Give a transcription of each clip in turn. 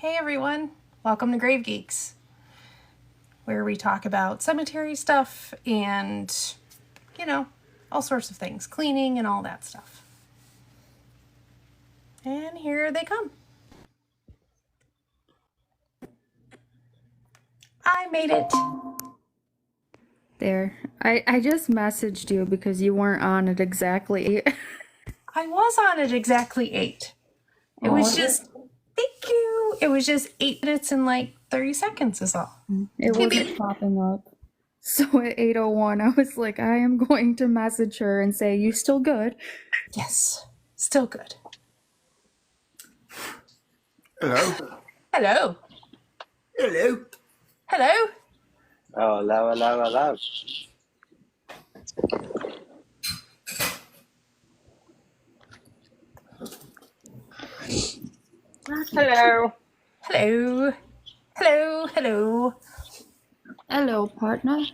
Hey everyone, welcome to Grave Geeks, where we talk about cemetery stuff and, all sorts of things, cleaning and all that stuff. And here they come. I made it. There. I just messaged you because you weren't on at exactly 8. I was on at exactly 8. It was just, thank you. It was just 8 minutes and like 30 seconds is all. It wasn't popping up. So at 8:01, I was like, I am going to message her and say, you still good? Yes, still good. Hello. Hello. Hello. Hello. Oh, hello. Hello. Hello. Hello. Hello. Hello, partner.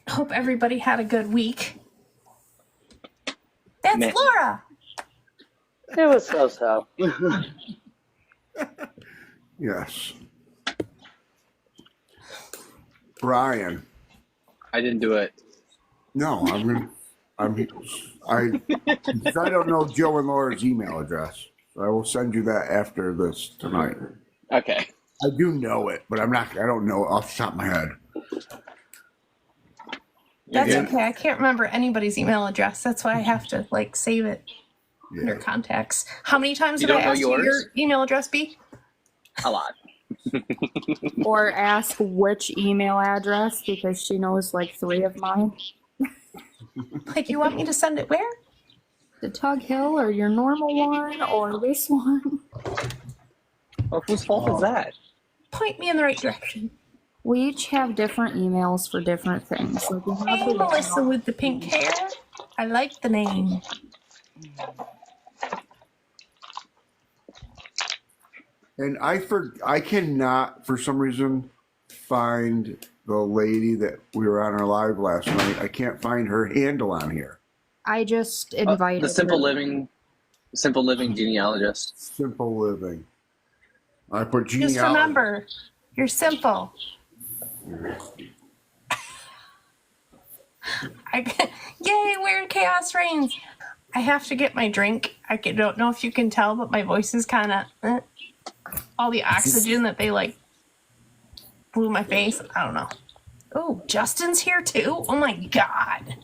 Hope everybody had a good week. That's Meh. Laura. It was so. Yes. Brian. I didn't do it. No, I don't know Joe and Laura's email address. So I will send you that after this tonight. Okay. I do know it, but I don't know it off the top of my head. That's Yeah. okay. I can't remember anybody's email address. That's why I have to save it in your Yeah. contacts. How many times You did I don't know ask you your yours? email address be? A lot. Or ask which email address because she knows like 3 of mine. Like, you want me to send it where? The Tug Hill or your normal one or this one? Well, whose fault is that? Point me in the right direction. We each have different emails for different things. Like we have Hey, the Melissa with the pink hair. I like the name. And I cannot, for some reason, find the lady that we were on our live last night. I can't find her handle on here. I just invited The Simple her. Living genealogist. Simple living. I put Just genealogy. remember, you're simple. Yay, Weird Chaos Reigns. I have to get my drink. I don't know if you can tell, but my voice is kind of all the oxygen that they blew my face. I don't know. Oh, Justin's here too? Oh my God.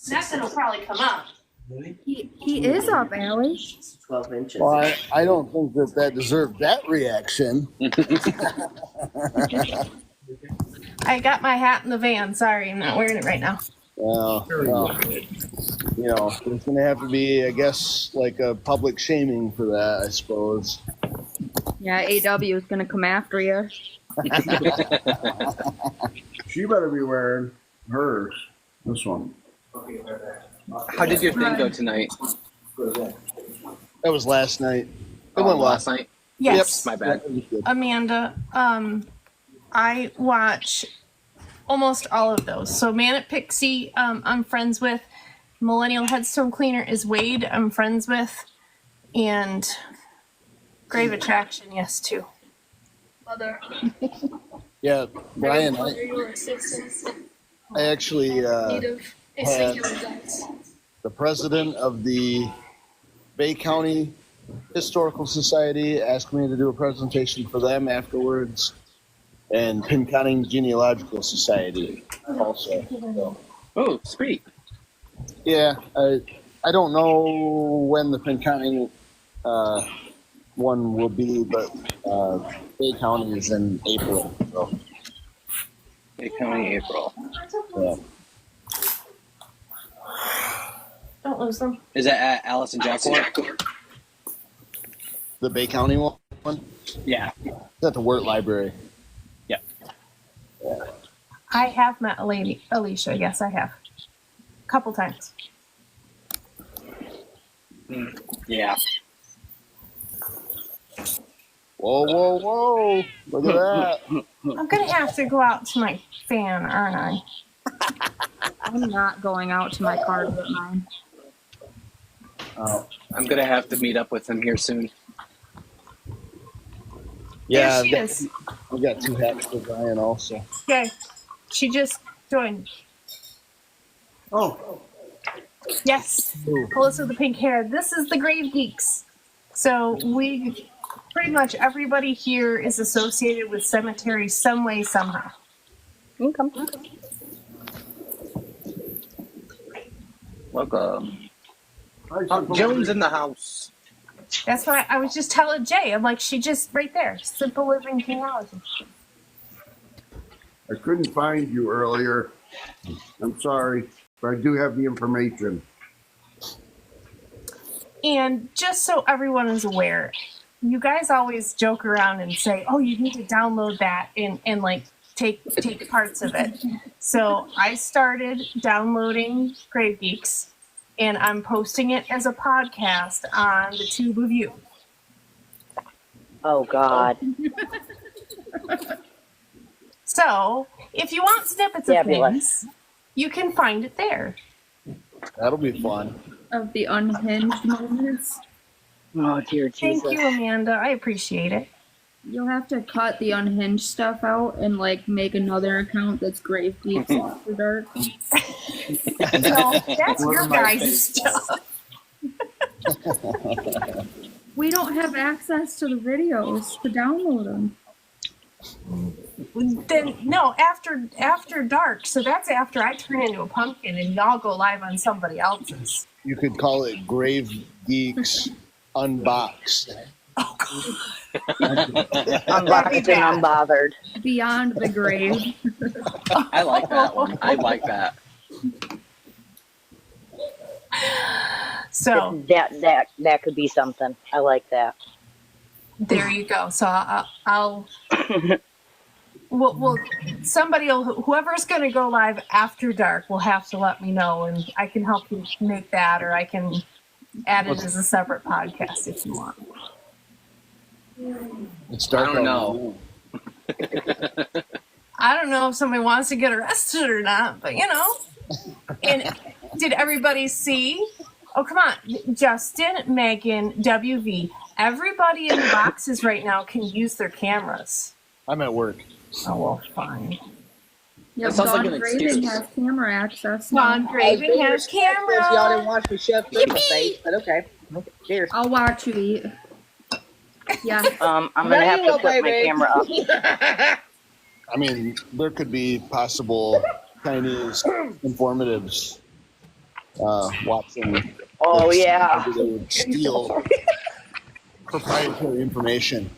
Justin will probably come up. He is up, Allie. 12 inches. Well, I don't think that deserved that reaction. I got my hat in the van. Sorry, I'm not wearing it right now. Well, there's going to have to be, I guess, like a public shaming for that, I suppose. Yeah, AW is going to come after you. She better be wearing hers. This one. How did your thing go tonight? That was last night. It went Last well. night? Yes. My bad. It was good. Amanda, I watch almost all of those. So Manic Pixie, I'm friends with. Millennial Headstone Cleaner is Wade, I'm friends with. And Grave Attraction, yes, too. Mother, Yeah, Brian, your assistance I actually need of a had singular guys. the president of the Bay County Historical Society asked me to do a presentation for them afterwards, and Pinconning Genealogical Society also. So, Oh, sweet. yeah, I don't know when the Pinconning one will be, but Bay County is in April. So, Bay County, April. yeah. Don't lose them. Is that at Allison Jackpot? The Bay County one? Yeah. It's at the Wirt Library. Yeah. Yeah. I have met Alicia. Yes, I have. A couple times. Yeah. Whoa. Look at that. I'm going to have to go out to my fan, aren't I? I'm not going out to my car to get mine. I'm gonna have to meet up with him here soon. Yeah, There she is. I've got 2 hats for Brian also. Okay. She just joined. Oh, Yes. Melissa with the pink hair. This is the Grave Geeks. So we pretty much everybody here is associated with cemeteries some way, somehow. Okay. Welcome. hi, Oh, Simple Jones Living. in the house. That's why I was just telling Jay. I'm like, she just right there. Simple Living Genealogy. I couldn't find you earlier. I'm sorry, but I do have the information. And just so everyone is aware, you guys always joke around and say, "Oh, you need to download that and like take parts of it." So I started downloading Grave Geeks, and I'm posting it as a podcast on the Tube of You. Oh God. So if you want snippets of Fabulous. things, you can find it there. That'll be fun. Of the unhinged moments. Oh dear Thank Jesus. you, Amanda. I appreciate it. You'll have to cut the unhinged stuff out and like make another account that's Grave Geeks After Dark. No, that's your guys' stuff. We don't have access to the videos to download them. Then no, after dark. So that's after I turn into a pumpkin and y'all go live on somebody else's. You could call it Grave Geeks Unboxed. Unboxed and unbothered. Beyond the grave. I like that one. I like that. So That could be something. I like that. there you go. So I'll well somebody will, whoever's going to go live after dark will have to let me know, and I can help you make that, or I can add it as a separate podcast if you want. It's dark I don't out know. I don't know if somebody wants to get arrested or not, but you know. And did everybody see? Oh, come on. Justin, Megan, WV. Everybody in the boxes right now can use their cameras. I'm at work. Oh, well, fine. Yep, That sounds like Dawn an Graven excuse. has camera access. Ron now. Graven has Y'all didn't camera. watch me shove food in my face, but okay. Cheers. I'll watch you eat. Yeah. I'm No, gonna have you to won't, put my baby. camera up. I mean, there could be possible Chinese informatives watching. Oh this. yeah. Maybe they would steal proprietary information.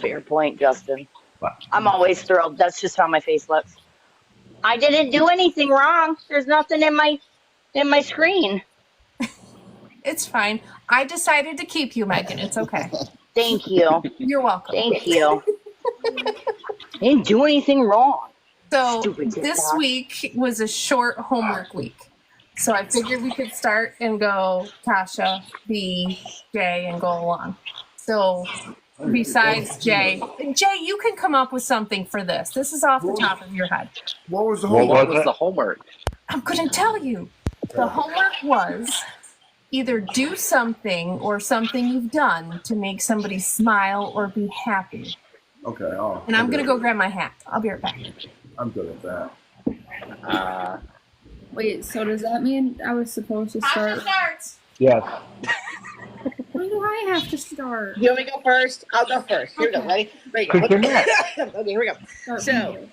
Fair point, Justin. I'm always thrilled. That's just how my face looks. I didn't do anything wrong. There's nothing in my screen. It's fine. I decided to keep you, Megan. It's okay. Thank you. You're welcome. Thank you. Didn't do anything wrong. So Stupid this TikTok. week was a short homework week. So I figured we could start and go Tasha, B, Jay, and go along. So besides Jay, you can come up with something for this. This is off the top of your head. What was the whole? What was the homework? I'm going to tell you. The homework was either do something or something you've done to make somebody smile or be happy. Okay. Oh, And I'm going to go grab my hat. I'll be right back. I'm good at that. Wait, so does that mean I was supposed to start? starts. Yes. Why do I have to start? You want me to go first? I'll go first. Here we go. Ready? Ready? Pick your neck. Okay, here we go. Start So- from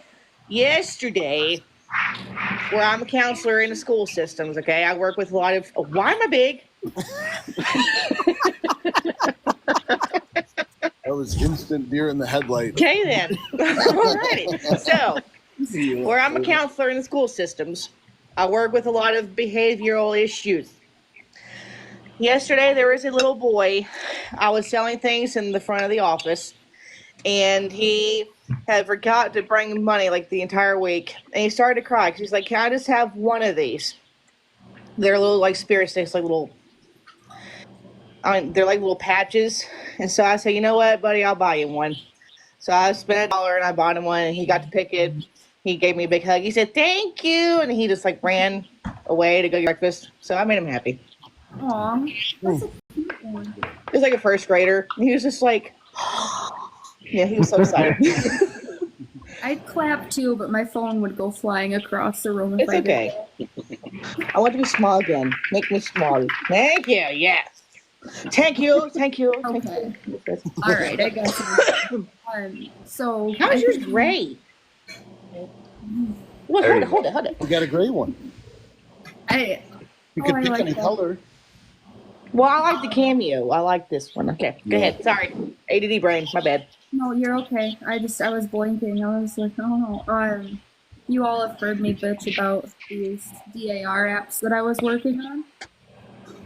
Yesterday, where I'm a counselor in the school systems, okay, I work with a lot of. Oh, why am I big? That was instant deer in the headlight. Okay, then. Alrighty. So, where I'm a counselor in the school systems, I work with a lot of behavioral issues. Yesterday, there was a little boy. I was selling things in the front of the office, and he had forgot to bring money like the entire week. And he started to cry because he's like, "Can I just have one of these?" They're little like spirit sticks, like little. They're like little patches. And so I said, "You know what, buddy? I'll buy you one." So I spent $1 and I bought him one, and he got to pick it. He gave me a big hug. He said, "Thank you," and he just like ran away to go get breakfast. So I made him happy. Aw, that's a cute one. He was like a first grader. He was just like, yeah, he was so excited. I'd clap too, but my phone would go flying across the room if It's I did. okay. I want to be small again. Make me small. Thank you. Yes. Thank you. Thank you. Thank Okay. you. All right, I guess. So How's yours gray? Look, hold it. We got a gray one. I You could I pick like any that. color. Well, I like the cameo. I like this one. Okay, go ahead. Sorry. ADD brain. My bad. No, you're okay. I was blinking. I was like, oh no. You all have heard me bitch about these DAR apps that I was working on.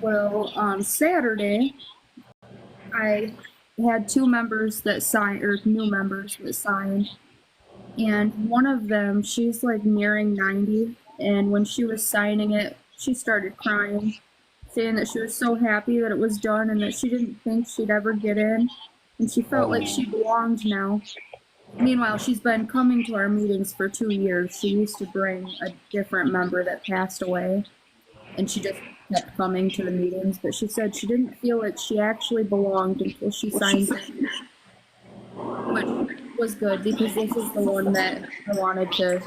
Well, on Saturday, I had two members that signed, or new members that signed, and one of them, she's like nearing 90, and when she was signing it, she started crying, saying that she was so happy that it was done and that she didn't think she'd ever get in, and she felt like she belonged now. Meanwhile, she's been coming to our meetings for 2 years. She used to bring a different member that passed away, and she just kept coming to the meetings, but she said she didn't feel like she actually belonged until she signed it, which was good because this is the one that I wanted to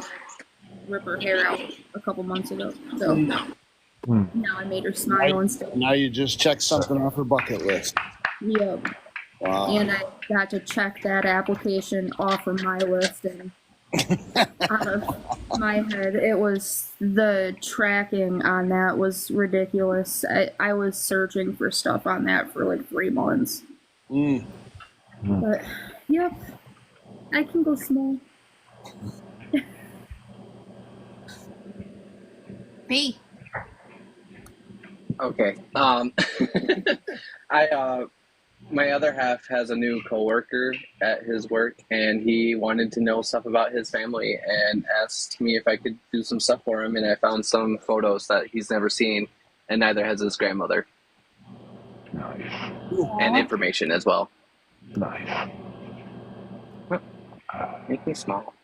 rip her hair out a couple months ago. So now I made her smile and stuff. Now you just checked something off her bucket list. Yep. Wow. And I got to check that application off of my list, and out of my head, it was the tracking on that was ridiculous. I was searching for stuff on that for like 3 months. But yep, I can go small. B. Okay. My other half has a new coworker at his work, and he wanted to know stuff about his family and asked me if I could do some stuff for him. And I found some photos that he's never seen, and neither has his grandmother, and information as well. Nice. Make me smile.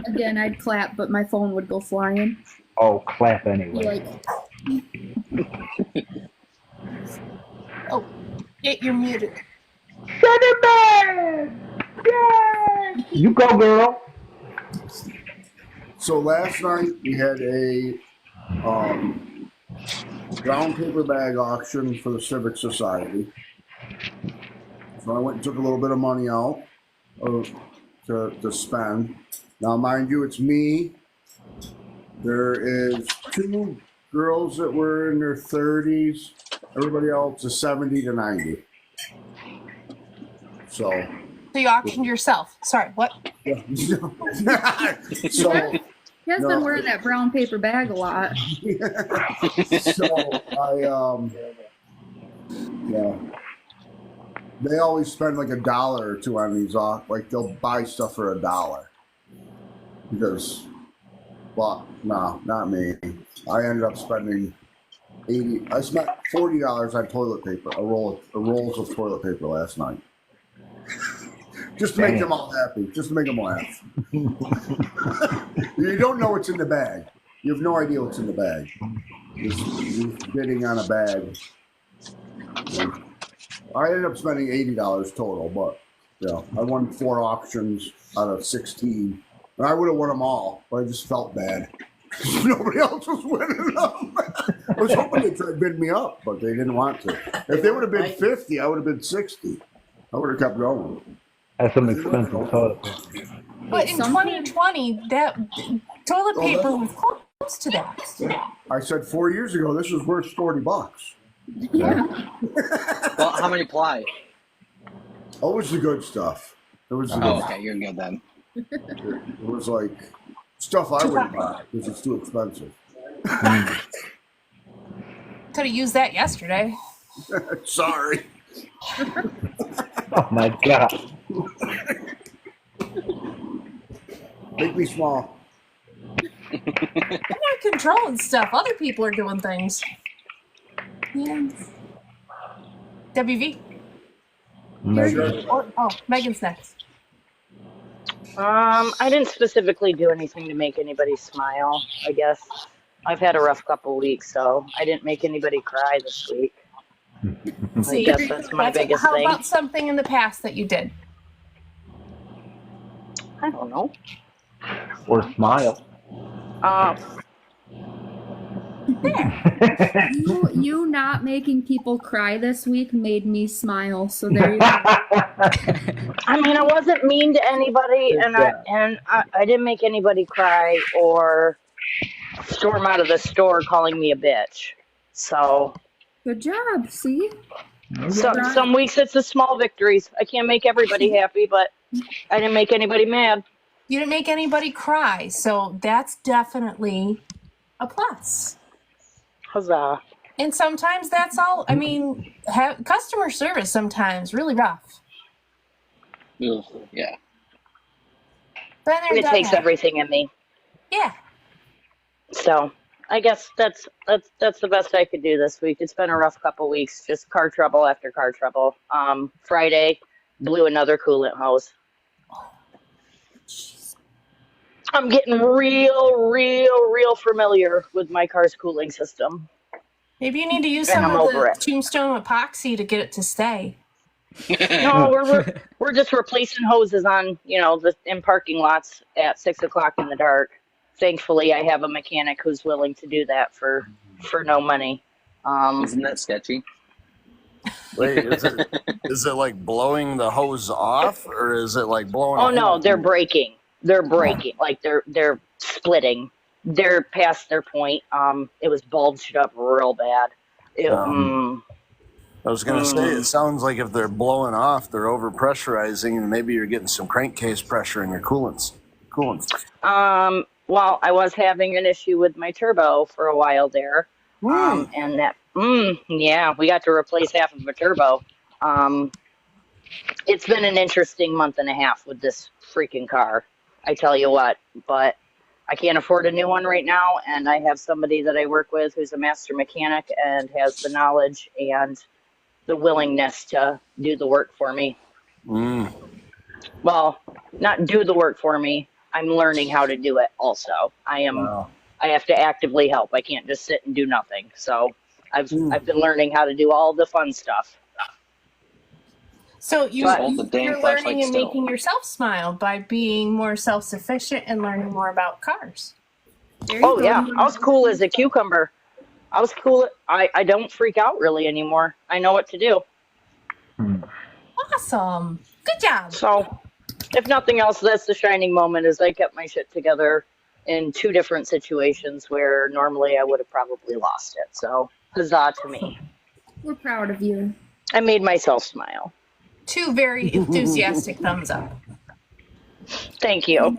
Again, I'd clap, but my phone would go flying. Oh, clap Be anyway. like, Oh, you're muted. You go, girl. So last night we had a brown paper bag auction for the Civic Society. So I went and took a little bit of money out to spend. Now, mind you, it's me. There is 2 girls that were in their 30s. Everybody else is 70 to 90. So you auctioned yourself. Sorry, what? yeah. So he has been wearing that brown paper bag a lot. so yeah. They always spend like $1 or 2 on these like they'll buy stuff for $1. Because well, no, not me. I ended up spending I spent $40 on toilet paper, rolls of toilet paper last night. Just to make them all happy, just to make them laugh. You don't know what's in the bag. You have no idea what's in the bag. You're bidding on a bag. I ended up spending $80 total, but yeah, I won 4 auctions out of 16. And I would have won them all, but I just felt bad. Nobody else was winning them. I was hoping they'd try to bid me up, but they didn't want to. If they would have bid 50, I would have been 60. I would have kept going. That's some expensive toilet paper. But in 2020, that toilet paper was close to that. I said 4 years ago this was worth $40. Yeah. Well, how many ply? Oh, it was the good stuff. It was the good Oh, okay, you're good then. It was like stuff I wouldn't buy because it's too expensive. Could have used that yesterday. Sorry. Oh my god. Make me small. I'm not controlling stuff. Other people are doing things. Yes. WV. Megan. Oh, Megan's next. I didn't specifically do anything to make anybody smile, I guess. I've had a rough couple weeks, so I didn't make anybody cry this week. I See, guess that's my that's it. biggest How thing. about something in the past that you did? I don't know. Or smile. There. You not making people cry this week made me smile. So there you go. I mean, I wasn't mean to anybody, and I didn't make anybody cry or storm out of the store calling me a bitch. So Good job. See? some weeks it's the small victories. I can't make everybody happy, but I didn't make anybody mad. You didn't make anybody cry, so that's definitely a plus. Huzzah! And sometimes that's all. I mean, customer service sometimes really rough. Ugh, yeah. Been there, And it done takes that. everything in me. Yeah. So I guess that's the best I could do this week. It's been a rough couple weeks, just car trouble after car trouble. Friday blew another coolant hose. I'm getting real familiar with my car's cooling system. Maybe you need to use And some I'm of over the it. tombstone epoxy to get it to stay. No, we're just replacing hoses on in parking lots at 6 o'clock in the dark. Thankfully, I have a mechanic who's willing to do that for no money. Isn't that sketchy? Wait, is it like blowing the hose off, or is it like blowing? Oh no, they're breaking. They're breaking. Like they're splitting. They're past their point. It was bulged up real bad. I was going to say, it sounds like if they're blowing off, they're overpressurizing, and maybe you're getting some crankcase pressure in your coolants. Well, I was having an issue with my turbo for a while there. And that, yeah, we got to replace half of a turbo. It's been an interesting month and a half with this freaking car, I tell you what, but I can't afford a new one right now, and I have somebody that I work with who's a master mechanic and has the knowledge and the willingness to do the work for me. Well, not do the work for me. I'm learning how to do it also. I have to actively help. I can't just sit and do nothing. So I've been learning how to do all the fun stuff. So you're learning flashlight and still. making yourself smile by being more self-sufficient and learning more about cars. Oh yeah, I was cool as a cucumber. I was cool. I don't freak out really anymore. I know what to do. Awesome. Good job. So, if nothing else, that's the shining moment is I kept my shit together in two different situations where normally I would have probably lost it. So, huzzah to me. We're proud of you. I made myself smile. 2 very enthusiastic thumbs up. Thank you.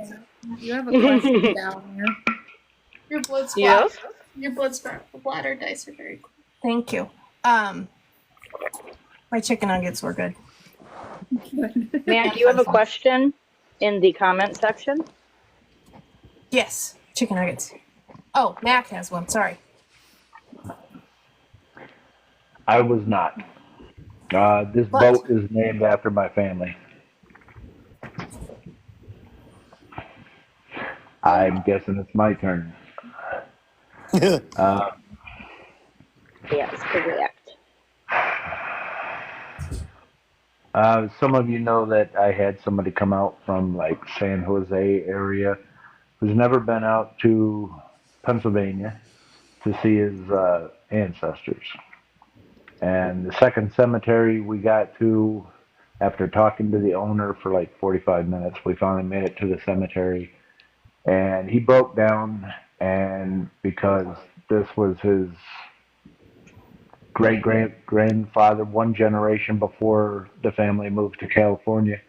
You have a question down there. Your blood Yes? splatter. Your blood splatter dice are very cool. Thank you. My chicken nuggets were good. Matt, do you have a question in the comment section? Yes, chicken nuggets. Oh, Mac has one. Sorry. I was not. This boat is named after my family. I'm guessing it's my turn. Yes, correct. Some of you know that I had somebody come out from like San Jose area who's never been out to Pennsylvania to see his ancestors. And the second cemetery we got to, after talking to the owner for like 45 minutes, we finally made it to the cemetery. And he broke down, and because this was his great-grandfather, one generation before the family moved to California.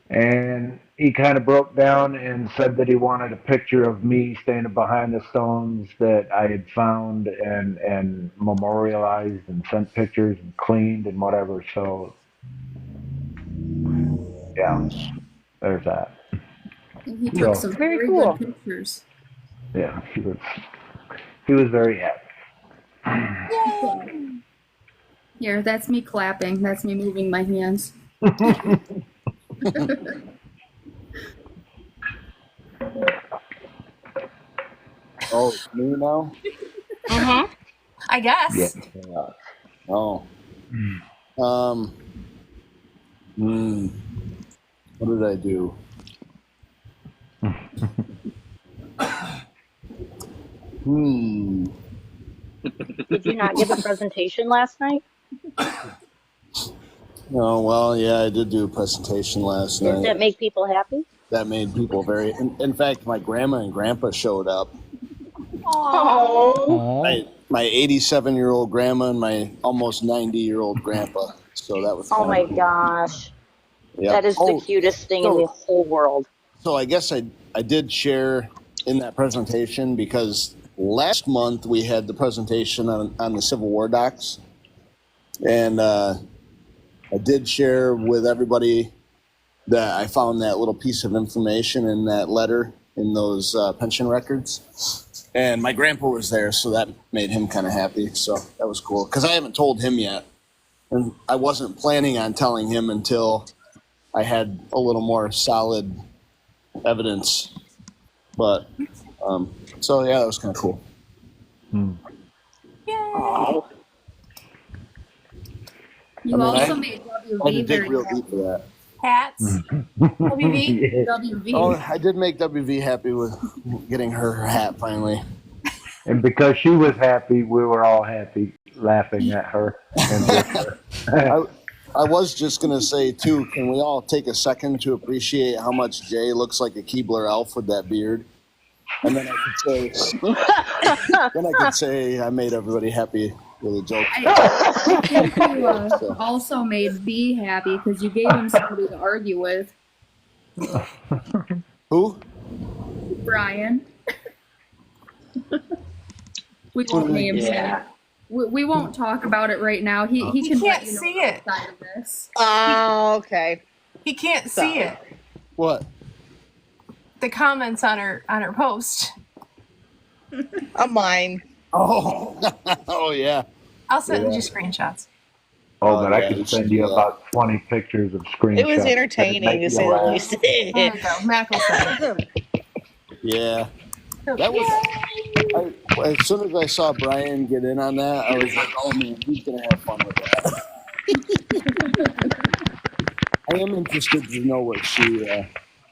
And he kind of broke down and said that he wanted a picture of me standing behind the stones that I had found and memorialized and sent pictures and cleaned and whatever. So, yeah, there's that. And he took some Very very cool. good pictures. Yeah, he was very happy. Here, that's me clapping. That's me moving my hands. Oh, it's me now? Mm-hmm. I guess. Yeah. Oh. What did I do? Did you not give a presentation last night? Oh, well, yeah, I did do a presentation last Didn't night. that make people happy? That made people very... In fact, my grandma and grandpa showed up. Oh. My 87-year-old grandma and my almost 90-year-old grandpa. So that was Oh fun. my gosh. Yep. That is the cutest thing in the whole world. So I guess I did share in that presentation because last month we had the presentation on the Civil War docs. And I did share with everybody that I found that little piece of information in that letter in those pension records. And my grandpa was there, so that made him kind of happy. So that was cool because I haven't told him yet. And I wasn't planning on telling him until I had a little more solid evidence. But so yeah, that was kind of cool. Oh. You also I made had to WV dig very real happy. deep for that. Hats. WV. WV. Oh, I did make WV happy with getting her hat finally. And because she was happy, we were all happy, laughing at her and with her. I was just gonna say too. Can we all take a second to appreciate how much Jay looks like a Keebler elf with that beard? And then I could say I made everybody happy with a joke. I think you also made B happy because you gave him somebody to argue with. Who? Brian. We won't name him. We won't talk about it right now. He can can't let you know see it. outside of this. Oh, okay. He can't see it. What? The comments on her post. Of mine. Oh, oh yeah. I'll send you screenshots. Oh, but I yeah, you could should send do you that. about 20 pictures of screenshots. It was entertaining, to say the least. There you go. Mac will send it. Yeah. That was. As soon as I saw Brian get in on that, I was like, "Oh man, he's gonna have fun with that." I am interested to know what she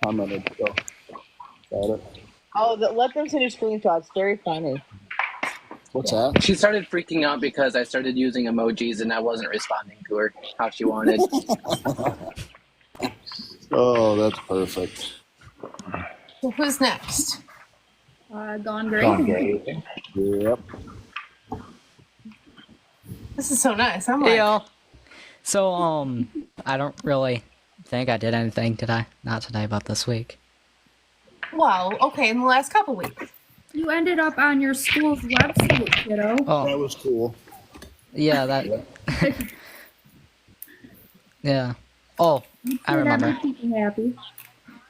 commented. So, got it. Oh, let them send you screenshots. Very funny. What's that? She started freaking out because I started using emojis and I wasn't responding to her how she wanted. Oh, that's perfect. So who's next? Gone great. Yep. This is so nice. I'm Hey like, y'all. So I don't really think I did anything, did I? Not today, but this week. well, okay, in the last couple weeks. You ended up on your school's website, kiddo. Oh, That was cool. yeah, that. Yeah. Oh, I Sure, that remember. made people happy.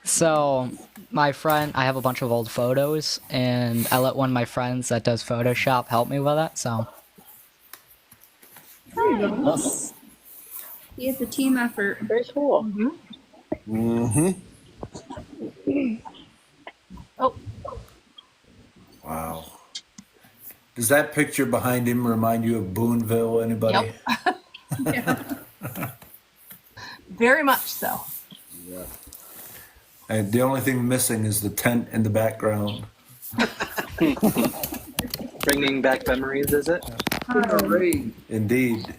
So my friend, I have a bunch of old photos, and I let one of my friends that does Photoshop help me with it. So There you go. It's a team effort. Very cool. Mm-hmm. Oh, Wow. Does that picture behind him remind you of Boonville? Anybody? yep. Very much so. Yeah. And the only thing missing is the tent in the background. Bringing back memories, is it? Indeed.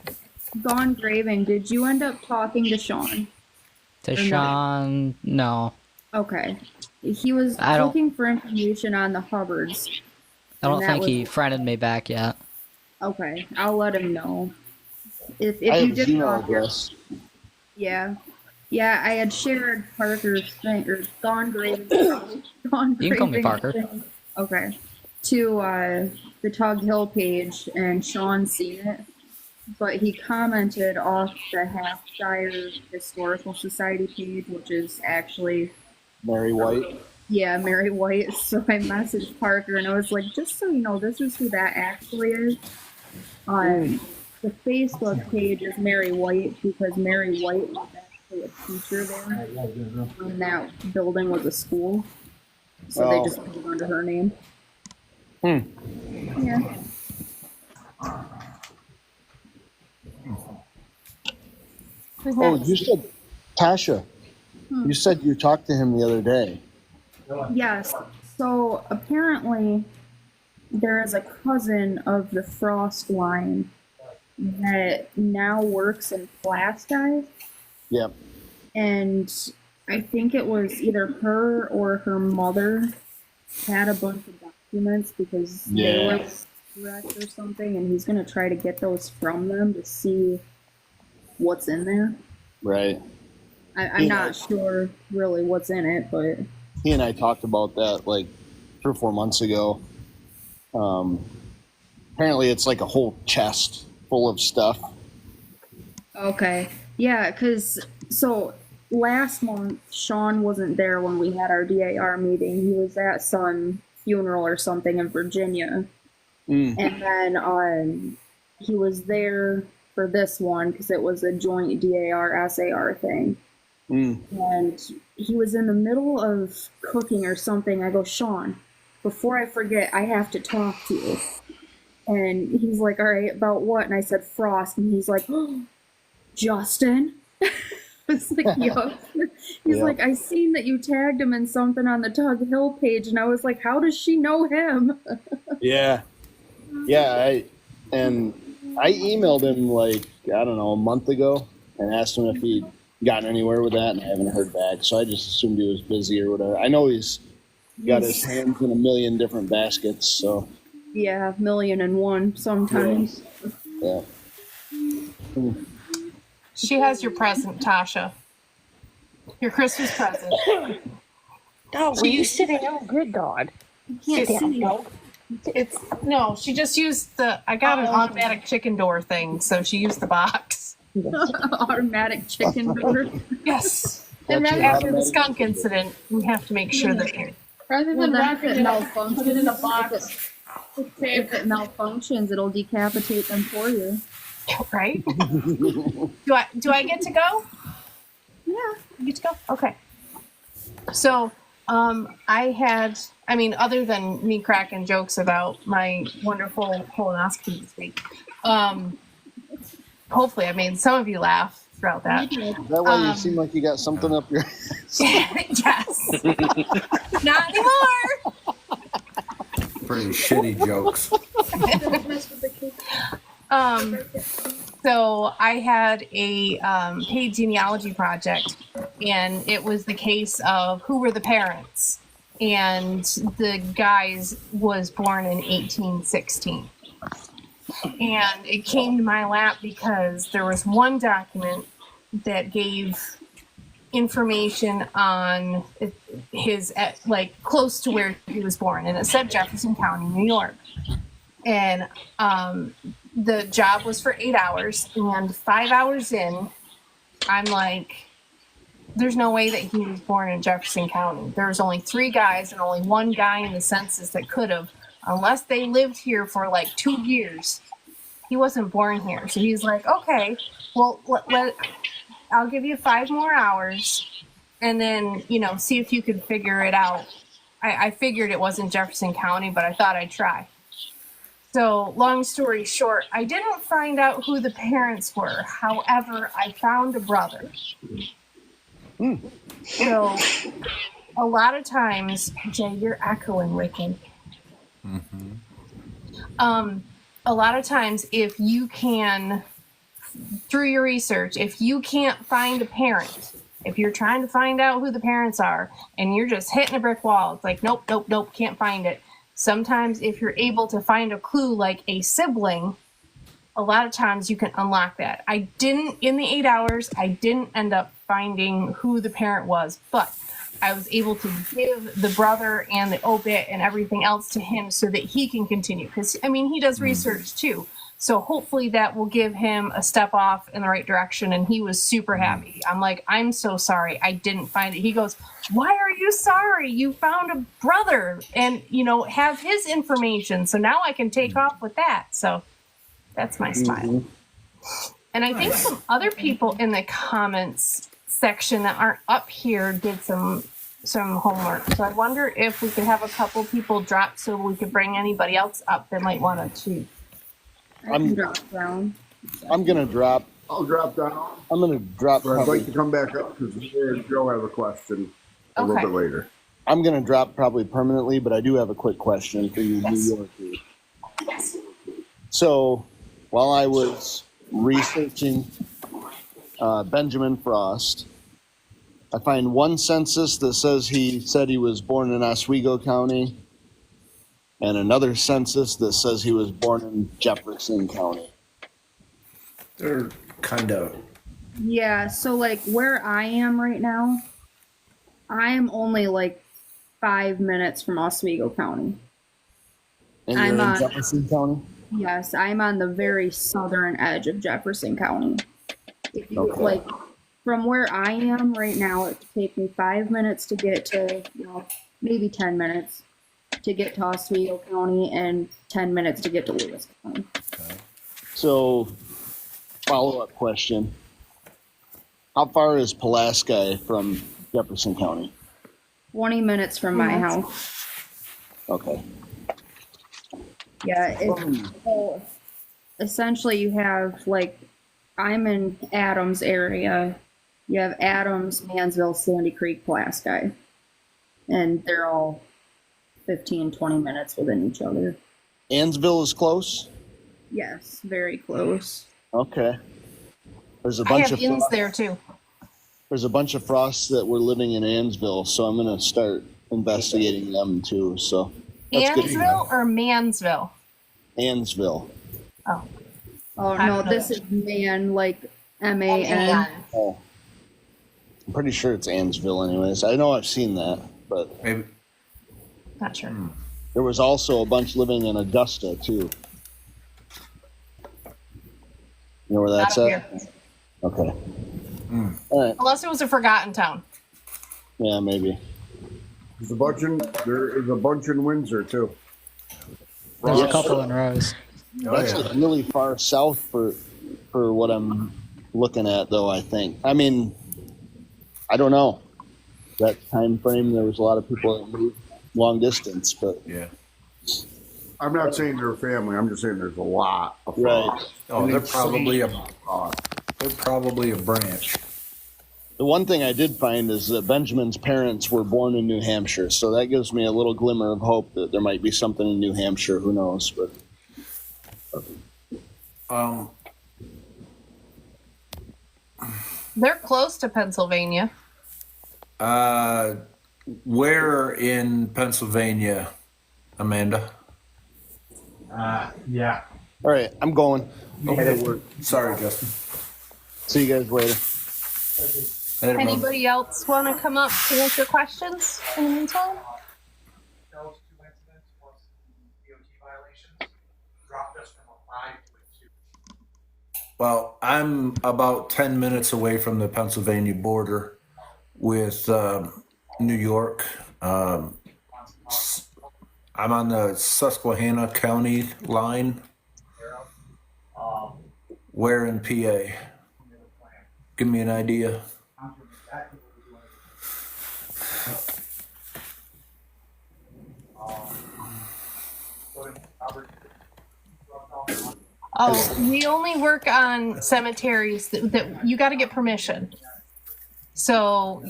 Gone Graving, did you end up talking to Sean? to Sean, no, Okay. He was I don't- looking for information on the Hubbards. I don't And that think he was- friended me back yet. Okay, I'll let him know. If I have you his did email talk, address. yeah, I had shared Parker's thing or Gone Graving. Gone You can call me Graving Parker. thing. Okay, to the Tug Hill page, and Sean seen it, but he commented off the Halfshire Historical Society page, which is actually Mary White. yeah, Mary White. So I messaged Parker and I was like, just so you know, this is who that actually is. The Facebook page is Mary White because Mary White was actually a teacher there. And that building was a school. So they Oh. just put it under her name. Yeah. Oh, you said, Tasha, you said you talked to him the other day. Yes. So apparently, there is a cousin of the Frost line that now works in Plastic, Yep. and I think it was either her or her mother had a bunch of documents because they were wrecked or something, and he's gonna try to get those from them to see what's in there. Right. I'm not sure really what's in it, but He and I talked about that like 3 or 4 months ago. Apparently, it's like a whole chest full of stuff. okay. Yeah, because so last month, Sean wasn't there when we had our DAR meeting. He was at some funeral or something in Virginia. And then he was there for this one because it was a joint DAR SAR thing. And he was in the middle of cooking or something. I go, Sean, before I forget, I have to talk to you. And he's like, all right, about what? And I said, Frost. And he's like, oh, Justin? It's like, yup. He's like, I seen that you tagged him in something on the Tug Hill page. And I was like, how does she know him? Yeah. I emailed him like, I don't know, a month ago and asked him if he'd gotten anywhere with that, and I haven't heard back. So I just assumed he was busy or whatever. I know he's got his hands in a million different baskets, so. Yeah, 1,000,001 sometimes. Yeah. She has your present, Tasha. Your Christmas present. Oh, were you sitting down? Good God. Sit down, no. It's no. She just used the. I got an automatic chicken door thing, so she used the box. Automatic chicken door. Yes. And then after the skunk incident, we have to make sure that. Rather Well, than then wrapping if it it up, malfunctions, put it in a box. If it malfunctions, it'll decapitate them for you. Right? Do I get to go? Yeah. You get to go? Okay. So, other than me cracking jokes about my wonderful colonoscopy this week, hopefully I made some of you laugh throughout that. Is that why you seem like you got something up your Yes. Not anymore. Pretty shitty jokes. So I had a paid genealogy project, and it was the case of who were the parents. And the guy's was born in 1816. And it came to my lap because there was one document that gave information on his, close to where he was born. And it said Jefferson County, New York. And the job was for 8 hours, and 5 hours in, I'm like, there's no way that he was born in Jefferson County. There was only 3 guys and only 1 guy in the census that could have, unless they lived here for like 2 years. He wasn't born here. So he's like, okay, well, I'll give you 5 more hours, and then, see if you could figure it out. I figured it wasn't Jefferson County, but I thought I'd try. So, long story short, I didn't find out who the parents were. However, I found a brother. So, a lot of times, Jay, you're echoing, Wicked. A lot of times, if you can, through your research, if you can't find a parent, if you're trying to find out who the parents are, and you're just hitting a brick wall, it's like, nope, can't find it. Sometimes if you're able to find a clue like a sibling, a lot of times you can unlock that. In the 8 hours, I didn't end up finding who the parent was, but I was able to give the brother and the obit and everything else to him so that he can continue. Because, he does research too. So hopefully that will give him a step off in the right direction. And he was super happy. I'm like, I'm so sorry. I didn't find it. He goes, why are you sorry? You found a brother and, have his information. So now I can take off with that. So that's my style. And I think some other people in the comments section that aren't up here did some some homework. So I wonder if we could have a couple people drop so we could bring anybody else up that might want to cheat. I can drop down. I'm gonna drop. I'll drop down. I'm gonna drop. But I'd Probably, like to come back up because Joe has a question a little Okay. bit later. I'm gonna drop probably permanently, but I do have a quick question for you, Yes. New Yorkers. So, while I was researching Benjamin Frost, I find one census that says he said he was born in Oswego County, and another census that says he was born in Jefferson County. They're kind of. Yeah, so like where I am right now, I am only like 5 minutes from Oswego County. And I'm you're in on- Jefferson County? Yes, I'm on the very southern edge of Jefferson County. If you Okay. like from where I am right now, it would take me 5 minutes to get to, maybe 10 minutes to get to Oswego County and 10 minutes to get to Lewis County. So, follow-up question. How far is Pulaski from Jefferson County? 20 minutes from my house. Okay. Yeah, so essentially you have like, I'm in Adams area. You have Adams, Mansville, Sandy Creek, Pulaski. And they're all 15, 20 minutes within each other. Ansville is close? Yes, very close. Okay. There's a I bunch have of inns there too. There's a bunch of Frosts that were living in Ansville, so I'm gonna start investigating them too. So that's good. Ansville or Mansville? Ansville. Oh. Oh I no, don't know this that. is man, like MAN. Oh. I'm pretty sure it's Ansville anyways. I know I've seen that, but Maybe. Not sure. there was also a bunch living in Augusta too. You know where that's Not at? up here. Okay. All right. Unless it was a forgotten town. Yeah, maybe. There is a bunch in Windsor too. There's a couple in rows. Oh, That's yeah. like really far south for what I'm looking at, though. I think. I mean, I don't know. That time frame, there was a lot of people that moved long distance, but Yeah. I'm not saying they're family. I'm just saying there's a lot of right. Frosts. Oh, they're probably a. Frosts. They're probably a branch. The one thing I did find is that Benjamin's parents were born in New Hampshire, so that gives me a little glimmer of hope that there might be something in New Hampshire. Who knows? But They're close to Pennsylvania. Where in Pennsylvania, Amanda? Yeah. all right, I'm going. Okay. Sorry, Justin. See you guys later. Later, bud. Anybody else want to come up to answer questions in the meantime? Those two incidents plus the DOT violations dropped us from a 5 to a 2. Well, I'm about 10 minutes away from the Pennsylvania border with New York. I'm on the Susquehanna County line. Where in PA? Give me an idea. Oh, we only work on cemeteries that you got to get permission. So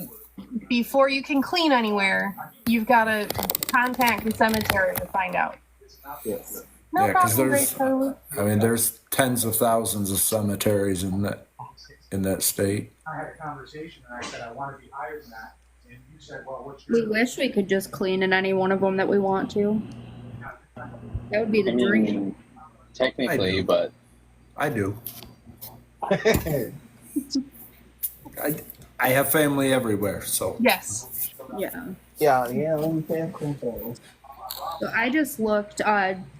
before you can clean anywhere, you've got to contact the cemetery to find out. No Yeah, 'cause problem, there's- Grace Harley. I mean, there's tens of thousands of cemeteries in that state. I had a conversation and I said, I want to be higher than that. And you said, well, what's We your... wish we could just clean in any one of them that we want to. That would be the dream. Technically, but I do. I have family everywhere, so. Yes. Yeah. Yeah. So I just looked.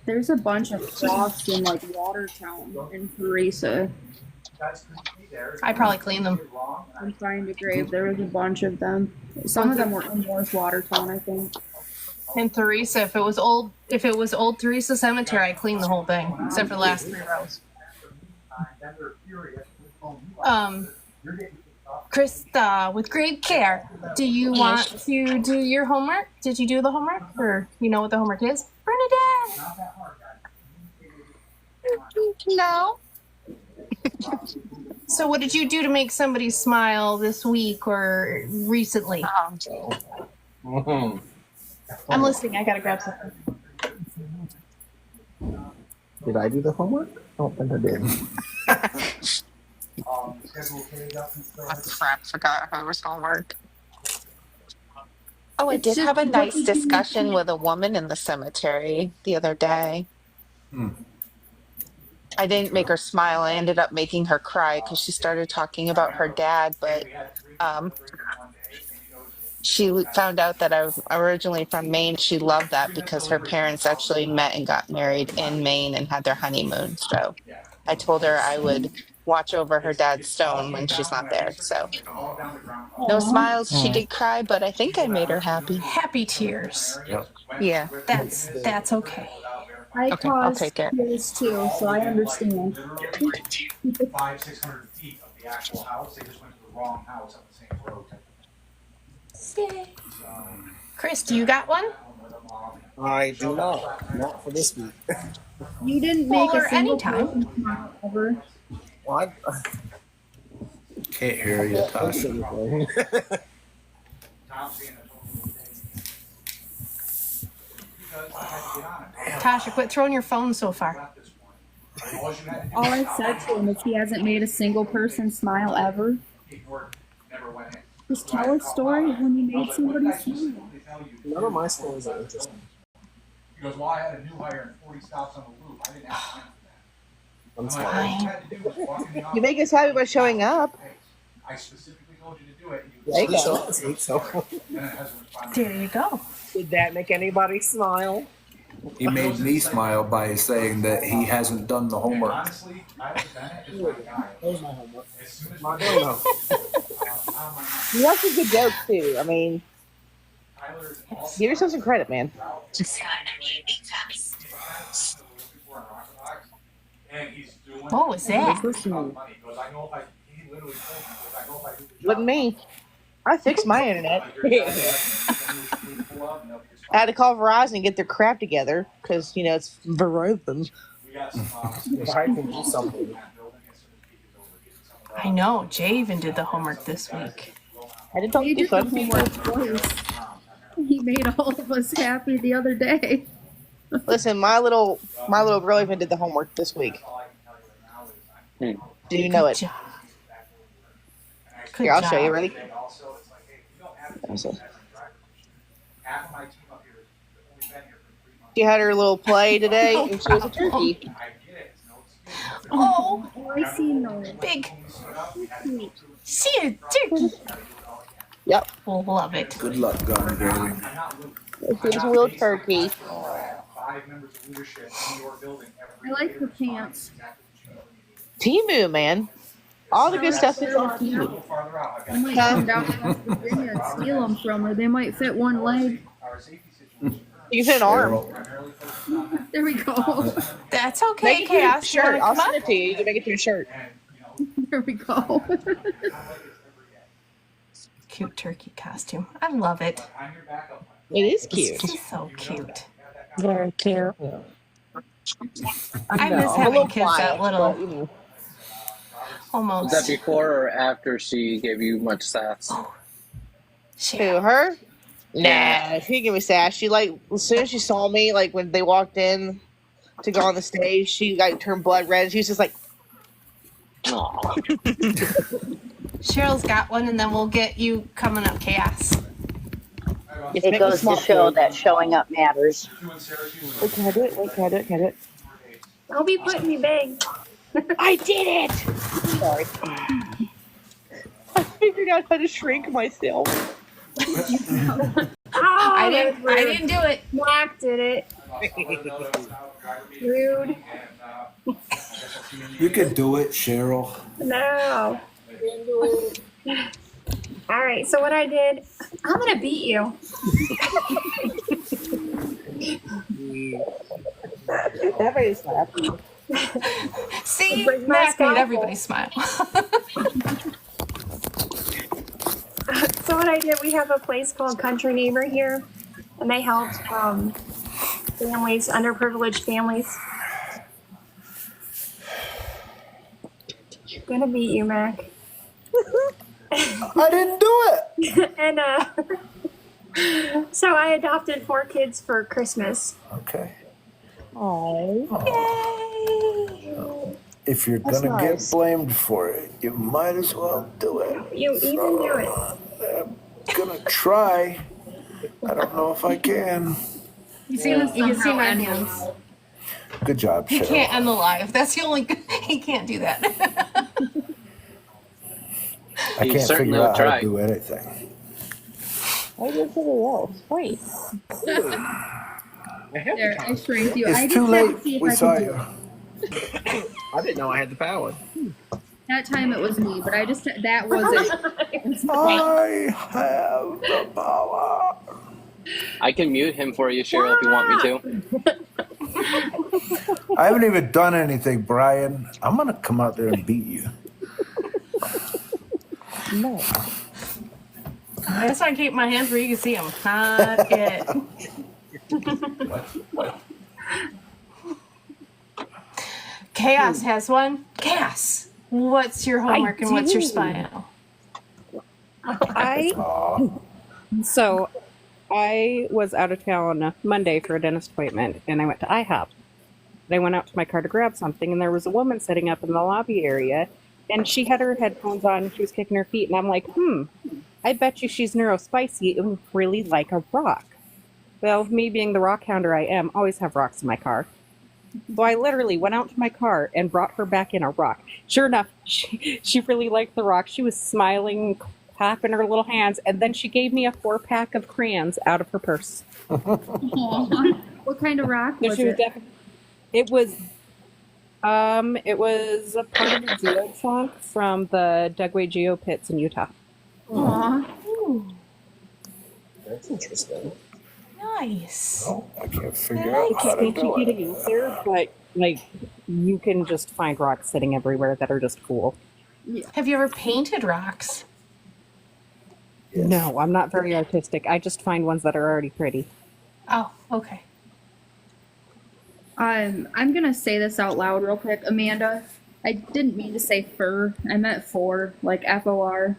There's a bunch of frosts in like Watertown and Teresa. I probably clean them. I'm trying to grave. There was a bunch of them. Some of them were in North Watertown, I think. And Teresa, if it was old Teresa Cemetery, I cleaned the whole thing except for the last 3 rows. Krista, with great care, do you want to do your homework? Did you do the homework? Or you know what the homework is? Bernadette! No. So what did you do to make somebody smile this week or recently? I'm listening. I gotta grab something. Did I do the homework? I don't think I did. Oh crap! Forgot how it was gonna work. Oh, I It's did just have a what nice did you discussion with a woman in the cemetery the other day. I didn't make her smile. I ended up making her cry because she started talking about her dad, but um, she found out that I'm originally from Maine. She loved that because her parents actually met and got married in Maine and had their honeymoon. So I told her I would watch over her dad's stone when she's not there. So no Aw. smiles. She did cry, but I think I made her happy. Happy tears. Yep. Yeah. That's okay. I Okay, I'll caused take it. tears too, so I understand. 500-600 feet of the actual house. They just went to the wrong house on the same road. Yay. Chris, do you got one? I do not for this week. You didn't make Well, or a single anytime. person smile ever. Well, Can't hear you, Tosh. Tasha, quit throwing your phone so far. All I said to him is he hasn't made a single person smile ever. Just tell a story of when you made somebody smile. None of my stories are interesting. He goes, well, I had a new hire and 40 stops on the loop. I didn't have time for that. I'm I'm like, all you had to do was walk in the office. You make us happy by showing up. I specifically told you to do it. There you go. There you go. Did that make anybody smile? He made me smile by saying that he hasn't done the homework. Honestly, Tyler Bennett is my guy. There's my homework. As soon as No. You have some good jokes too. I mean, give yourself some credit, man. What was that? Wasn't me. I fixed my internet. I had to call Verizon and get their crap together because it's Verizon. If I can do something. I know. Jay even did the homework this week. I did talk He to did the fun homework people. twice. He made all of us happy the other day. Listen, my little girl even did the homework this week. Do you know it? Good Here, I'll show you. job. Ready? She had her little play today, and she was a turkey. Oh, I seen those. big. See a turkey. Yep, Love it. Good luck, Gun Graving. she was a little turkey. I like the pants. Timu, man. All the good stuff is on Timu. I might come down to West Virginia and steal them from her. They might fit one leg. You can fit an arm. There we go. That's okay, Make it your Chaos. You shirt. wanna I'll come send up? it to you. You can make it your shirt. There we go. Cute turkey costume. I love it. It is cute. It's so cute. Very cute. I know, miss I'm a having little kids that quiet, little. but, Was Almost. that before or after she gave you much sass? Who, her? Nah, she didn't give me sass. She as soon as she saw me, when they walked in to go on the stage, she turned blood red. She was just like, "Aw." Cheryl's got one, and then we'll get you coming up, Chaos. It goes to show that showing up matters. Wait, can I do it? Wait, can I do it? Can I do it? I'll be putting me big. I did it! Sorry. I figured out how to shrink myself. I didn't do it. Black did it. Rude. You can do it, Cheryl. No. All right. So what I did, I'm gonna beat you. Everybody's laughing. See, Break my Mac made scalpel. everybody smile. So what I did, we have a place called Country Neighbor here, and they help families, underprivileged families. Gonna beat you, Mac. I didn't do it. And so I adopted 4 kids for Christmas. Okay. Oh, Yay! If you're That's gonna nice. get blamed for it, you might as well do it. You even do it. I'm gonna try. I don't know if I can. You can see my hands. Good job, He Cheryl. can't end the live. That's the only. He can't do that. I He can't certainly figure would out how try. to do anything. I did something else. Wait. There, I shrank you. I It's just too had late. to see if We I saw could do you. it. I didn't know I had the power. That time it was me, but that was it. I have the power. I can mute him for you, Cheryl, if you want me to. I haven't even done anything, Brian. I'm gonna come out there and beat you. No. That's why I keep my hands where you can see them. Not it. Chaos has one. Chaos. What's your homework and what's your spinal? So I was out of town Monday for a dentist appointment, and I went to IHOP. And I went out to my car to grab something, and there was a woman sitting up in the lobby area, and she had her headphones on, and she was kicking her feet, and I'm like, I bet you she's neurospicy and really like a rock. Well, me being the rock hound I am, always have rocks in my car. So I literally went out to my car and brought her back in a rock. Sure enough, she really liked the rock. She was smiling, clapping her little hands, and then she gave me a 4-pack of crayons out of her purse. What kind of rock was it? It was a part of the geo chunk from the Dugway Geo pits in Utah. Aw. That's interesting. Nice. Oh, I can't I figure out how to can't do get it. it out there, but like you can just find rocks sitting everywhere that are just cool. Have you ever painted rocks? Yes. No, I'm not very artistic. I just find ones that are already pretty. Oh, okay. I'm gonna say this out loud real quick, Amanda. I didn't mean to say fur. I meant for, like FOR.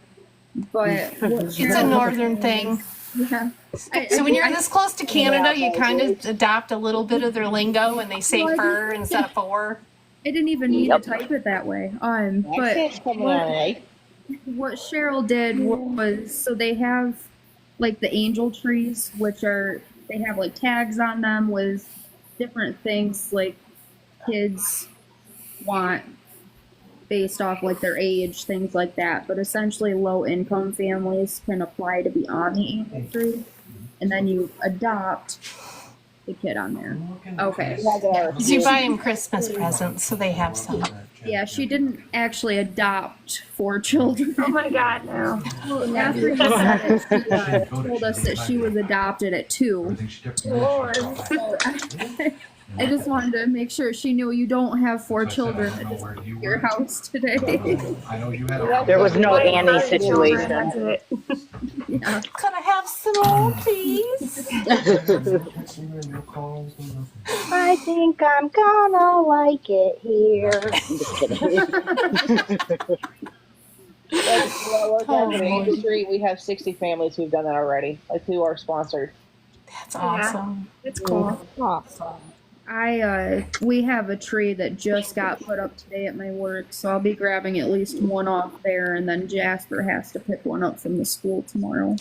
But what It's a northern thing. Yeah. So when you're this close to Canada, you kind of adopt a little bit of their lingo and they say Well, I fur instead of for. I didn't even mean to type it that way. But what Cheryl did was, so they have like the angel trees, which are, they have like tags on them with different things like kids want based off like their age, things like that. But essentially low income families can apply to be on the angel tree, and then you adopt the kid on there. Okay. So you buy them Christmas presents, so they have some. Yeah, she didn't actually adopt 4 children. Oh my God, no. Well, after you said it, she told us that she was adopted at 2. Lord. So I just wanted to make sure she knew you don't have 4 children at your house today. There was no Annie That's situation. it. Yeah. Could I have some more, please? I think I'm gonna like it here. I'm just kidding. We have 60 families who've done that already, like who are sponsored. That's awesome. It's cool. We have a tree that just got put up today at my work, so I'll be grabbing at least one off there, and then Jasper has to pick one up from the school tomorrow.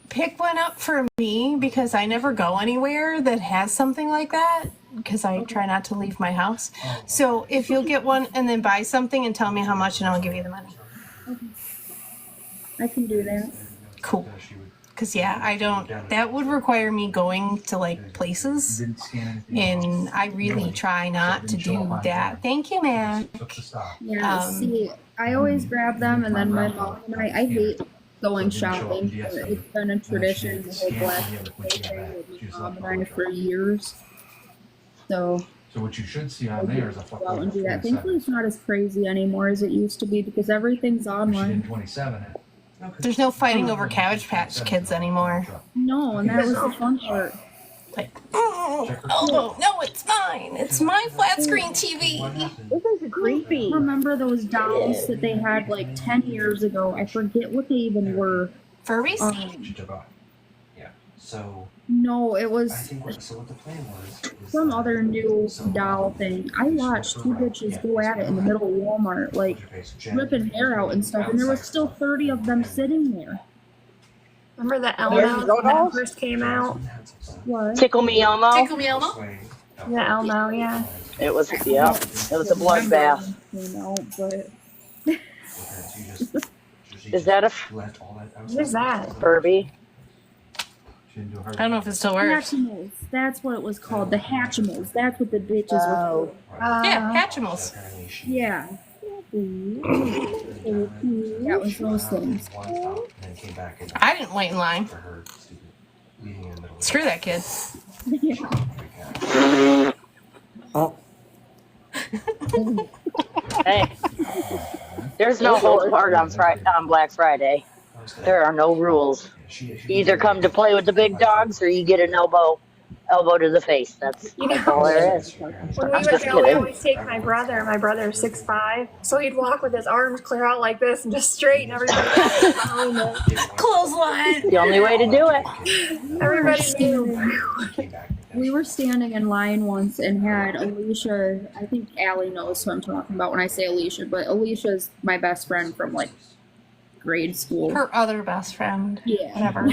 Pick one up for me because I never go anywhere that has something like that because I try not to leave my house. So if you'll get one and then buy something and tell me how much and I'll give you the money. Okay. I can do that. Cool. Because that would require me going to like places and I really try not to do that. Thank you, man. Yeah, see, I always grab them, and then my mom and I hate going shopping. It's been a tradition the whole Black Friday with my mom and I for years. So what you should see on there is a go out and do that. Thankfully, it's not as crazy anymore as it used to be because everything's online. 27. There's no fighting over Cabbage Patch Kids anymore. No, and that was the fun part. Like, oh, no, it's mine. It's my flat screen TV. This is creepy. Remember those dolls that they had like 10 years ago? I forget what they even were. Furbies? Yeah. So. No, it was So what the plan was some other new doll thing. I watched two bitches go at it in the middle of Walmart, like ripping hair out and stuff, and there was still 30 of them sitting there. Remember the Elmo when that first came out? What? Tickle Me Elmo. Tickle Me Elmo? The Elmo, yeah. It was a bloodbath. But Is that a What is that? Furby? I don't know if it still works. Hatchimals. That's what it was called. The Hatchimals. That's what the bitches were called. Yeah, Hatchimals. Yeah. That was those things. I didn't wait in line. Screw that kid. Hey, there's no holds barred on Black Friday. There are no rules. You either come to play with the big dogs or you get an elbow to the face. That's all there is. When I'm we just would go, we kidding. always take my brother. My brother's 6'5", so he'd walk with his arms clear out like this and just straight, and everybody behind him. Clothesline. The only way to do it. Everybody knew. We were standing in line once and had Alicia. I think Allie knows who I'm talking about when I say Alicia, but Alicia's my best friend from like grade school. Her other best friend. Yeah. Whatever.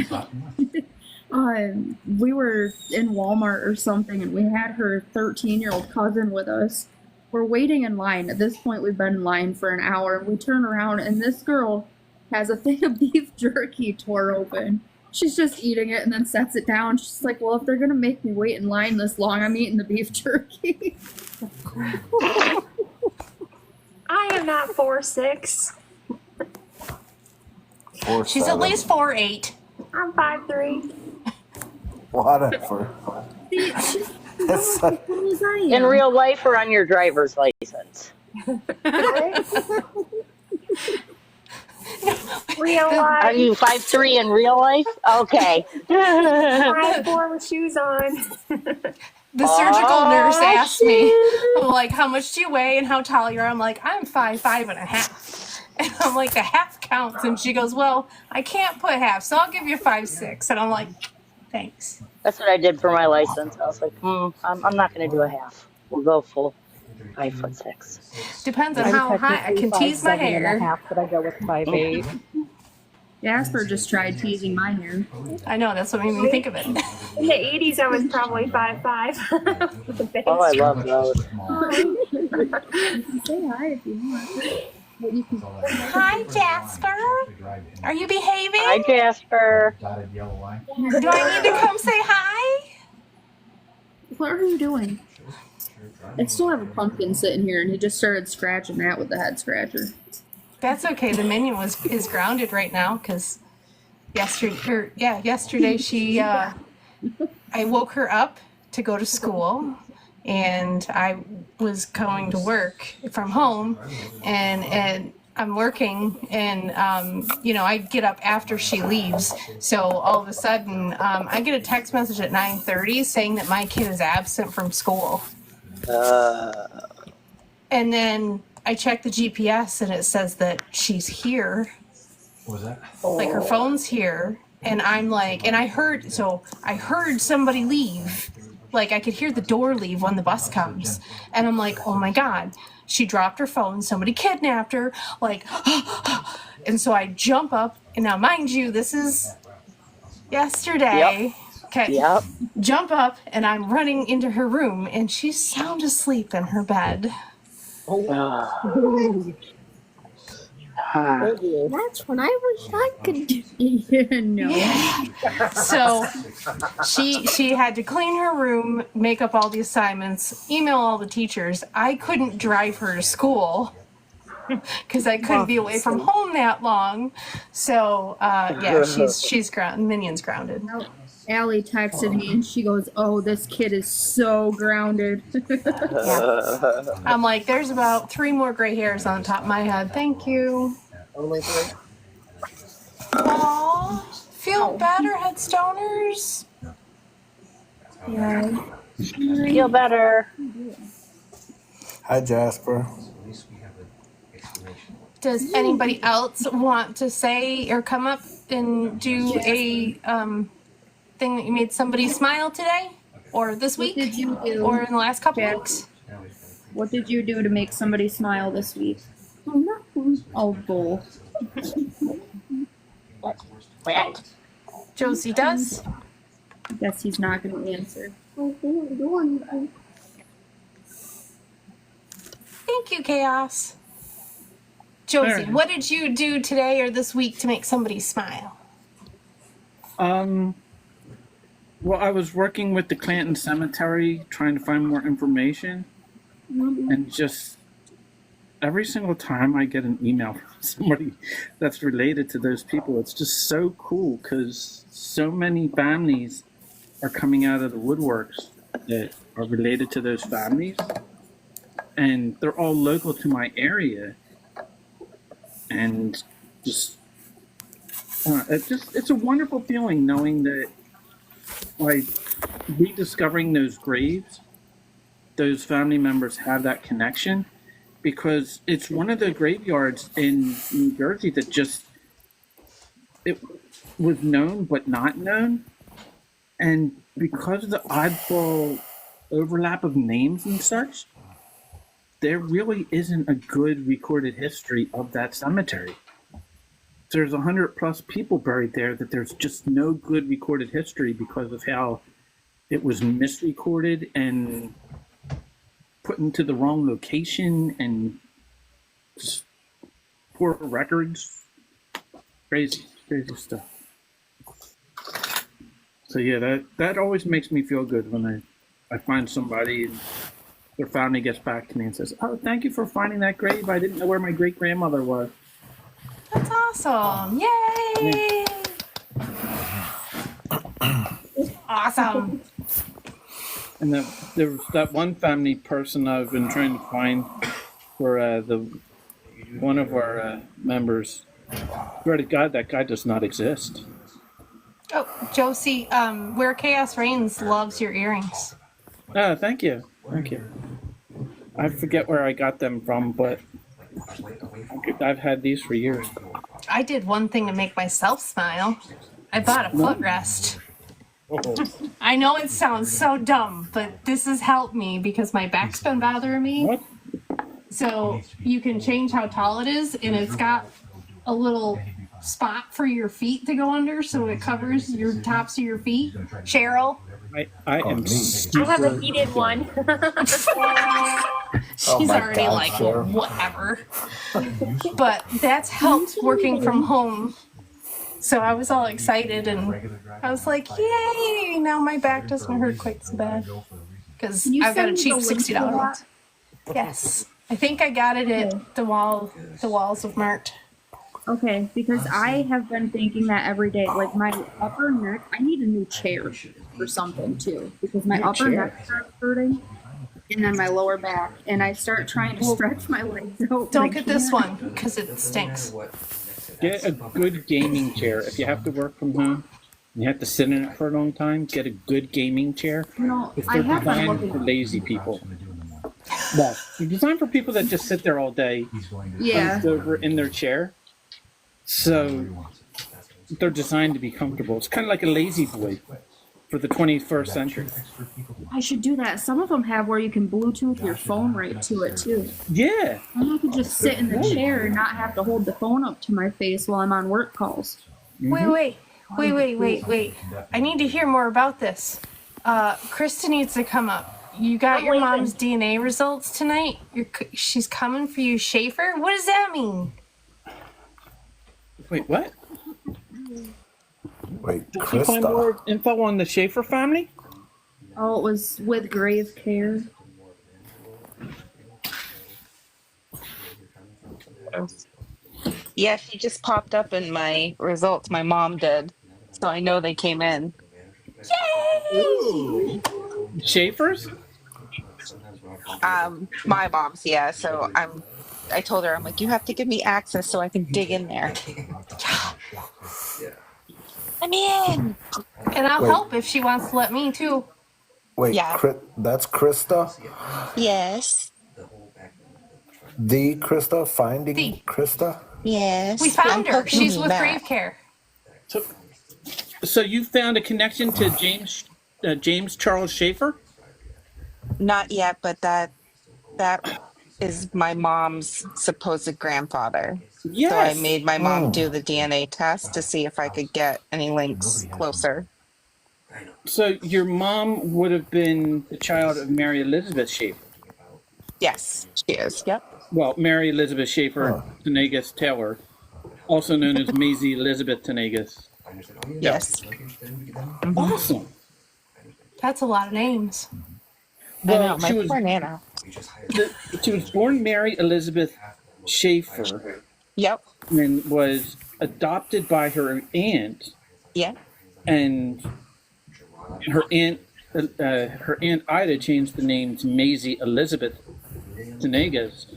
We were in Walmart or something, and we had her 13-year-old cousin with us. We're waiting in line. At this point, we've been in line for an hour, and we turn around, and this girl has a thing of beef jerky tore open. She's just eating it and then sets it down. She's like, well, if they're going to make me wait in line this long, I'm eating the beef jerky. I am not 4'6". She's at least 4'8". I'm 5'3". Whatever. In real life or on your driver's license? Real life. Are you 5'3" in real life? Okay. 5'4" with shoes on. The surgical nurse asked me, like, how much do you weigh and how tall you are? I'm like, I'm 5'5.5". And I'm like, the half counts. And she goes, well, I can't put half, so I'll give you 5'6". And I'm like, thanks. That's what I did for my license. I was like, I'm not going to do a half. We'll go full 5'6". Depends on how high I can tease my hair. But I go with 5'8". Jasper just tried teasing my hair. I know, that's what made me think of it. In the 80s, I was probably 5'5". Oh, I love those. Say hi if you want. Hi, Jasper. Are you behaving? Hi, Jasper. Do I need to come say hi? What are you doing? I still have a pumpkin sitting here, and he just started scratching that with the head scratcher. That's okay. The minion is grounded right now because yesterday she I woke her up to go to school, and I was going to work from home, and I'm working, and I get up after she leaves. So all of a sudden, I get a text message at 9:30 saying that my kid is absent from school. And then I check the GPS and it says that she's here. What was that? Like her phone's here. And I'm like, and I heard somebody leave. Like I could hear the door leave when the bus comes. And I'm like, oh my God, she dropped her phone. Somebody kidnapped her. Like, and so I jump up. And now mind you, this is yesterday. Yep. Okay. Yep. Jump up and I'm running into her room and she's sound asleep in her bed. That's what I wish I could do. No. Yeah. So she had to clean her room, make up all the assignments, email all the teachers. I couldn't drive her to school because I couldn't be away from home that long. So she's grounded. Minion's grounded. Allie texted me and she goes, oh, this kid is so grounded. I'm like, there's about 3 more gray hairs on the top of my head. Thank you. Only 3? Aw, feel better, Headstoners. Yeah. Feel better. Hi, Jasper. Does anybody else want to say or come up and do a thing that you made somebody smile today, or this What week, did you do? or in the last couple Chad? weeks? What did you do to make somebody smile this week? Oh, bull. What? Josie does. I guess he's not going to answer. Thank you, Chaos. Josie, what did you do today or this week to make somebody smile? Well, I was working with the Clanton Cemetery trying to find more information, and just every single time I get an email from somebody that's related to those people, it's just so cool because so many families are coming out of the woodworks that are related to those families, and they're all local to my area, and it's a wonderful feeling knowing that, like, rediscovering those graves, those family members have that connection, because it's one of the graveyards in New Jersey that just, it was known but not known, and because of the oddball overlap of names and such, there really isn't a good recorded history of that cemetery. There's 100+ people buried there that there's just no good recorded history because of how it was misrecorded and put into the wrong location and poor records. Crazy stuff. So yeah, that always makes me feel good when I find somebody and their family gets back to me and says, "Oh, thank you for finding that grave. I didn't know where my great-grandmother was." That's awesome. Yay! Awesome. And there was that one family person I've been trying to find for one of our members. Swear to God, that guy does not exist. Oh, Josie, Where Chaos Reigns loves your earrings. Oh, thank you. I forget where I got them from, but I've had these for years. I did one thing to make myself smile. I bought a footrest. I know it sounds so dumb, but this has helped me because my back's been bothering me. What? So you can change how tall it is, and it's got a little spot for your feet to go under, so it covers your tops of your feet. Cheryl? I am super... I have a heated one. She's already God, like, Cheryl. whatever. But that's helped working from home. So I was all excited, and I was like, yay! Now my back doesn't hurt quite so bad. Because I've got a cheap $60 one. Yes. I think I got it at the Walls of Mert. Okay, because I have been thinking that every day. Like, my upper neck, I need a new chair or something too, because my upper neck starts hurting, and then my lower back, and I start trying to stretch my legs out. Don't get this one because it stinks. Get a good gaming chair. If you have to work from home and you have to sit in it for a long time, get a good gaming chair. No, If I they're have been designed looking. for lazy people. Well, they're designed for people that just sit there all day, Yeah. hunched over in their chair. So they're designed to be comfortable. It's kind of like a lazy boy for the 21st century. I should do that. Some of them have where you can Bluetooth your phone right to it too. Yeah. And I could just sit in the chair and not have to hold the phone up to my face while I'm on work calls. Wait. I need to hear more about this. Krista needs to come up. You got your mom's DNA results tonight? She's coming for you, Schaefer? What does that mean? Wait, what? Wait, Did you find more info on the Schaefer family? Oh, it was with grave care. Yeah, she just popped up in my results. My mom did, so I know they came in. Yay! Schaefer's? My mom's, yeah. So I told her, I'm like, you have to give me access so I can dig in there. I'm in. And I'll Wait, help if she wants to let me too. wait, Yeah. That's Krista? Yes. The Krista? Finding See, Krista? we Yes. I'm found her. poking She's you with Grave back. Care. So you found a connection to James Charles Schaefer? Not yet, but that is my mom's supposed grandfather. So I Yes. made my mom Mm. do the DNA test to see if I could get any links closer. So your mom would have been the child of Mary Elizabeth Schaefer. Yes, she is. Yep. Well, Mary Elizabeth Schaefer Huh. Tenegas Taylor, also known as Maisie Elizabeth Tenegas Taylor. Yes. Hmm. Awesome. That's a lot of names. I know. Well, My poor Nana. she was born Mary Elizabeth Schaefer Yep. and was adopted by her aunt, Yeah. and her aunt her aunt Ida changed the name to Maisie Elizabeth Tenegas,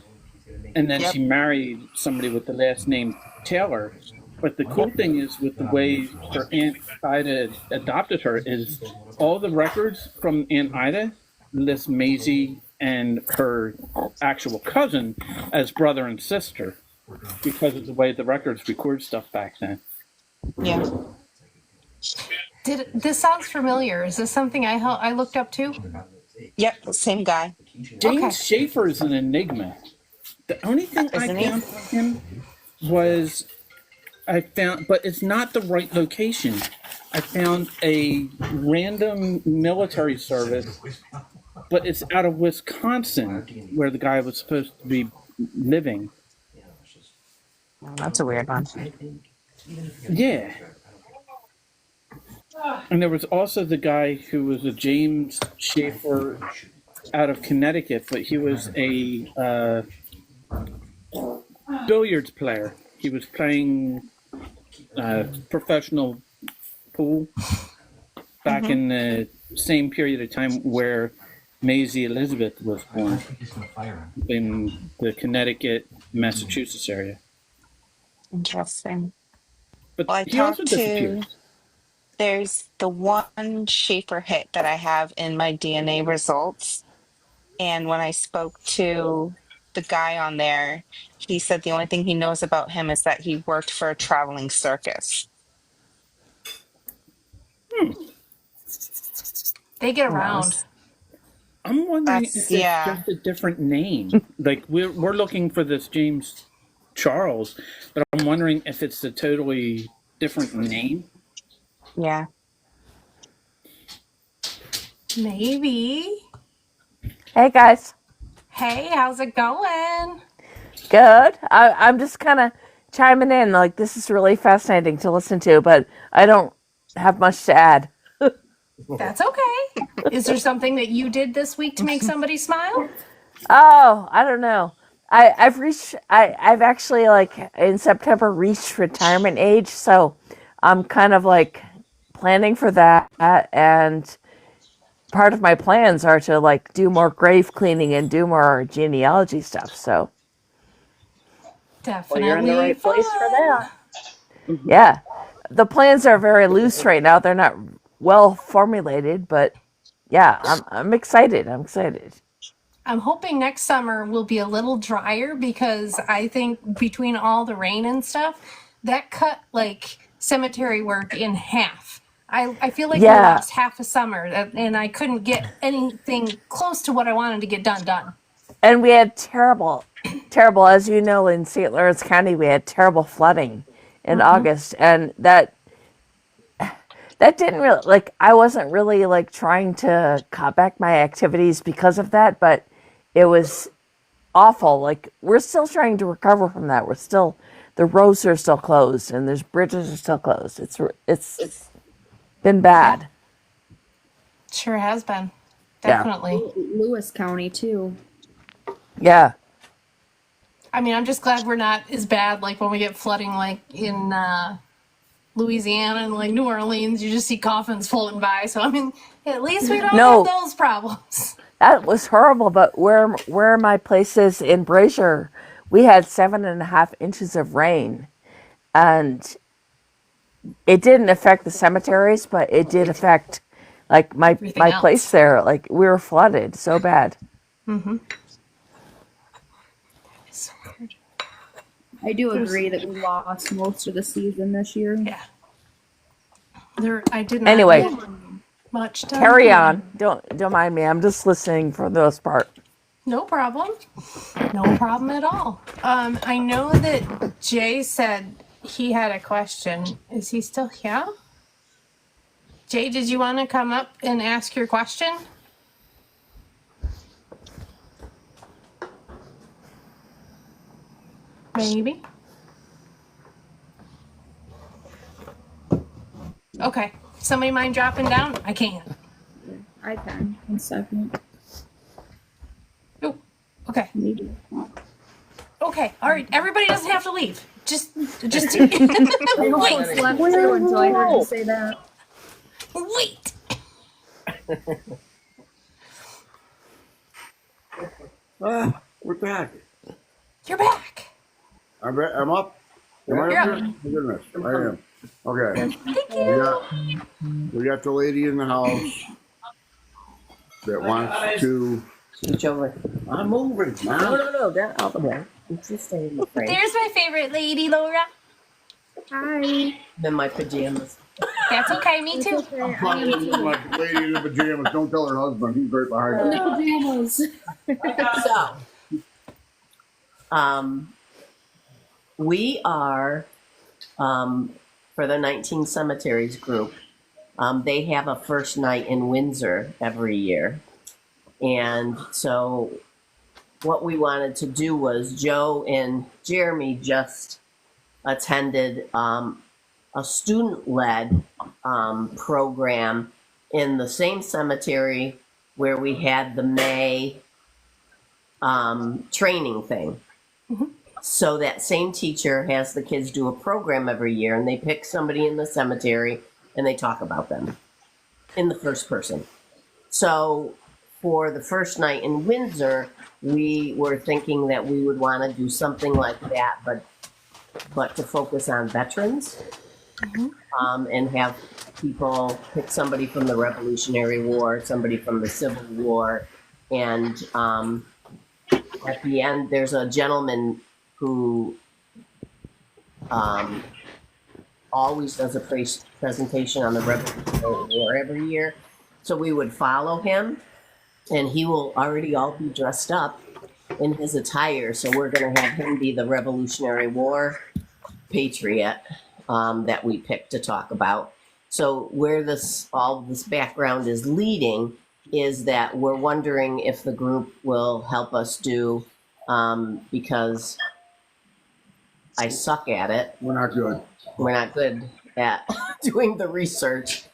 and then Yep. she married somebody with the last name Taylor. But the cool thing is, with the way her aunt Ida adopted her, is all the records from Aunt Ida list Maisie and her actual cousin as brother and sister because of the way the records record stuff back then. Yeah. This sounds familiar? Is this something I looked up too? Yep. Same guy. Okay. James Schaefer is an enigma. The only thing I Isn't he? found on him was but it's not the right location. I found a random military service, but it's out of Wisconsin where the guy was supposed to be living. Oh, that's a weird one. Yeah. And there was also the guy who was a James Schaefer out of Connecticut, but he was a billiards player. He was playing professional pool back Mm-hmm. in the same period of time where Maisie Elizabeth was born in the Connecticut, Massachusetts area. Interesting. But Well, I he also talked disappeared. to, there's the one Schaefer hit that I have in my DNA results. And when I spoke to the guy on there, he said the only thing he knows about him is that he worked for a traveling circus. They get Who around. knows? I'm wondering if That's, it's yeah. just a different name. Like we're looking for this James Charles, but I'm wondering if it's a totally different name. Yeah. Maybe. Hey guys, Hey, how's it going? good. I'm just kind of chiming in. Like this is really fascinating to listen to, but I don't have much to add. That's okay. Is there something that you did this week to make somebody smile? Oh, I don't know. I've actually like in September reached retirement age, so I'm kind of like planning for that, and part of my plans are to like do more grave cleaning and do more genealogy stuff. So Well, you're in the Definitely right place for fun. that. yeah, the plans are very loose right now. They're not well formulated, but yeah, I'm excited. I'm excited. I'm hoping next summer will be a little drier because I think between all the rain and stuff, that cut like cemetery work in half. I feel like we Yeah, lost half a summer and I couldn't get anything close to what I wanted to get done. and we had terrible, as you know, in St. Lawrence County, we had terrible flooding in Mm-hmm. August, and that didn't really like. I wasn't really like trying to cut back my activities because of that, but it was awful. Like we're still trying to recover from that. We're still the roads are still closed, and there's bridges are still closed. It's been Yeah, bad. sure has been. Yeah, Definitely. Lewis County too. yeah. I mean, I'm just glad we're not as bad like when we get flooding like in Louisiana and like New Orleans. You just see coffins floating by. So, I mean, at least we don't have No, those problems. that was horrible. But where my place is in Brazier, we had 7.5 inches of rain, and it didn't affect the cemeteries, but it did affect like my Everything place else. there. Like we were flooded so bad. Mm-hmm. I do agree that we lost most of the season this year. Yeah. I did not Anyway, get much done. carry on. Don't mind me. I'm just listening for the most part. No problem. No problem at all. I know that Jay said he had a question. Is he still here? Jay, did you want to come up and ask your question? Maybe. Okay. Somebody mind dropping down? I can. I can. 1 second. Oh, okay. Maybe. Okay. All right. Everybody doesn't have to leave. Just I almost wait. left too until I heard you say that. Wait. We're back. You're back. I'm up. Am I You're up up. here? Oh, goodness, I am. Okay. Thank you. We got the lady in the house that wants to. Switch over. I'm moving. No, that out the way. Just stay in the frame. There's my favorite lady, Laura. Hi. Then my pajamas. That's okay. Me too. Okay, I Probably am too. like the lady in the pajamas. Don't tell her husband. He's right behind In her. the pajamas. So, we are for the 19 Cemeteries group. They have a first night in Windsor every year, and so what we wanted to do was Joe and Jeremy just attended a student-led program in the same cemetery where we had the May training thing. So that same teacher has the kids do a program every year, and they pick somebody in the cemetery and they talk about them in the first person. So for the first night in Windsor, we were thinking that we would want to do something like that, but to focus on veterans, and have people pick somebody from the Revolutionary War, somebody from the Civil War, and at the end, there's a gentleman who always does a presentation on the Revolutionary War every year. So we would follow him, and he will already all be dressed up in his attire. So we're going to have him be the Revolutionary War patriot that we picked to talk about. So where all this background is leading is that we're wondering if the group will help us do, because I suck at it. We're not good. We're not good at doing the research.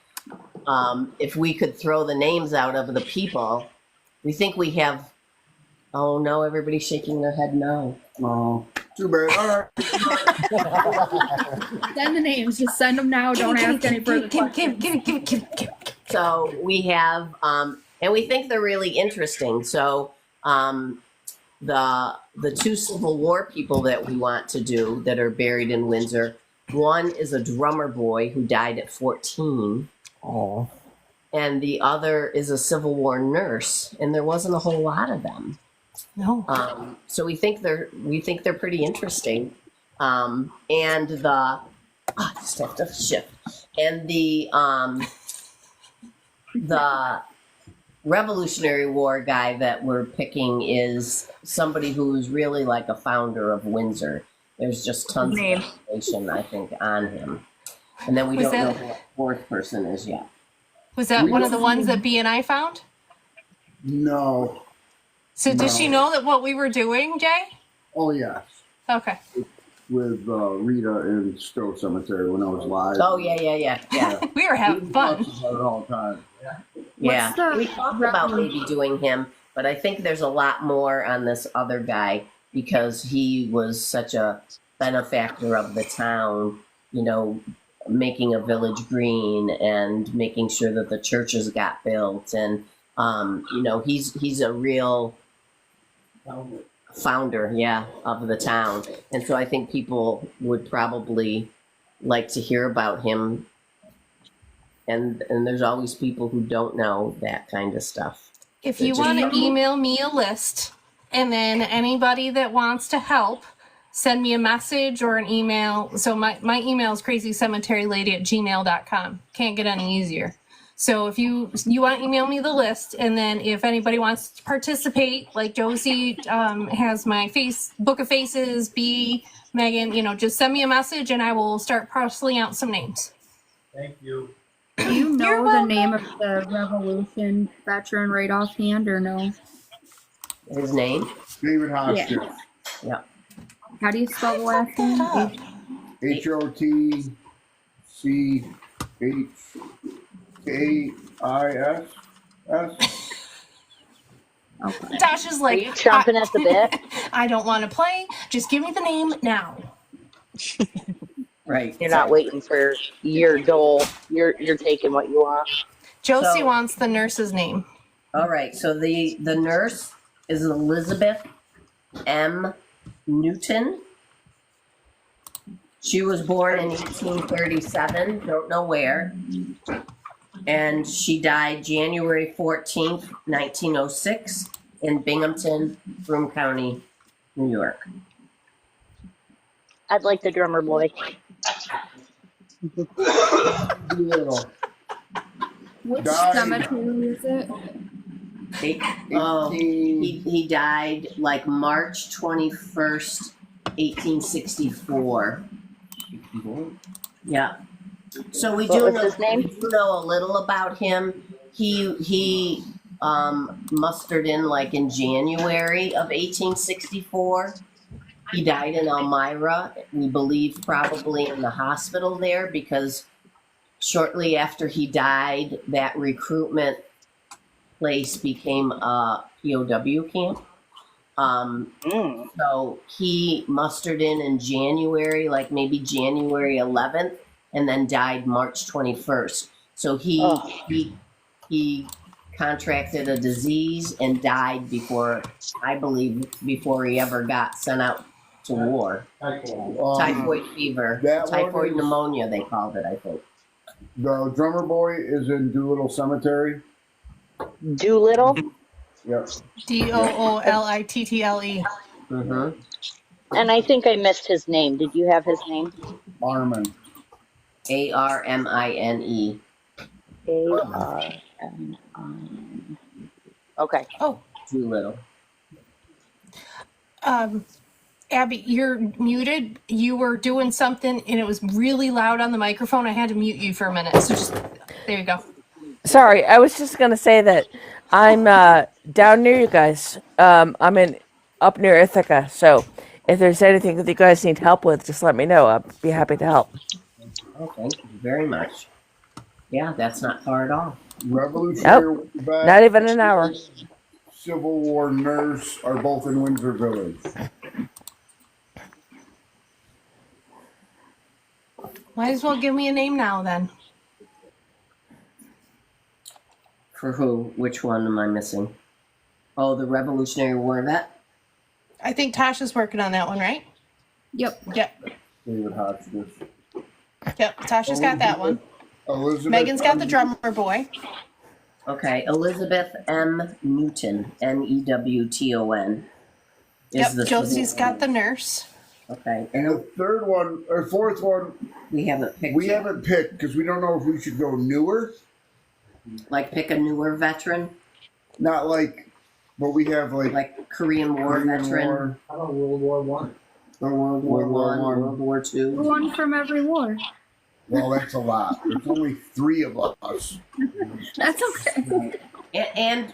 If we could throw the names out of the people, we think we have. Oh no! Everybody's shaking their head no. Oh, too bad. All right. Send the names. Just send them now. Don't ask any further questions. So we have, and we think they're really interesting. So the two Civil War people that we want to do that are buried in Windsor. One is a drummer boy who died at 14. Oh. And the other is a Civil War nurse, and there wasn't a whole lot of them. No. So we think they're pretty interesting. And I just have to shift. And the Revolutionary War guy that we're picking is somebody who's really like a founder of Windsor. There's just tons of information, I think, on him. And then we don't know who the fourth person is yet. Was that one of the ones that B and I found? No. So does she know that what we were doing, Jay? Oh, yes. Okay. With Rita in Stowe Cemetery when I was live. Oh, yeah. We were having fun. About it all the time. Yeah, we talked about maybe doing him, but I think there's a lot more on this other guy because he was such a benefactor of the town, making a village green and making sure that the churches got built. And, he's a real founder, of the town. And so I think people would probably like to hear about him. And there's always people who don't know that kind of stuff. If you want to email me a list, and then anybody that wants to help, send me a message or an email. So my email is crazycemeterylady@gmail.com. Can't get any easier. So if you want to email me the list, and then if anybody wants to participate, like Josie has my book of faces, B, Megan, just send me a message and I will start parceling out some names. Thank you. Do you know the name of the Revolution veteran right offhand or no? His name? David Hotchkiss. Yeah. How do you spell the last name? HOTCHKIS. Okay. Tasha's like, are you chomping at the bit? I don't want to play. Just give me the name now. Right. You're not waiting for your dole. You're taking what you want. Josie wants the nurse's name. All right. So the nurse is Elizabeth M. Newton. She was born in 1837. Don't know where. And she died January 14th, 1906 in Binghamton, Broome County, New York. I'd like the drummer boy. Which cemetery is it? He died like March 21st, 1864. Yeah. So we do know a little about him. He mustered in like in January of 1864. He died in Elmira. We believe probably in the hospital there because shortly after he died, that recruitment place became a POW camp. So he mustered in January, like maybe January 11th, and then died March 21st. So he contracted a disease and died before he ever got sent out to war. Typhoid fever, typhoid pneumonia, they called it, I think. The drummer boy is in Doolittle Cemetery. Doolittle? Yep. DOOLITTLE. Mm-hmm. And I think I missed his name. Did you have his name? Armin. ARMINE. ARMIN. Okay. Oh. Doolittle. Abby, you're muted. You were doing something and it was really loud on the microphone. I had to mute you for a minute. So just, there you go. Sorry, I was just gonna say that I'm down near you guys. I'm up near Ithaca, so if there's anything that you guys need help with, just let me know. I'll be happy to help. Oh, thank you very much. Yeah, that's not far at all. Revolutionary Nope, not even an hour. Civil War nurse are both in Windsor Village. Might as well give me a name now then. For who? Which one am I missing? Oh, the Revolutionary War vet? I think Tasha's working on that one, right? Yep. David Hotchkiss. Yep, Tasha's got that one. Elizabeth Megan's got the drummer boy. Okay, Elizabeth M. Newton, Newton. Yep, Josie's got the nurse. Okay. And the third one, or fourth one, we haven't picked. We haven't picked because we don't know if we should go newer. Like pick a newer veteran? Not like, but we have like Korean War veteran. How about World War One? Or World War One, World War Two. One from every war. Well, that's a lot. There's only 3 of us. That's okay. And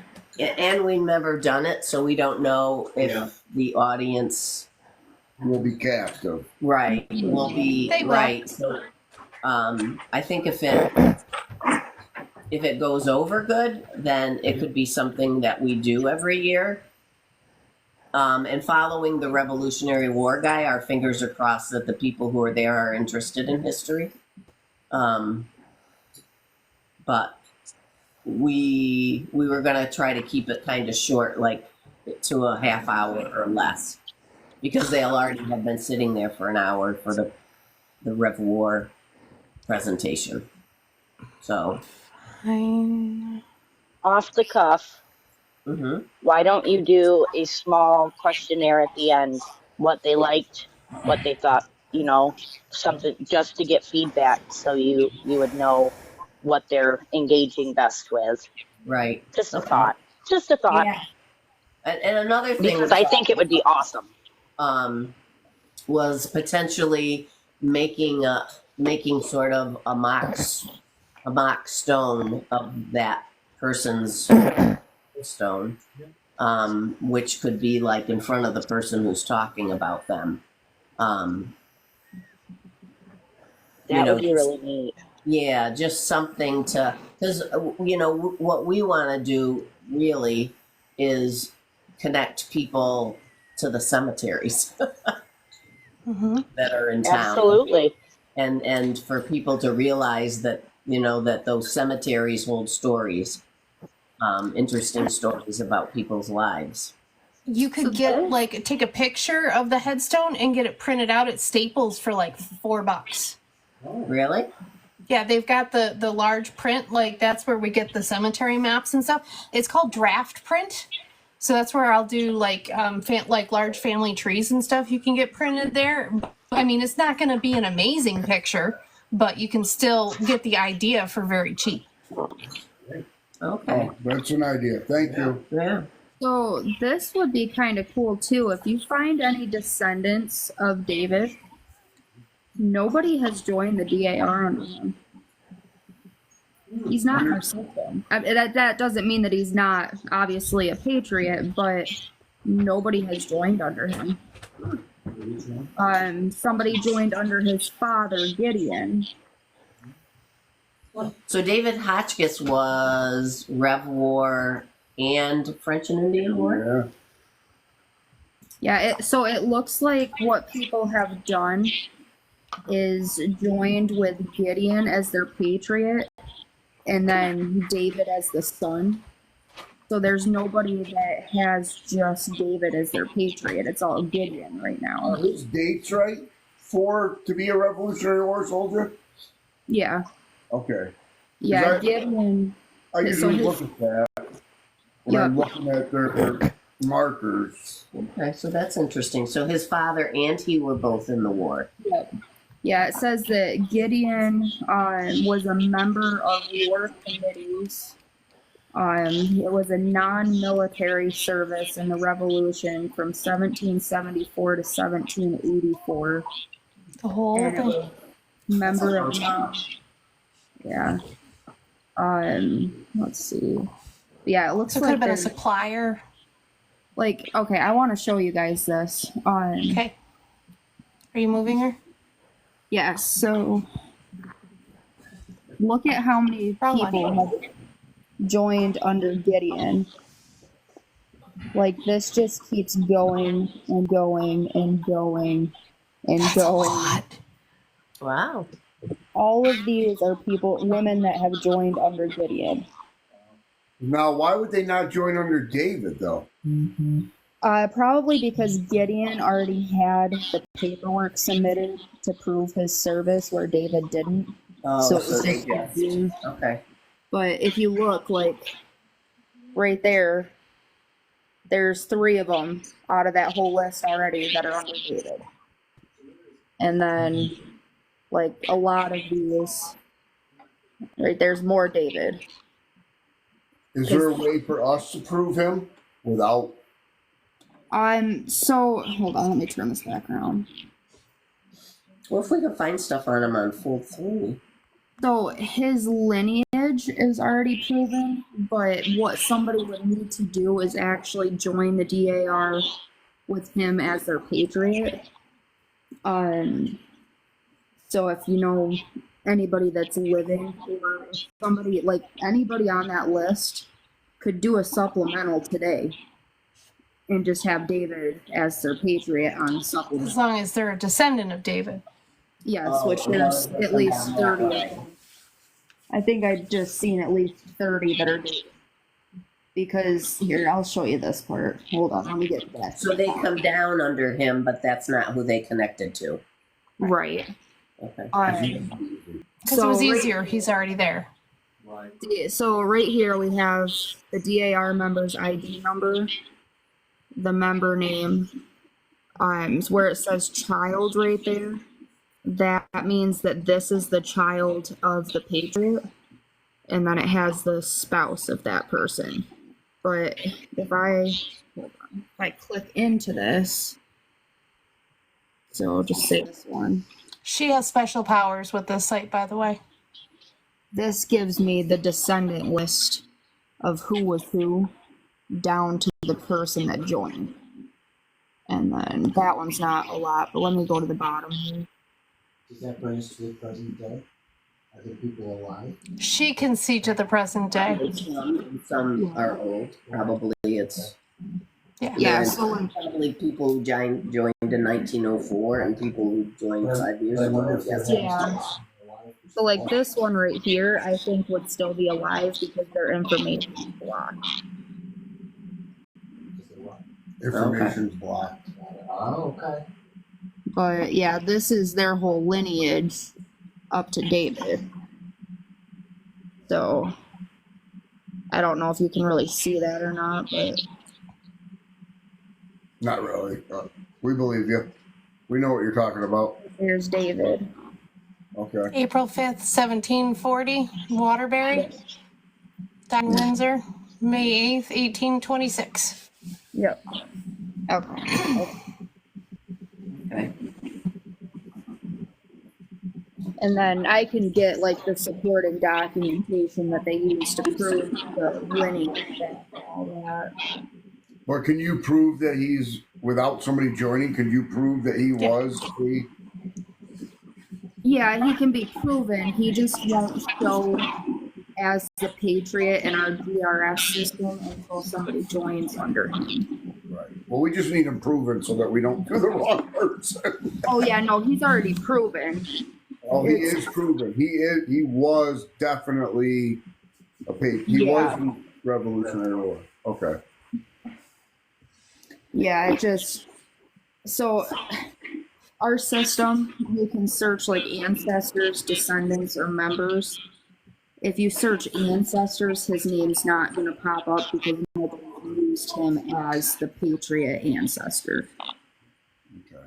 we've never done it, so we don't know if the audience will be captive. Right. Will be right. So I think if it goes over good, then it could be something that we do every year. And following the Revolutionary War guy, our fingers are crossed that the people who are there are interested in history. But we were going to try to keep it kind of short, like to a half hour or less, because they'll already have been sitting there for an hour for the Rev War presentation. So, Fine. Off the cuff, why don't you do a small questionnaire at the end? What they liked, what they thought, you know, something just to get feedback, so you would know what they're engaging best with. right. Just a Okay. thought. Just a thought. Yeah. And another thing, Because I think it would be awesome. Was potentially making sort of a mock stone of that person's stone, which could be like in front of the person who's talking about them. That would be really neat. Yeah, just something to, because what we want to do really is connect people to the cemeteries that are in town. Absolutely. And for people to realize that that those cemeteries hold stories, interesting stories about people's lives. You could take a picture of the headstone and get it printed out at Staples for like $4. Really? Yeah, they've got the large print. Like that's where we get the cemetery maps and stuff. It's called draft print. So that's where I'll do like large family trees and stuff. You can get printed there. I mean, it's not going to be an amazing picture, but you can still get the idea for very cheap. Okay, oh, that's an idea. Thank you. Yeah. So this would be kind of cool too. If you find any descendants of David, nobody has joined the DAR under him. He's not in our system. That doesn't mean that he's not obviously a patriot, but nobody has joined under him. Somebody joined under his father, Gideon. So David Hotchkiss was Rev War and French and Indian War? Yeah, so it looks like what people have done is joined with Gideon as their patriot and then David as the son. So there's nobody that has just David as their patriot. It's all Gideon right now. Are his dates right to be a Revolutionary War soldier? Yeah. Okay. Yeah, Gideon. I usually look at that when I'm looking at their markers. Okay, so that's interesting. So his father and he were both in the war. Yep. Yeah, it says that Gideon was a member of war committees. It was a non-military service in the Revolution from 1774 to 1784. The whole thing. Member of yeah. Let's see. Yeah, it looks So it like could have been a there's- supplier. Like, okay, I want to show you guys this. Okay. Are you moving her? Yeah, so look at how many people have joined under Gideon. Like, this just keeps going and going and going and going. Wow. All of these are women that have joined under Gideon. Now, why would they not join under David, though? Probably because Gideon already had the paperwork submitted to prove his service where David didn't. Oh, so so they just, okay. But if you look, like, right there, there's 3 of them out of that whole list already that are under David. And then, like, a lot of these, right, there's more David. Is there a way for us to prove him without? So, hold on, let me turn this back around. Well, if we could find stuff on him on full 3. So his lineage is already proven, but what somebody would need to do is actually join the DAR with him as their patriot. So if you know anybody that's living, or somebody, like anybody on that list could do a supplemental today and just have David as their patriot on the supplement. As long as they're a descendant of David. Yes, which there's at least 30. I think I've just seen at least 30 that are David. Because, here, I'll show you this part. Hold on, let me get that. So they come down under him, but that's not who they connected to. Right. Okay. Because it was easier. He's already there. So right here we have the DAR member's ID number, the member name, where it says child right there. That means that this is the child of the patriot, and then it has the spouse of that person. But if I click into this, so I'll just say this one. She has special powers with this site, by the way. This gives me the descendant list of who was who down to the person that joined. And then that one's not a lot, but let me go to the bottom here. Does that bring us to the present day? Are there people alive? She can see to the present day. Some are old. Probably it's. Yeah. So probably people who joined in 1904 and people who joined 5 years ago. Yeah. So like this one right here, I think would still be alive because their information is blocked. Information's blocked. Oh, okay. But yeah, this is their whole lineage up to David. So I don't know if you can really see that or not, but Not really. We believe you. We know what you're talking about. here's David. Okay. April 5th, 1740, Waterbury. Died in Windsor, May 8th, 1826. Yep. Okay. And then I can get like the supporting documentation that they use to prove the lineage and all that. But can you prove that he's, without somebody joining, can you prove that he was the... Yeah, he can be proven. He just won't show as the patriot in our GRS system until somebody joins under him. Right. Well, we just need him proven so that we don't do the wrong person. Oh yeah, no, he's already proven. Oh, he is proven. He was definitely a patriot. He was in the Revolutionary War. Okay. Yeah, it just so our system, you can search like ancestors, descendants, or members. If you search ancestors, his name's not going to pop up because nobody used him as the patriot ancestor. Okay.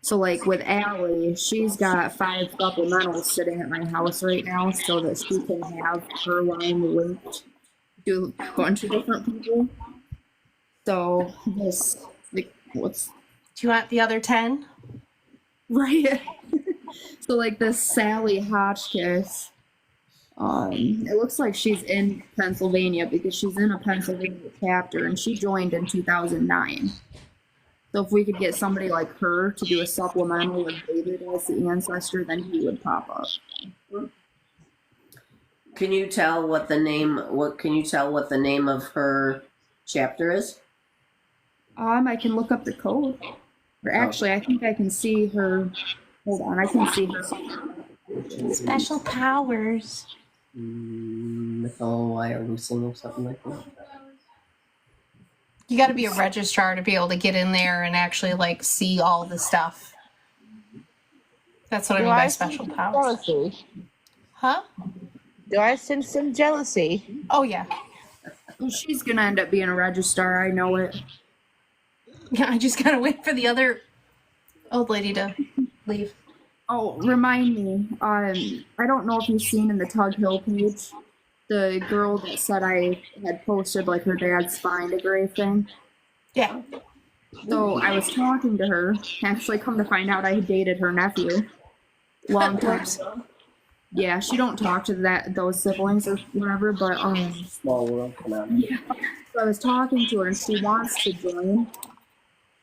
So like with Allie, she's got 5 supplementals sitting at my house right now so that she can have her line linked to a bunch of different people. So this, like, what's... Do you want the other 10? Right. So like this Sally Hotchkiss, it looks like she's in Pennsylvania because she's in a Pennsylvania chapter and she joined in 2009. So if we could get somebody like her to do a supplemental with David as the ancestor, then he would pop up. Can you tell what the name of her chapter is? I can look up the code. Or actually, I think I can see her. Hold on, I can see her. Special powers. Mythal wire loosing or something like that. You got to be a registrar to be able to get in there and actually like see all the stuff. That's what I mean by special powers. Jealousy? Huh? Do I sense some jealousy? Oh yeah. Well, she's gonna end up being a registrar. I know it. Yeah, I just gotta wait for the other old lady to leave. Oh, remind me. I don't know if you've seen in the Tug Hill page, the girl that said I had posted like her dad's spine degree thing. Yeah. So I was talking to her. Actually, come to find out, I dated her nephew. Long time ago. Yeah, she don't talk to those siblings or whatever, but Small world, come on. yeah. So I was talking to her and she wants to join.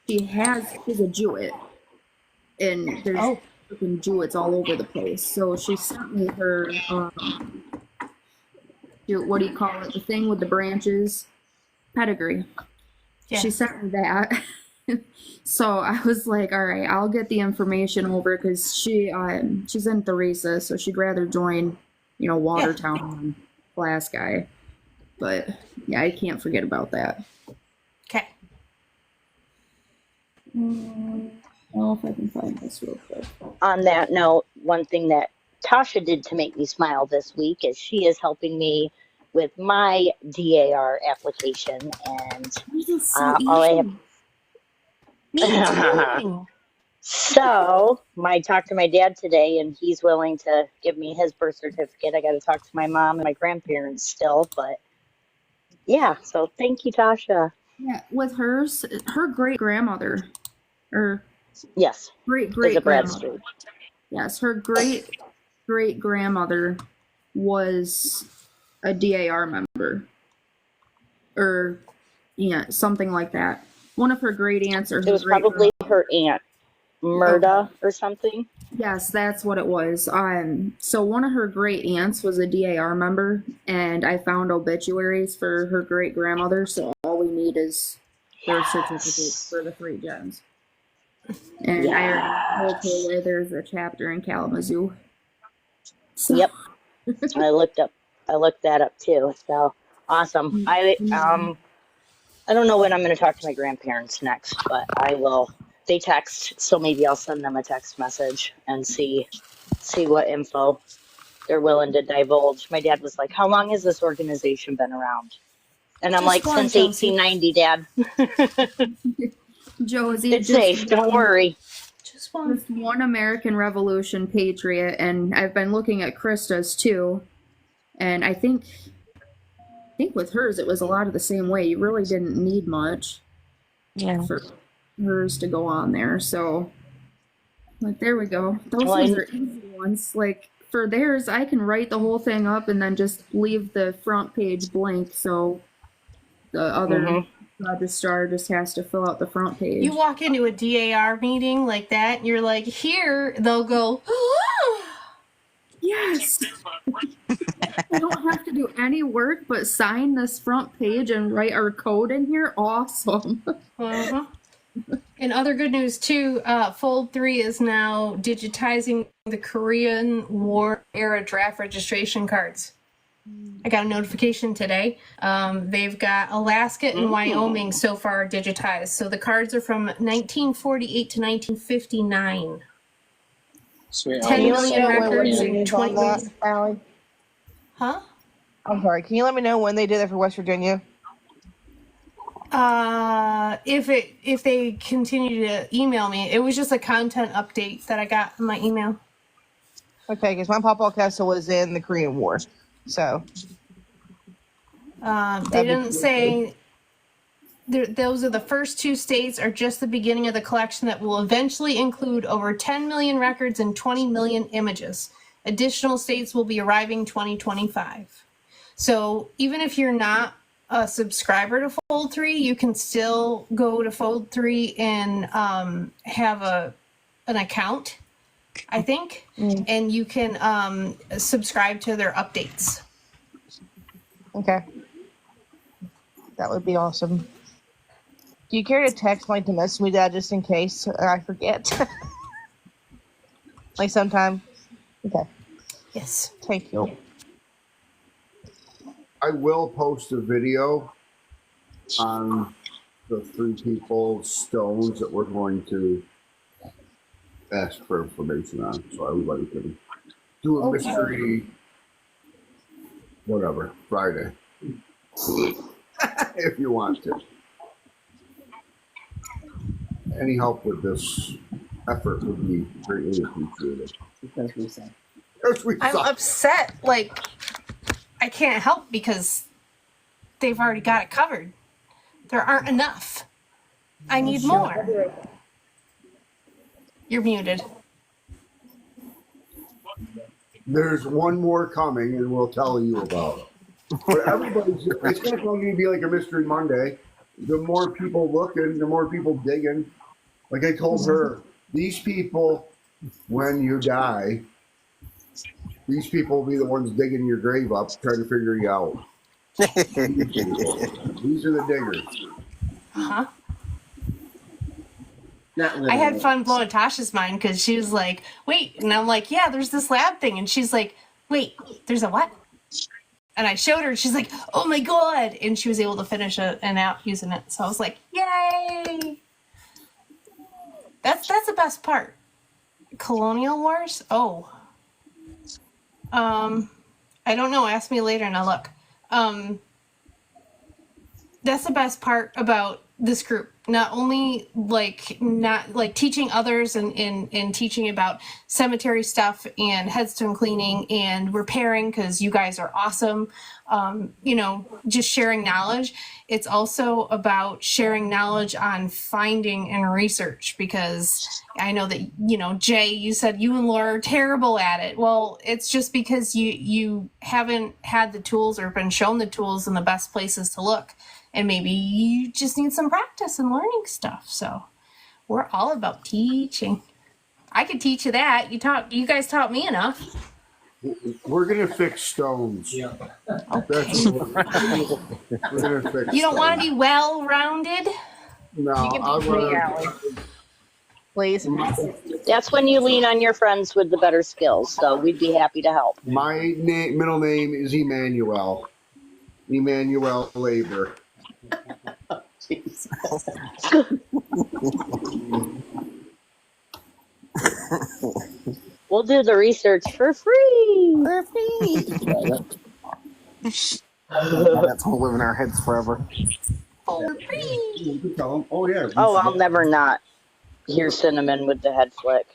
She's a Jewett, and there's freaking Jewetts all over the place. So she sent me her, what do you call it? The thing with the branches, pedigree. Yeah. She sent me that. So I was like, all right, I'll get the information over because she's in Theresa, so she'd rather join, Watertown than Glasgow. But yeah, I can't forget about that. Okay. I don't know if I can find this real quick. On that note, one thing that Tasha did to make me smile this week is she is helping me with my DAR application, and This is so all I easy. Me have. too. So, I talked to my dad today, and he's willing to give me his birth certificate. I got to talk to my mom and my grandparents still, but yeah. So, thank you, Tasha. Yeah, with hers, her great grandmother, or Yes, great is great it grandmother. Bradstreet? Yes, her great great grandmother was a DAR member, or yeah, something like that. One of her great aunts or It her was great probably grandmother. her aunt, Okay. Murda, or something. Yes, that's what it was. So one of her great aunts was a DAR member, and I found obituaries for her great grandmother. So all we need is birth certificates for the 3 gens. And I already told her Yes. where there's a chapter in Kalamazoo. So. Yep. I looked that up too. So awesome. I don't know when I'm going to talk to my grandparents next, but I will. They text, so maybe I'll send them a text message and see what info they're willing to divulge. My dad was like, "How long has this organization been around?" And I'm Just like, one, "Since Chelsea. 1890, Dad. Josie, It's safe. Don't worry." Just one. Just one American Revolution patriot, and I've been looking at Krista's too, and I think with hers it was a lot of the same way. You really didn't need much for hers to go on there. So, like, there we go. Those Well, ones are easy ones. Like for theirs, I can write the whole thing up and then just leave the front page blank. So the other registrar just has to fill out the front page. You walk into a DAR meeting like that, and you're like, here, they'll go, yes. I don't have to do any work but sign this front page and write our code in here. Awesome. uh-huh. And other good news too, Fold 3 is now digitizing the Korean War era draft registration cards. I got a notification today. They've got Alaska and Wyoming so far digitized. So the cards are from 1948 to 1959. Sweet. 10 Can you let me million know when West records and Virginia's 20 on that, million. Allie? Huh? I'm sorry. Can you let me know when they did it for West Virginia? If they continue to email me, it was just a content update that I got in my email. Okay, because my Papa Castle was in the Korean War, so They didn't say. Those are the first 2 states are just the beginning of the collection that will eventually include over 10 million records and 20 million images. Additional states will be arriving 2025. So even if you're not a subscriber to Fold 3, you can still go to Fold 3 and have an account, I think, and you can subscribe to their updates. okay, that would be awesome. Do you care to text like to message me, Dad, just in case I forget? Like sometime. Okay. Yes. Thank you. I will post a video on the 3 people's stones that we're going to ask for information on, so everybody can do a mystery, whatever, Friday, if you want to. Any help with this effort would be greatly appreciated. Because we said. I'm upset. Like, I can't help because they've already got it covered. There aren't enough. I need more. You're muted. There's one more coming, and we'll tell you about it. But everybody's, it's not going to be like a Mystery Monday. The more people looking, the more people digging. Like I told her, these people, when you die, these people will be the ones digging your grave up, trying to figure you out. These are the diggers. Huh? Not I had fun blowing Tasha's mind because she was like, wait. And I'm like, yeah, there's this lab thing. And she's like, wait, there's a what? And I showed her, and she's like, oh my God. And she was able to finish an app using it. So I was like, yay. That's the best part. Colonial Wars? Oh. I don't know. Ask me later and I'll look. That's the best part about this group. Not only teaching others and teaching about cemetery stuff and headstone cleaning and repairing, because you guys are awesome. Just sharing knowledge. It's also about sharing knowledge on finding and research, because I know that, Jay, you said you and Laura are terrible at it. Well, it's just because you haven't had the tools or been shown the tools in the best places to look. And maybe you just need some practice and learning stuff. So we're all about teaching. I could teach you that. You guys taught me enough. We're gonna fix stones. Yeah. Okay. We're gonna fix. You don't want to be well-rounded? No, You can I teach me, want. Allie. Please. That's when you lean on your friends with the better skills. So we'd be happy to help. My middle name is Emmanuel. Emmanuel Labor. We'll do the research for free. That's gonna live in our heads forever. For free. Oh yeah. Oh, I'll never not hear Cinnamon with the head flick.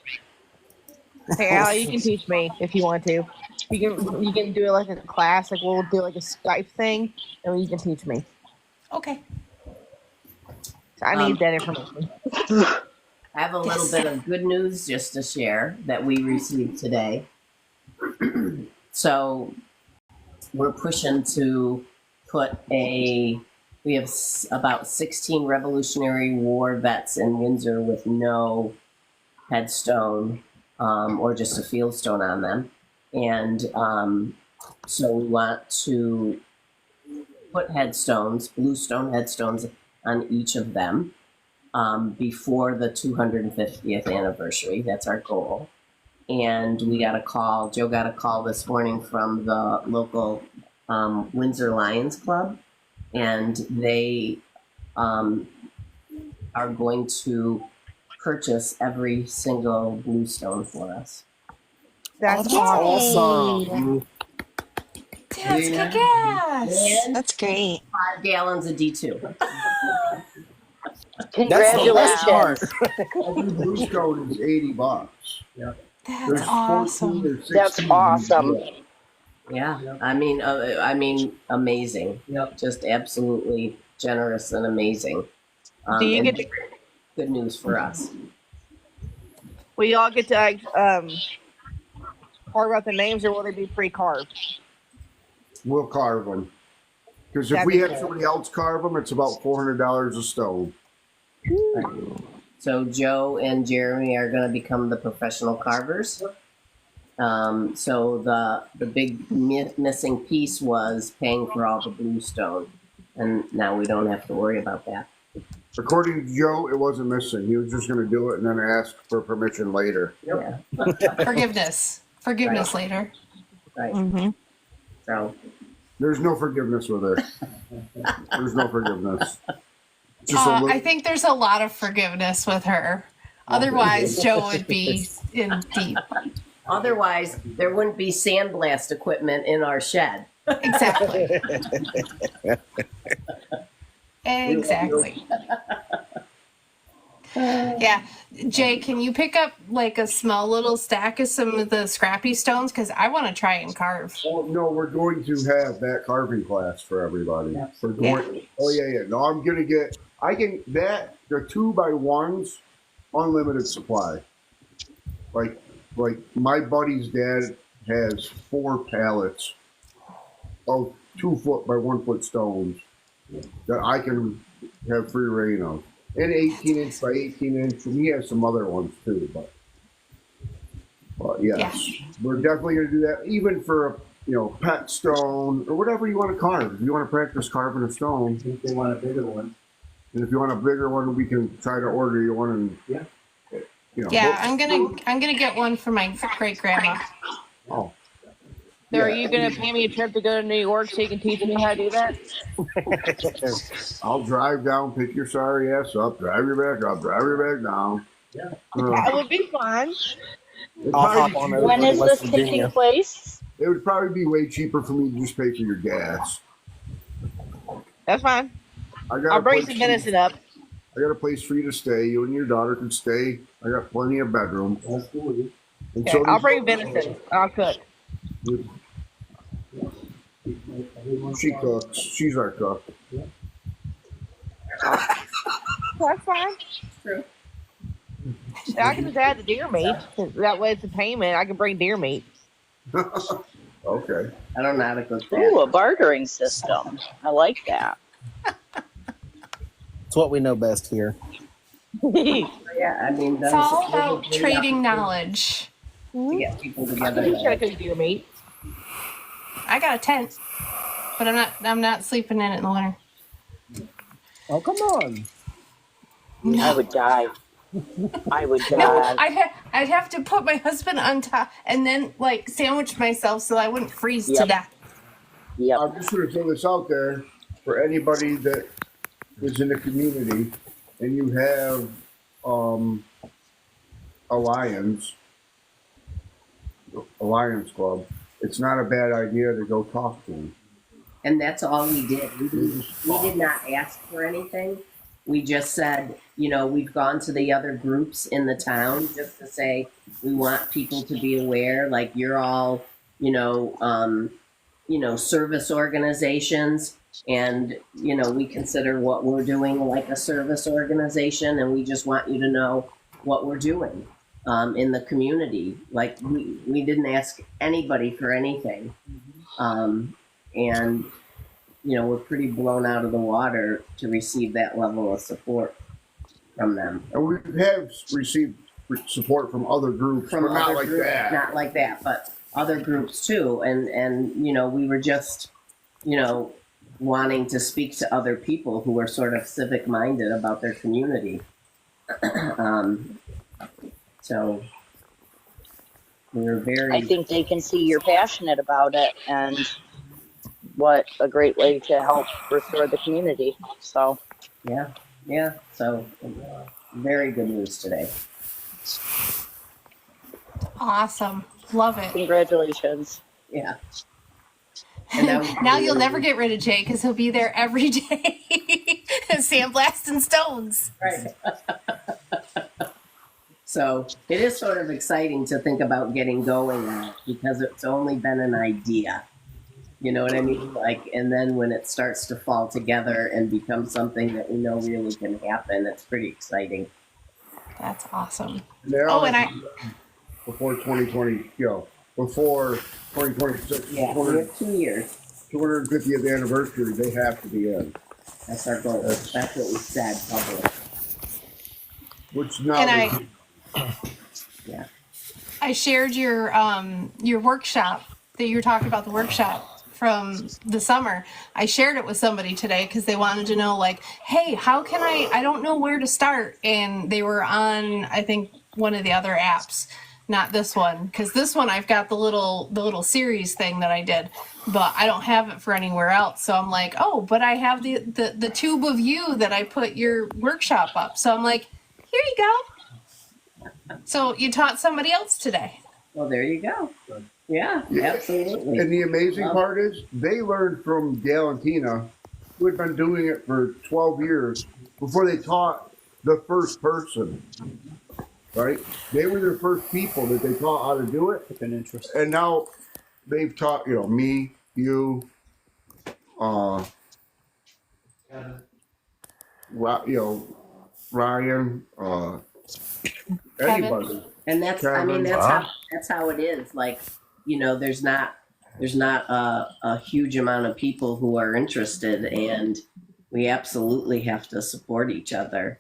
Hey, Allie, you can teach me if you want to. You can do it like a class, like we'll do like a Skype thing, and you can teach me. Okay. So I need that information. I have a little bit of good news just to share that we received today. So we're pushing to put we have about 16 Revolutionary War vets in Windsor with no headstone or just a field stone on them. And so we want to put headstones, bluestone headstones, on each of them before the 250th anniversary. That's our goal. And we got a call, Joe got a call this morning from the local Windsor Lions Club, and they are going to purchase every single bluestone for us. That's awesome. That's kick-ass. That's great. 5 gallons of D2. Congratulations. Every bluestone is $80. Yeah. That's awesome. That's awesome. Yeah, I mean, amazing. Yep. Just absolutely generous and amazing. Do you and get to, good news for us? we all get to carve out the names, or will they be pre-carved? We'll carve them. Because if That'd we be have cool. somebody else carve them, it's about $400 a stone. So Joe and Jeremy are going to become the professional carvers. So the big missing piece was paying for all the bluestone, and now we don't have to worry about that. According to Joe, it wasn't missing. He was just going to do it and then ask for permission later. Yeah. Forgiveness later. Right. Mm-hmm. So there's no forgiveness with her. There's no forgiveness. Just a little... I think there's a lot of forgiveness with her. Otherwise, Joe would be in deep. Otherwise, there wouldn't be sandblast equipment in our shed. Exactly. Exactly. Yeah. Jay, can you pick up like a small little stack of some of the scrappy stones? Because I want to try and carve. Oh, no, we're going to have that carving class for everybody. Yeah. Oh, yeah. No, I'm going to get, the 2x1s, unlimited supply. Like my buddy's dad has 4 pallets of 2 foot by 1 foot stones that I can have free reign of. And 18-inch by 18-inch, and he has some other ones too. But yes, we're definitely going to do that. Even for pet stone or whatever you want to carve. If you want to practice carving a stone, I think they want a bigger one. And if you want a bigger one, we can try to order you one. And yeah, I'm gonna get one for my great grandma. Oh. So are you going to pay me a trip to go to New York so you can teach me how to do that? I'll drive down, pick your sorry ass up, drive you back up, drive you back down. That would be fun. When is this taking place? it would probably be way cheaper for me to just pay for your gas. That's fine. I got I'll a bring place some for you- venison up. I got a place for you to stay. You and your daughter can stay. I got plenty of bedrooms. That's cool. And Okay, so I'll does bring venison. I'll cook. she cooks. She's our cook. That's fine. True. I can just add the deer meat. That way it's a payment. I can bring deer meat. Okay. I don't know how to cook that. Ooh, a bartering system. I like that. It's what we know best here. Yeah, I mean, It's all about trading knowledge. to get people I together. can teach you how to cook deer meat. I got a tent, but I'm not sleeping in it in the winter. Oh, come on. I would die. I would die. No, I'd have to put my husband on top and then like sandwich myself so I wouldn't freeze to death. I'm just going to throw this out there for anybody that is in the community and you have a Lions Club. It's not a bad idea to go talk to them. And that's all we did. We did not ask for anything. We just said, we've gone to the other groups in the town just to say we want people to be aware, like you're all, service organizations, and we consider what we're doing like a service organization, and we just want you to know what we're doing in the community. Like we didn't ask anybody for anything, and we're pretty blown out of the water to receive that level of support from them. And we have received support from other groups, but not like that. Not like that, but other groups too. And we were just, wanting to speak to other people who are sort of civic minded about their community. So we were very. I think they can see you're passionate about it, and what a great way to help restore the community. So Yeah. So very good news today. Awesome. Love it. Congratulations. Yeah. Now you'll never get rid of Jay because he'll be there every day, sandblasting stones. Right. So it is sort of exciting to think about getting going on it because it's only been an idea. You know what I mean? And then when it starts to fall together and become something that we know really can happen, it's pretty exciting. That's awesome. Before 2020, before 2026, Yeah, we have 2 years. 250th anniversary, they have to be in. That's our goal. That's what we said public. Which now, And yeah. I shared your workshop that you were talking about, the workshop from the summer. I shared it with somebody today because they wanted to know, like, hey, how can I don't know where to start. And they were on, I think, one of the other apps, not this one, because this one I've got the little series thing that I did, but I don't have it for anywhere else. So I'm like, oh, but I have the tube of you that I put your workshop up. So I'm like, here you go. So you taught somebody else today. Well, there you go. Yeah, absolutely. And the amazing part is they learned from Gail and Tina, who had been doing it for 12 years before they taught the first person. Right? They were the first people that they taught how to do it. Been interesting. And now they've taught, me, you, Ryan, anybody. And that's, Kevin. that's how it is. Like, there's not a huge amount of people who are interested, and we absolutely have to support each other.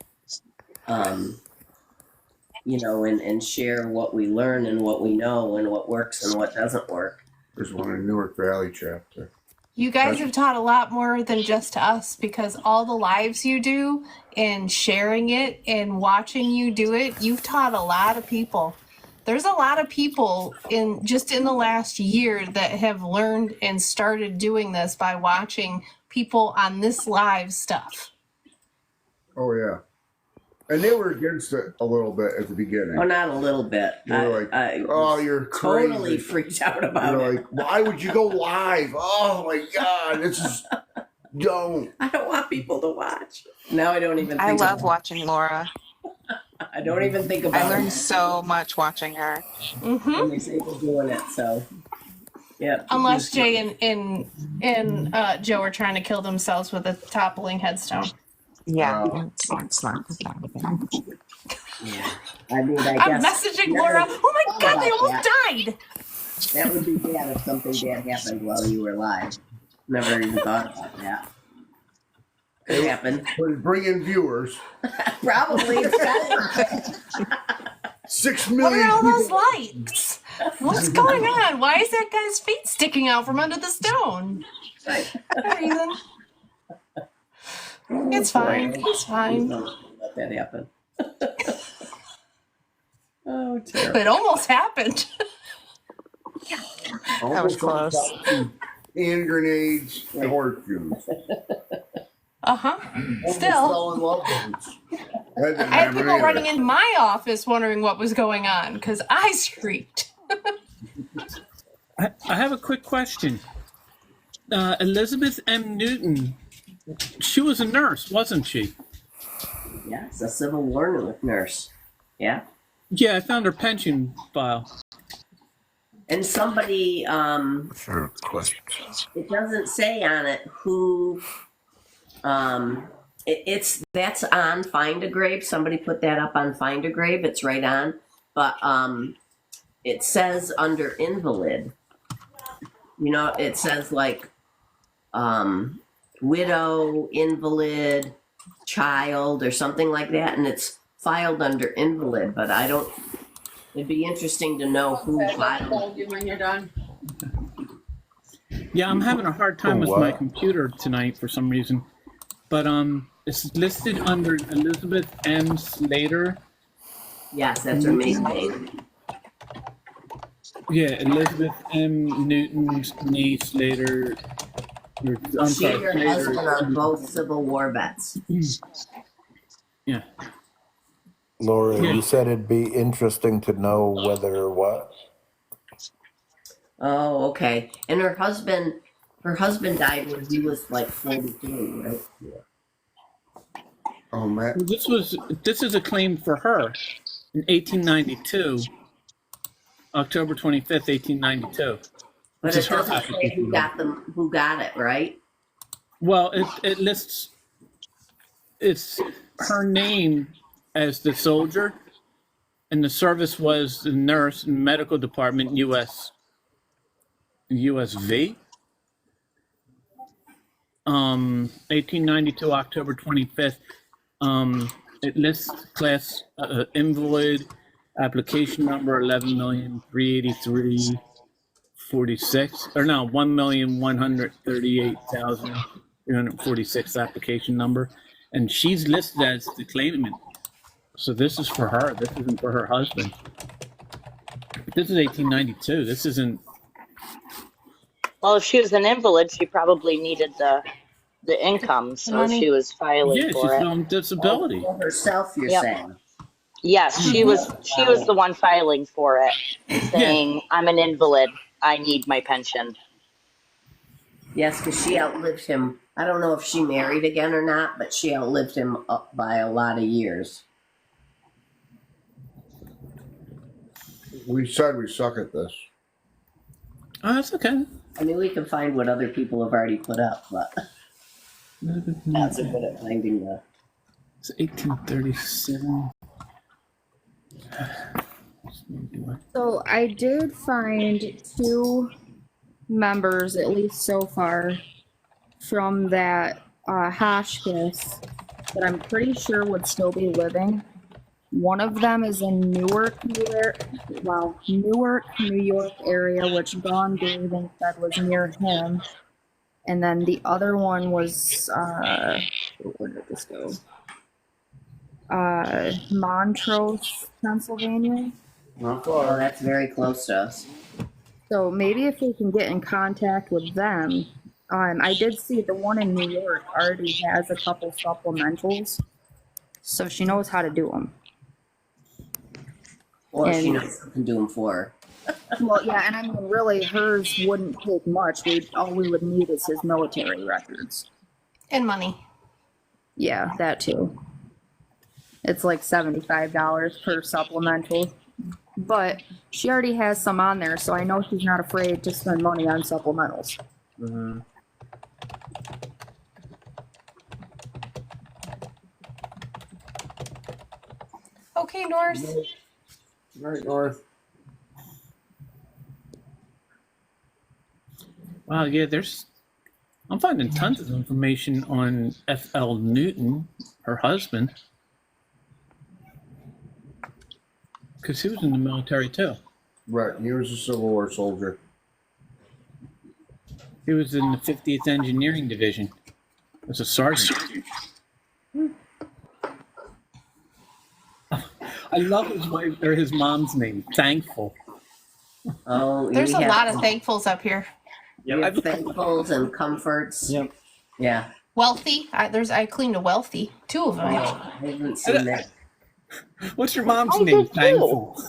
And share what we learn and what we know and what works and what doesn't work. There's one in Newark Valley chapter. You guys have taught a lot more than just to us, because all the lives you do and sharing it and watching you do it, you've taught a lot of people. There's a lot of people in the last year that have learned and started doing this by watching people on this live stuff. Oh, yeah. And they were against it a little bit at the beginning. Oh, not a little bit. They were like, "Oh, you're totally crazy." freaked out about They're it. like, "Why would you go live? Oh my God, this is don't." I don't want people to watch. Now I don't even. I think love about watching Laura. I don't even think about I learned it. so much watching her. When they say we're doing it, so yeah. Unless Jay and Joe are trying to kill themselves with a toppling headstone. Yeah. Yeah. I mean, I I'm guess messaging Laura. Oh my thought God, they about almost that. died. That would be bad if something bad happened while you were live. Never even thought about that. Could happen. Bring in viewers. Probably. It's 6 What million. are all people. those lights? What's going on? Why is that guy's feet sticking out from under the stone? No reason. It's fine. He's fine. Let that happen. Oh, terrible. It almost happened. That was close. Hand grenades and horseshoes. Still. I had people running into my office wondering what was going on because I shrieked. I have a quick question. Elizabeth M. Newton, she was a nurse, wasn't she? Yes, a Civil War nurse. Yeah. Yeah, I found her pension file. And somebody, Sure, question. it doesn't say on it who, that's on Find a Grave. Somebody put that up on Find a Grave. It's right on. But it says under invalid. You know, it says like widow, invalid, child, or something like that, and it's filed under invalid. But I don't. It'd be interesting to know who filed. You when you're done. Yeah, I'm having a hard time with my computer tonight for some reason. But it's listed under Elizabeth M. Slater. Yes, that's her maiden name. Yeah, Elizabeth M. Newton's niece Slater. She and her husband are both Civil War vets. Yeah. Laura, you said it'd be interesting to know whether what? Oh, okay. And her husband died when he was like 42, right? Yeah. Oh man. This is a claim for her in 1892, October 25th, 1892. But it doesn't say who got it, right? Well, it lists it's her name as the soldier, and the service was the nurse and medical department, USV. 1892, October 25th. It lists class invalid, application number 11,383,46, or no, 1,138,346 application number, and she's listed as the claimant. So this is for her. This isn't for her husband. This is 1892. This isn't. Well, if she was an invalid, she probably needed the income, so she was filing for it. She's on disability. For herself, you're saying. Yes, she was the one filing for it, saying, "I'm an invalid. I need my pension." Yes, because she outlived him. I don't know if she married again or not, but she outlived him up by a lot of years. We said we suck at this. Oh, that's okay. I mean, we can find what other people have already put up, but not so good at finding the. It's 1837. So I did find 2 members, at least so far, from that Hotchkiss that I'm pretty sure would still be living. One of them is in Newark, New York area, which Dawn David said was near him. And then the other one was, where did this go? Montrose, Pennsylvania. Oh, that's very close to us. So maybe if we can get in contact with them. I did see the one in New York already has a couple supplementals. so she knows how to do them. Or she And- knows who can do them for her. Well, yeah, and I mean, really, hers wouldn't take much. All we would need is his military records. And money. Yeah, that too. It's like $75 per supplemental. But she already has some on there, so I know she's not afraid to spend money on supplementals. Mm-hmm. Okay, North. All right, North. Wow, yeah, I'm finding tons of information on F.L. Newton, her husband. Because he was in the military too. Right, he was a Civil War soldier. He was in the 50th Engineering Division as a sergeant. I love his wife or his mom's name, Thankful. Oh, There's a lot of thankfuls up here. You have thankfuls and comforts. Yep. Yeah. Wealthy. I cleaned a wealthy. 2 of them. I actually. haven't seen that. What's your mom's name? Thankful.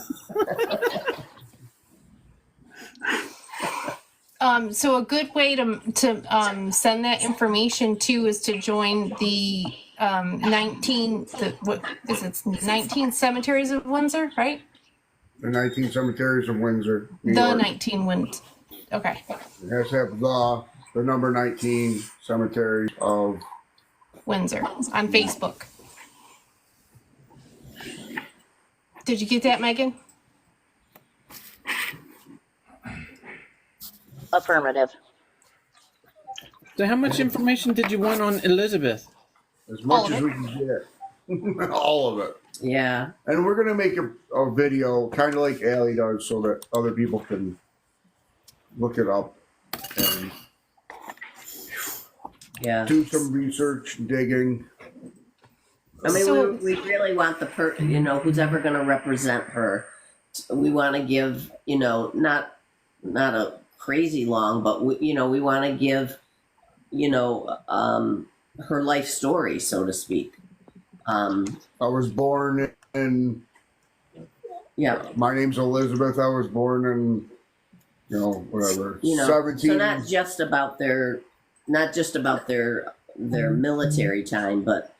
So a good way to send that information to is to join the 19 cemeteries of Windsor, right? The 19 cemeteries of Windsor, New The York. 19 Windsor. Okay. It has to have the number 19 cemeteries of Windsor on Facebook. Did you get that, Megan? Affirmative. So how much information did you want on Elizabeth? as much as we can get. All of it. Yeah. And we're going to make a video kind of like Allie does so that other people can look it up and do some research, digging. I mean, we really want the who's ever going to represent her. We want to give, not a crazy long, but we want to give, her life story, so to speak. I was born in. Yeah. My name's Elizabeth. I was born in, whatever. 17. So not just about their military time, but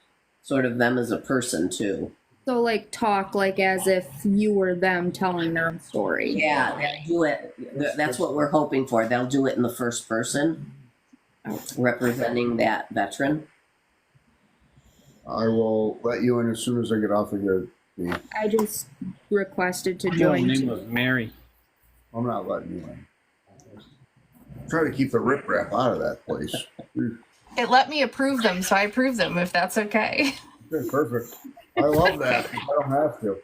sort of them as a person too. So like talk like as if you were them telling their own story. Yeah, they'll do it. That's what we're hoping for. They'll do it in the first person, representing that veteran. I will let you in as soon as I get off of here. I just requested to Her join. name was Mary. I'm not letting you in. Try to keep the riprap out of that place. It let me approve them, so I approve them if that's okay. Okay, perfect. I love that. I don't have to.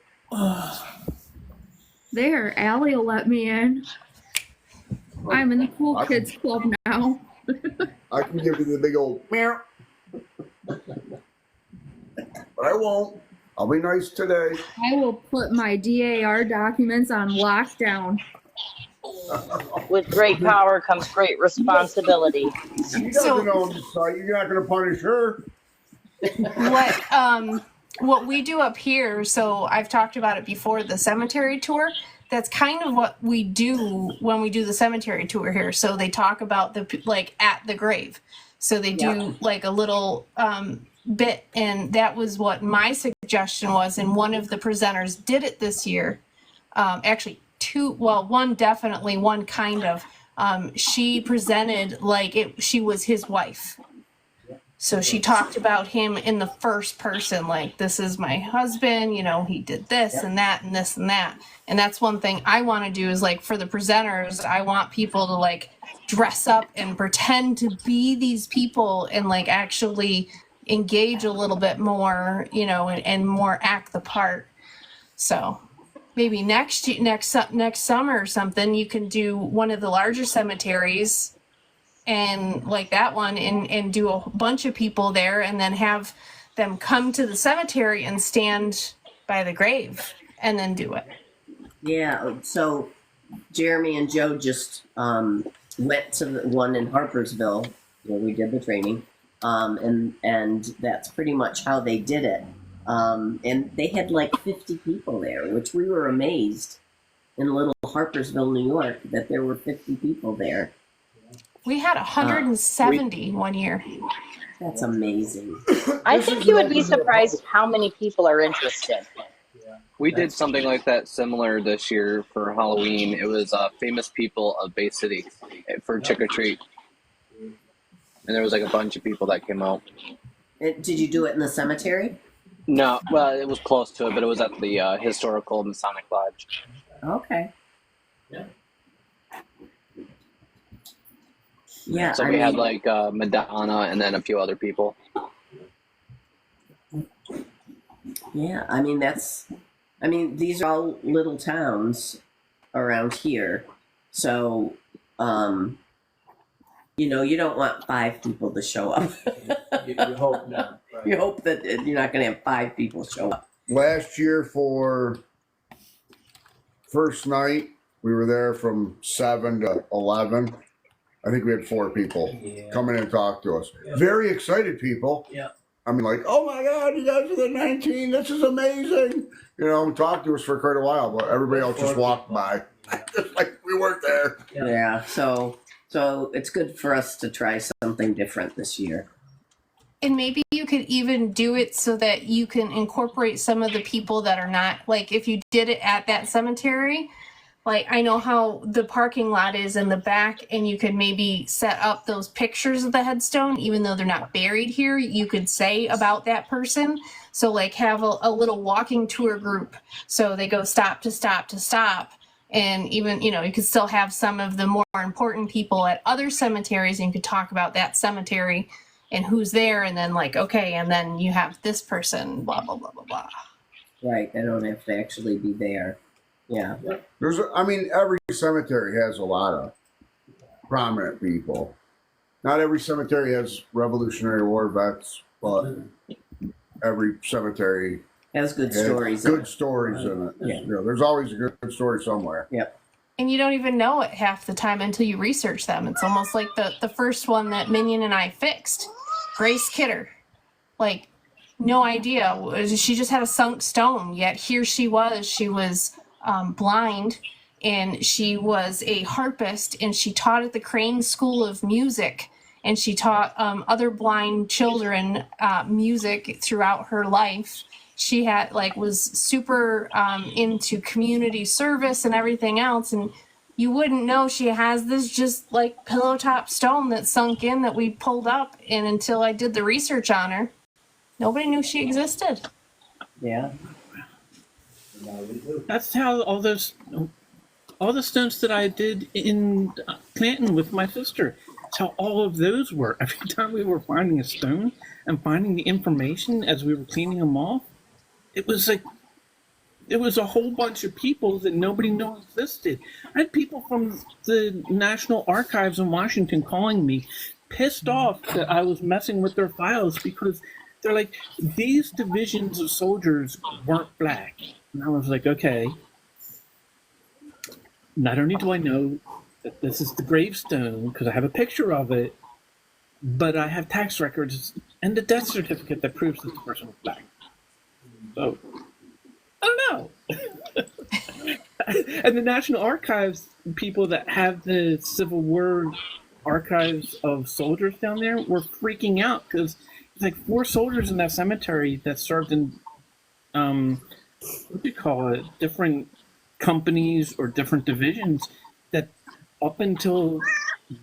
There, Allie will let me in. I'm in the cool kids club now. I can give you the big old meow. But I won't. I'll be nice today. I will put my DAR documents on lockdown. With great power comes great responsibility. She doesn't own the site. You're not going to punish her. What we do up here, so I've talked about it before, the cemetery tour. That's kind of what we do when we do the cemetery tour here. So they talk about at the grave. So they do like a little bit, and that was what my suggestion was. And one of the presenters did it this year. Actually, one definitely, one kind of. She presented she was his wife. So she talked about him in the first person, like, this is my husband, he did this and that and this and that. And that's one thing I want to do is, for the presenters, I want people to, dress up and pretend to be these people and, actually engage a little bit more, and more act the part. So maybe next summer or something, you can do one of the larger cemeteries and that one and do a bunch of people there and then have them come to the cemetery and stand by the grave and then do it. Yeah, so Jeremy and Joe just went to the one in Harpersville where we did the training, and that's pretty much how they did it. And they had like 50 people there, which we were amazed in little Harpersville, New York, that there were 50 people there. We had 170 one year. That's amazing. I think you would be surprised how many people are interested. We did something like that similar this year for Halloween. It was famous people of Bay City for trick or treat, and there was like a bunch of people that came out. Did you do it in the cemetery? No, well, it was close to it, but it was at the historical Masonic Lodge. Okay. Yeah. So we had like Madonna and then a few other people. Yeah, I mean these are all little towns around here, so you don't want 5 people to show up. You hope not. Right? You hope that you're not going to have 5 people show up. Last year for first night, we were there from 7 to 11. I think we had 4 people come in and talk to us. Yeah. Very excited people. Yeah. I mean, like, oh my God, you guys are the 19. This is amazing. Talked to us for quite a while, but everybody else just walked by. Just like we weren't there. Yeah, so it's good for us to try something different this year. And maybe you could even do it so that you can incorporate some of the people that are not, like if you did it at that cemetery, like I know how the parking lot is in the back, and you could maybe set up those pictures of the headstone, even though they're not buried here, you could say about that person. So like have a little walking tour group. So they go stop to stop to stop. And even, you could still have some of the more important people at other cemeteries, and you could talk about that cemetery and who's there, and then like, okay, and then you have this person, blah, blah, blah, blah, blah. Right, they don't have to actually be there. Yeah. Every cemetery has a lot of prominent people. Not every cemetery has Revolutionary War vets, but every cemetery has good stories. Good stories in it. Yeah. There's always a good story somewhere. Yep. And you don't even know it half the time until you research them. It's almost like the first one that Minion and I fixed, Grace Kidder. Like, no idea. She just had a sunk stone, yet here she was blind, and she was a harpist, and she taught at the Crane School of Music, and she taught other blind children music throughout her life. She had was super into community service and everything else, and you wouldn't know she has this just like pillow top stone that sunk in that we pulled up, and until I did the research on her, nobody knew she existed. Yeah. That's how all the stones that I did in Clanton with my sister. That's how all of those were. Every time we were finding a stone and finding the information as we were cleaning them off, it was a whole bunch of people that nobody knew existed. I had people from the National Archives in Washington calling me, pissed off that I was messing with their files because they're like, these divisions of soldiers weren't black. And I was like, okay, not only do I know that this is the gravestone because I have a picture of it, but I have tax records and the death certificate that proves that the person was black. So, I don't know. And the National Archives people that have the Civil War archives of soldiers down there were freaking out because it's like 4 soldiers in that cemetery that served in, what do you call it, different companies or different divisions that up until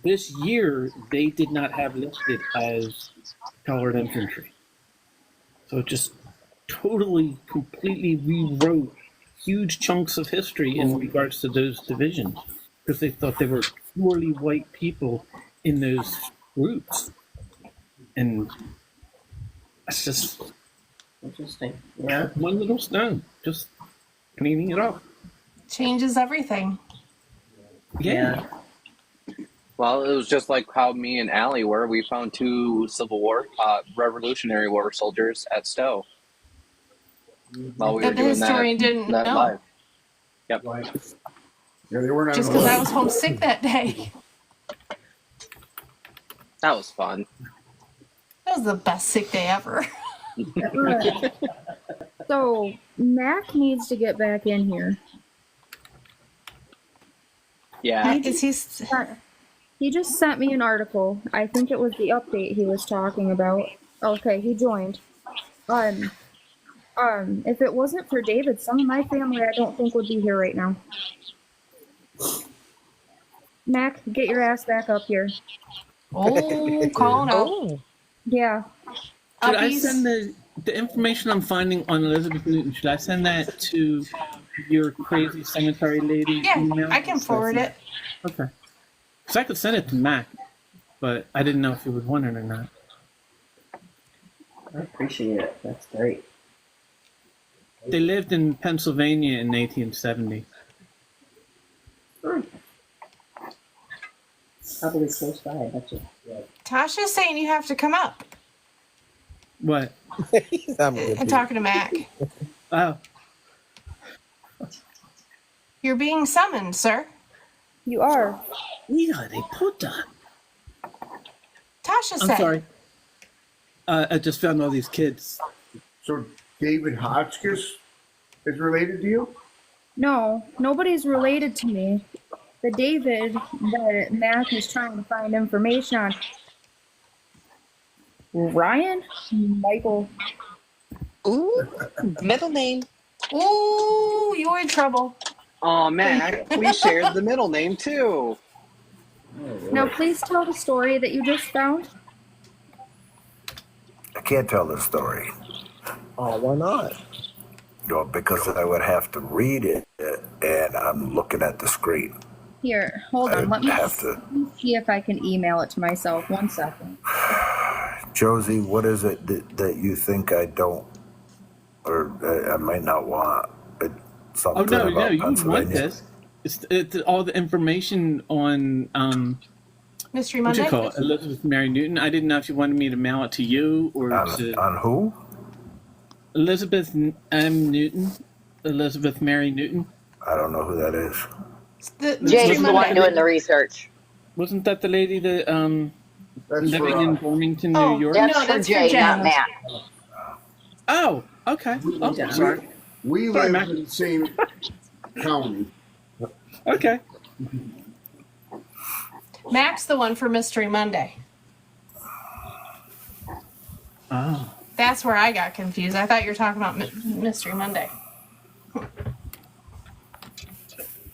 this year, they did not have listed as colored infantry. So it just totally, completely rewrote huge chunks of history in regards to those divisions because they thought they were purely white people in those groups. And that's just interesting. Yeah. One little stone, just cleaning it up. Changes everything. Yeah. Well, it was just like how me and Allie were. We found 2 Revolutionary War soldiers at Stowe while we were That the doing historian didn't that know. live. Yep. Yeah, they weren't Just because I was homesick that day. That was fun. That was the best sick day ever. So Mac needs to get back in here. Yeah. He just sent me an article. I think it was the update he was talking about. Okay, he joined. If it wasn't for David, some of my family I don't think would be here right now. Mac, get your ass back up here. Oh, calling out. Yeah. Should I send the information I'm finding on Elizabeth Newton? Should I send that to your crazy cemetery lady Yeah, email? I can forward it. Okay. Because I could send it to Mac, but I didn't know if he would want it or not. I appreciate it. That's great. They lived in Pennsylvania in 1870. Probably close by, I bet you. Tasha's saying you have to come up. What? I'm talking to Mac. Oh. You're being summoned, sir. You are. Yeah, they put that. Tasha I'm said. sorry. I just found all these kids. So David Hotchkiss is related to you? No, nobody's related to me. The David that Mac is trying to find information on. Ryan? Michael. Ooh, middle name. Ooh, you're in trouble. Oh, Mac, we shared the middle name too. Now, please tell the story that you just found. I can't tell the story. Oh, why not? No, because I would have to read it, and I'm looking at the screen. Here, hold on. Let me have to. see if I can email it to myself. 1 second. Josie, what is it that you think I don't, or I might not want? Something Oh, no, about you want Pennsylvania? this. It's all the information on, Mystery what Monday? you call it? Elizabeth Mary Newton. I didn't know if you wanted me to mail it to you or on who? Elizabeth M. Newton. Elizabeth Mary Newton. I don't know who that is. Jay's the one doing the research. Wasn't that the lady that That's living for, in Birminghton, Oh, New York? That's No, for that's for Jay, Jen. not Matt. Oh, okay. Oh, sorry. we Sorry, live Mac. in the same county. Okay. Mac's the one for Mystery Monday. Oh. That's where I got confused. I thought you were talking about Mystery Monday.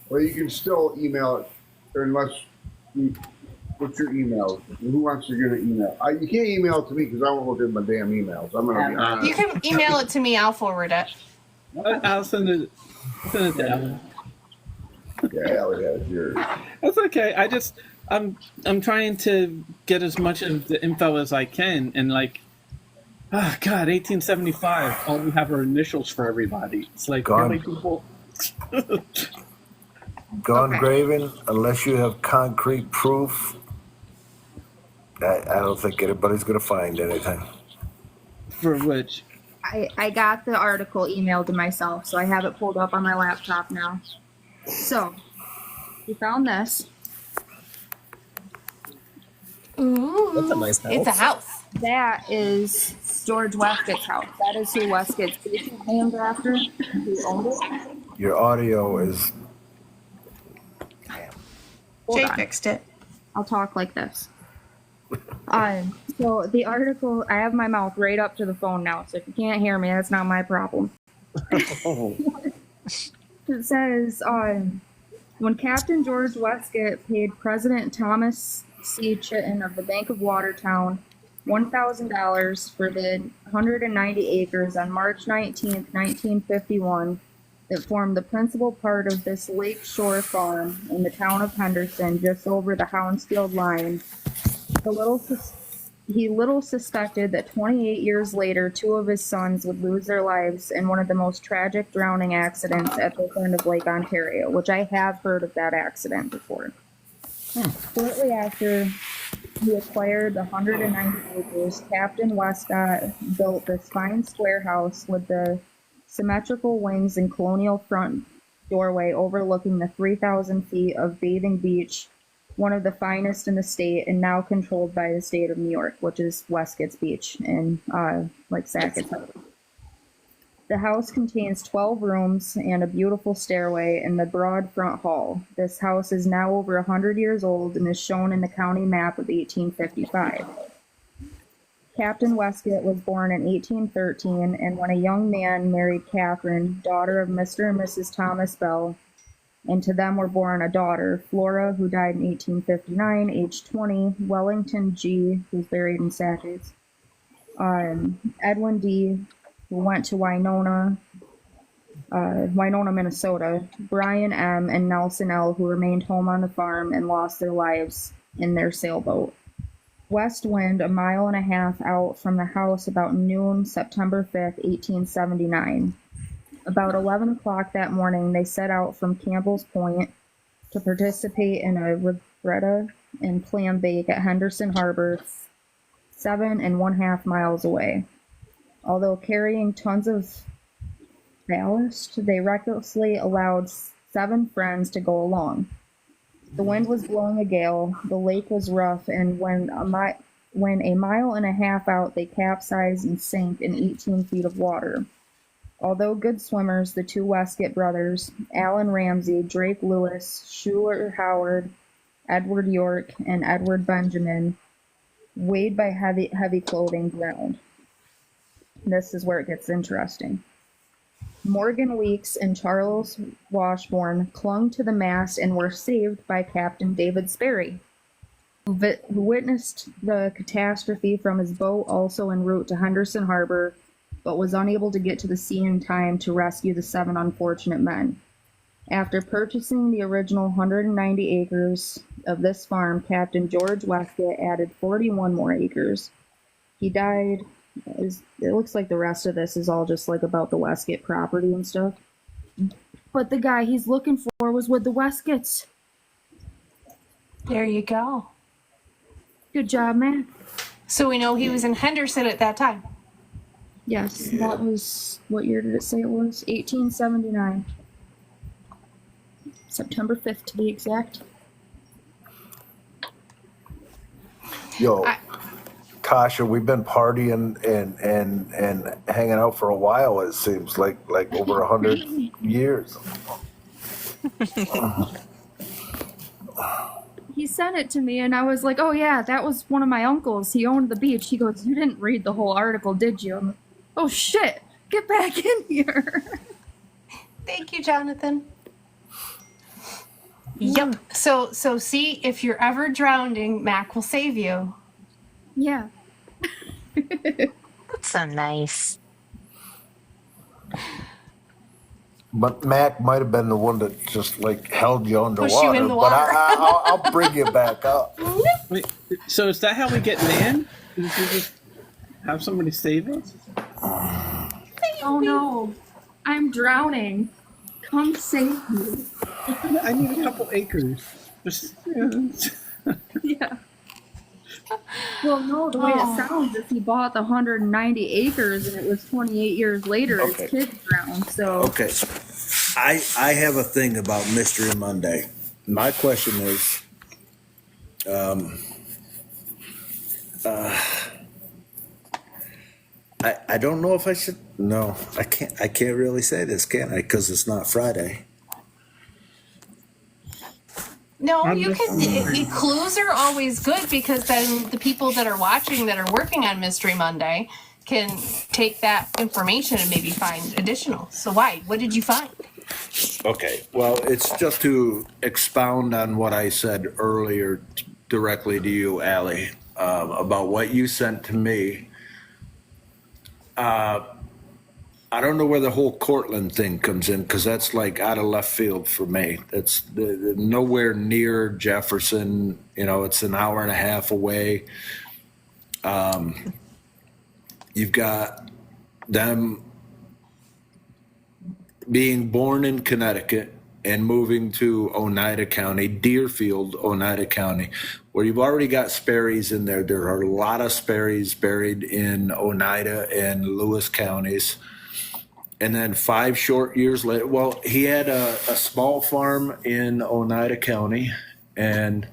Well, you can still email it, unless you, what's your email? Who wants to get an email? You can't email it to me because I won't look at my damn emails. I'm going to be honest. You can email it to me. I'll forward it. I'll send it to Ellen. Yeah, Ellie has yours. That's okay. I'm trying to get as much of the info as I can, and like, oh God, 1875. All we have are initials for everybody. It's like really people. Gone Graven, unless you have concrete proof, I don't think anybody's going to find anything. For which? I got the article emailed to myself, so I have it pulled up on my laptop now. So, we found this. Ooh, That's a nice house. it's a house. That is George Westcott's house. That is who Westcott's station is named after. Who owned it. Your audio is... Hold Jay on. fixed it. I'll talk like this. So the article, I have my mouth right up to the phone now, so if you can't hear me, that's not my problem. It says, when Captain George Westcott paid President Thomas C. Chitton of the Bank of Watertown $1,000 for the 190 acres on March 19th, 1951, that formed the principal part of this lakeshore farm in the town of Henderson, just over the Hounsfield line. He little suspected that 28 years later, 2 of his sons would lose their lives in one of the most tragic drowning accidents at the end of Lake Ontario, which I have heard of that accident before. Shortly after he acquired the 190 acres, Captain Westcott built this fine square house with the symmetrical wings and colonial front doorway overlooking the 3,000 feet of bathing beach one of the finest in the state, and now controlled by the state of New York, which is Westgate's Beach in like Sackett's Harbor. The house contains 12 rooms and a beautiful stairway in the broad front hall. This house is now over 100 years old and is shown in the county map of 1855. Captain Westgate was born in 1813, and when a young man married Catherine, daughter of Mr. and Mrs. Thomas Bell, and to them were born a daughter, Flora, who died in 1859, aged 20, Wellington G., who's buried in Sackett's, Edwin D., who went to Winona, Minnesota, Brian M., and Nelson L., who remained home on the farm and lost their lives in their sailboat. West wind, a mile and a half out from the house about noon, September 5th, 1879. About 11 o'clock that morning, they set out from Campbell's Point to participate in a regatta and clam bake at Henderson Harbor, 7.5 miles away. Although carrying tons of ballast, they recklessly allowed 7 friends to go along. The wind was blowing a gale, the lake was rough, and when a mile and a half out, they capsized and sank in 18 feet of water. Although good swimmers, the 2 Westgate brothers, Allen Ramsey, Drake Lewis, Schuler Howard, Edward York, and Edward Benjamin, weighed by heavy clothing, drowned. This is where it gets interesting. Morgan Weeks and Charles Washburn clung to the mast and were saved by Captain David Sperry, who witnessed the catastrophe from his boat, also en route to Henderson Harbor, but was unable to get to the sea in time to rescue the 7 unfortunate men. After purchasing the original 190 acres of this farm, Captain George Westgate added 41 more acres. He died. It looks like the rest of this is all just like about the Westgate property and stuff. But the guy he's looking for was with the Westgates. There you go. Good job, man. So we know he was in Henderson at that time. Yes, that was, what year did it say it was? 1879. September 5th to be exact. Yo, Tasha, we've been partying and hanging out for a while. It seems like over 100 years. He sent it to me, and I was like, oh yeah, that was one of my uncles. He owned the beach. He goes, you didn't read the whole article, did you? I'm like, oh shit, get back in here. Thank you, Jonathan. Yep. So see, if you're ever drowning, Mac will save you. Yeah. That's so nice. But Mac might have been the one that just held you underwater. Push you in the water. But I'll bring you back up. Wait, so is that how we get man? Did you just have somebody save us? Oh no, I'm drowning. Come save me. I need a couple acres. Just, Yeah. Well, no, the way it sounds is he bought the 190 acres and it was 28 years later his kids drowned, so. Okay. I have a thing about Mystery Monday. My question is, I don't know if I should. No, I can't really say this, can I? Because it's not Friday. No, you can. Clues are always good because then the people that are watching that are working on Mystery Monday can take that information and maybe find additional. So why? What did you find? Okay. Well, it's just to expound on what I said earlier directly to you, Allie, about what you sent to me. I don't know where the whole Cortland thing comes in because that's out of left field for me. It's nowhere near Jefferson. It's an hour and a half away. You've got them being born in Connecticut and moving to Oneida County, Deerfield, Oneida County, where you've already got Sperry's in there. There are a lot of Sperry's buried in Oneida and Lewis counties. And then 5 short years later, well, he had a small farm in Oneida County, and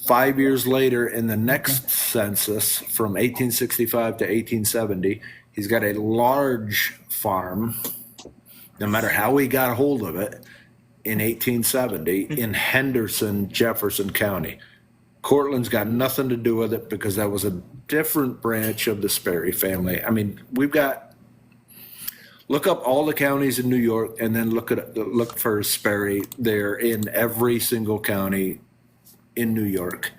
5 years later, in the next census from 1865 to 1870, he's got a large farm, no matter how he got a hold of it, in 1870 in Henderson, Jefferson County. Cortland's got nothing to do with it because that was a different branch of the Sperry family. I mean, look up all the counties in New York and then look for Sperry. They're in every single county in New York.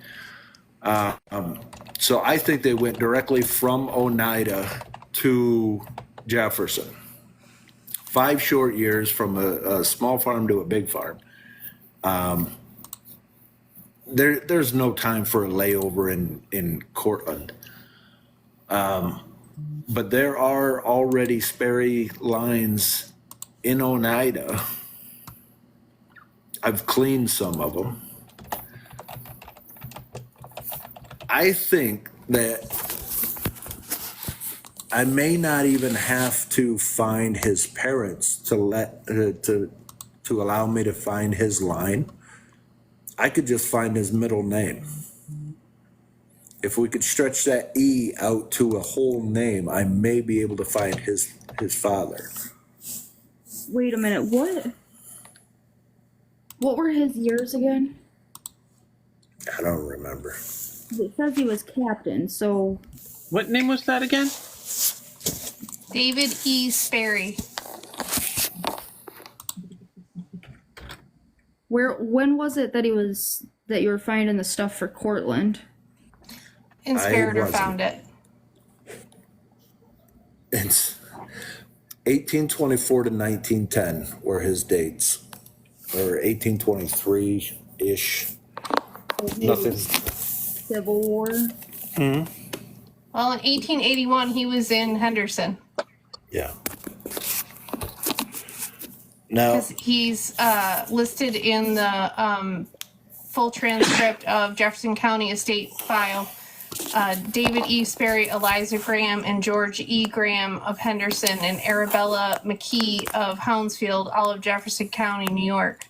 So I think they went directly from Oneida to Jefferson. 5 short years from a small farm to a big farm. There's no time for a layover in Cortland. But there are already Sperry lines in Oneida. I've cleaned some of them. I think that I may not even have to find his parents to allow me to find his line. I could just find his middle name. If we could stretch that E out to a whole name, I may be able to find his father. Wait a minute, what were his years again? I don't remember. It says he was captain, so... What name was that again? David E. Sperry. When was it that you were finding the stuff for Cortland? Inspector found it. It's 1824 to 1910 were his dates, or 1823-ish. Nothing. Civil War. Hmm. Well, in 1881, he was in Henderson. Yeah. Now, Because he's listed in the full transcript of Jefferson County Estate File. David E. Sperry, Eliza Graham, and George E. Graham of Henderson, and Arabella McKee of Hounsfield, all of Jefferson County, New York.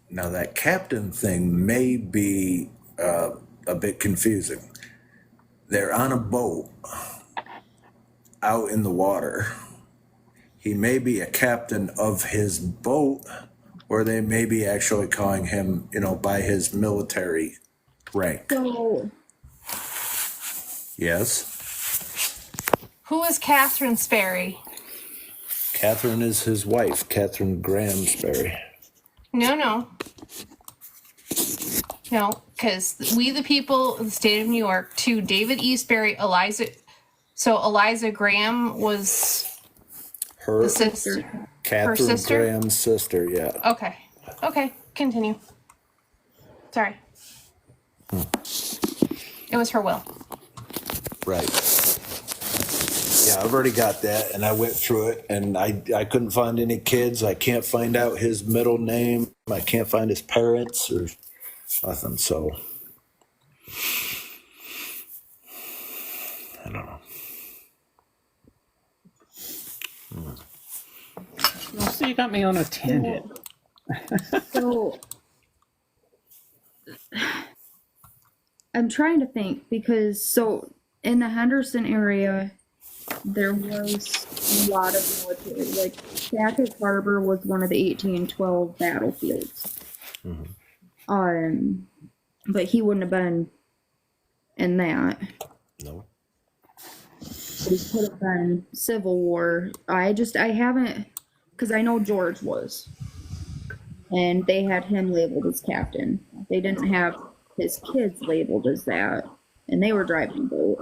now that captain thing may be a bit confusing. They're on a boat out in the water. He may be a captain of his boat, or they may be actually calling him, by his military rank. So, Yes. Who is Catherine Sperry? Catherine is his wife, Catherine Graham Sperry. No, because we the people of the state of New York, to David E. Sperry, Eliza. So Eliza Graham was Her the sister. Catherine Her sister? Graham's sister, yeah. Okay, continue. Sorry. It was her will. Right. Yeah, I've already got that, and I went through it, and I couldn't find any kids. I can't find out his middle name. I can't find his parents or nothing, so I don't know. Well, see, you got me on a tangent. So I'm trying to think because in the Henderson area there was a lot of military. Like Sackett Harbor was one of the 1812 battlefields. Mm-hmm. But he wouldn't have been in that. No. He could have been Civil War. I haven't, because I know George was. And they had him labeled as captain. They didn't have his kids labeled as that. And they were driving a boat.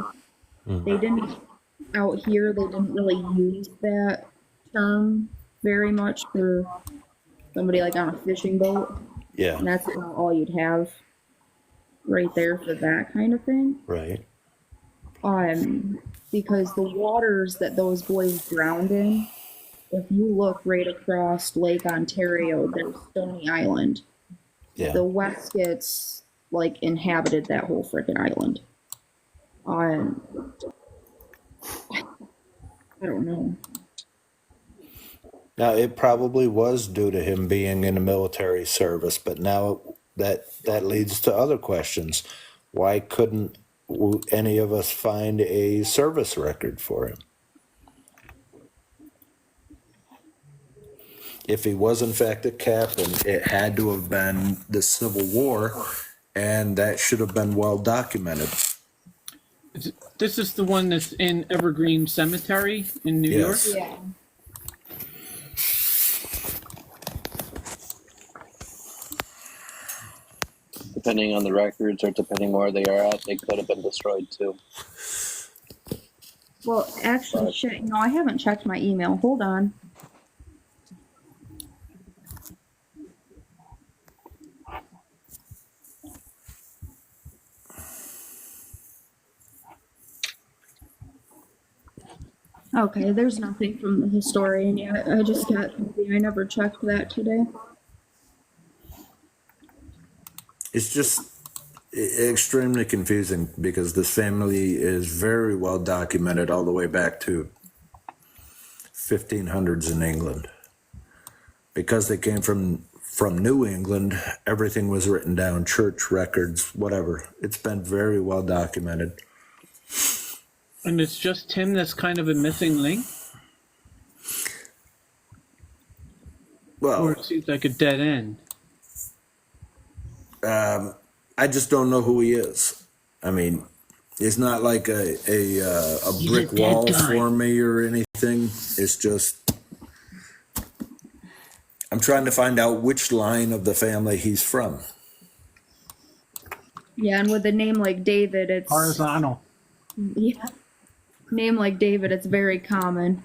Mm-hmm. They didn't, out here, they didn't really use that term very much for somebody like on a fishing boat. Yeah. And that's about all you'd have right there for that kind of thing. Right. Because the waters that those boys drowned in, if you look right across Lake Ontario, there's Stony Island. Yeah. The Westgets inhabited that whole freaking island. I don't know. Now, it probably was due to him being in the military service, but now that leads to other questions. Why couldn't any of us find a service record for him? If he was in fact a captain, it had to have been the Civil War, and that should have been well documented. This is the one that's in Evergreen Cemetery in New York? Yes. Yeah. Depending on the records or depending where they are at, they could have been destroyed too. Well, actually, shit, no, I haven't checked my email. Hold on. Okay, there's nothing from the historian yet. I just got, I never checked that today. It's just extremely confusing because this family is very well documented all the way back to 1500s in England. Because they came from New England, everything was written down, church records, whatever. It's been very well documented. And it's just him that's kind of a missing link? Well, or it seems like a dead end? I just don't know who he is. I mean, it's not like a brick wall for me or anything. It's just I'm trying to find out which line of the family he's from. Yeah, and with a name like David, it's horizontal. Yeah, name like David, it's very common.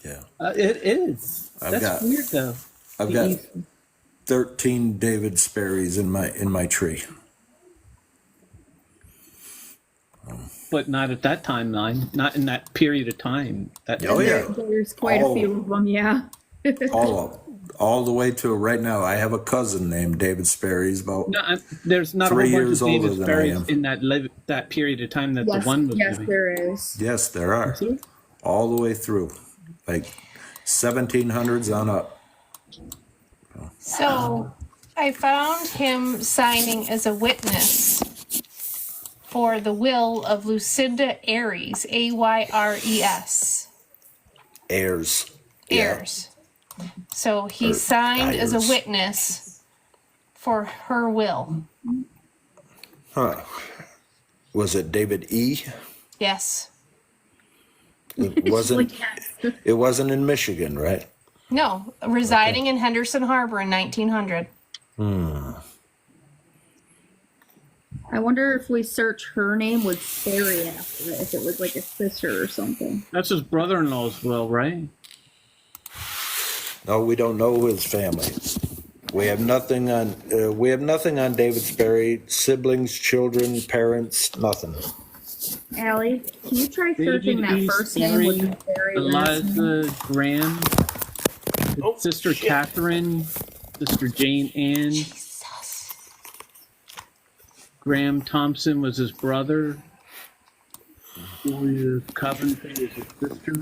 Yeah, it is. That's weird though. I've got 13 David Sperry's in my tree. But not at that timeline, not in that period of time. There's quite a few of them, yeah. all the way to right now. I have a cousin named David Sperry's about there's not 3 a whole bunch years of older David than I Sperry's am. in that period of time that the one was living. There is. Yes, there are. All the way through, like 1700s on up. So I found him signing as a witness for the will of Lucinda Ayres, Ayres. Heirs. Heirs. So he signed as a Ayres. witness for her will. Huh. Was it David E? Yes. It wasn't in Michigan, right? No, residing in Henderson Harbor in 1900. I wonder if we search her name with Sperry after it, if it was like a sister or something. That's his brother-in-law's will, right? No, we don't know his family. We have nothing on David Sperry, siblings, children, parents, nothing. Allie, can you try searching David that E. first name with the Sperry last name? Eliza Graham, Sister Catherine, Sister Jane Ann. Graham Thompson was his brother. Julia Coventry was his sister.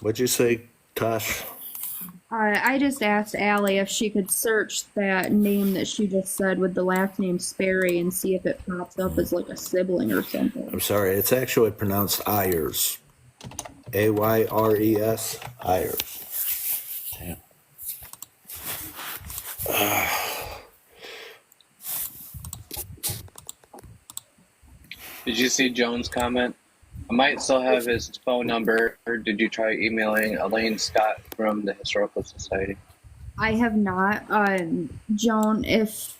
What'd you say, Tosh? I just asked Allie if she could search that name that she just said with the last name Sperry and see if it pops up as like a sibling or something. I'm sorry, it's actually pronounced Ayres. Ayres. Ayres. Damn. Did you see Jones' comment? I might still have his phone number. Or did you try emailing Elaine Scott from the Historical Society? I have not. Joan, if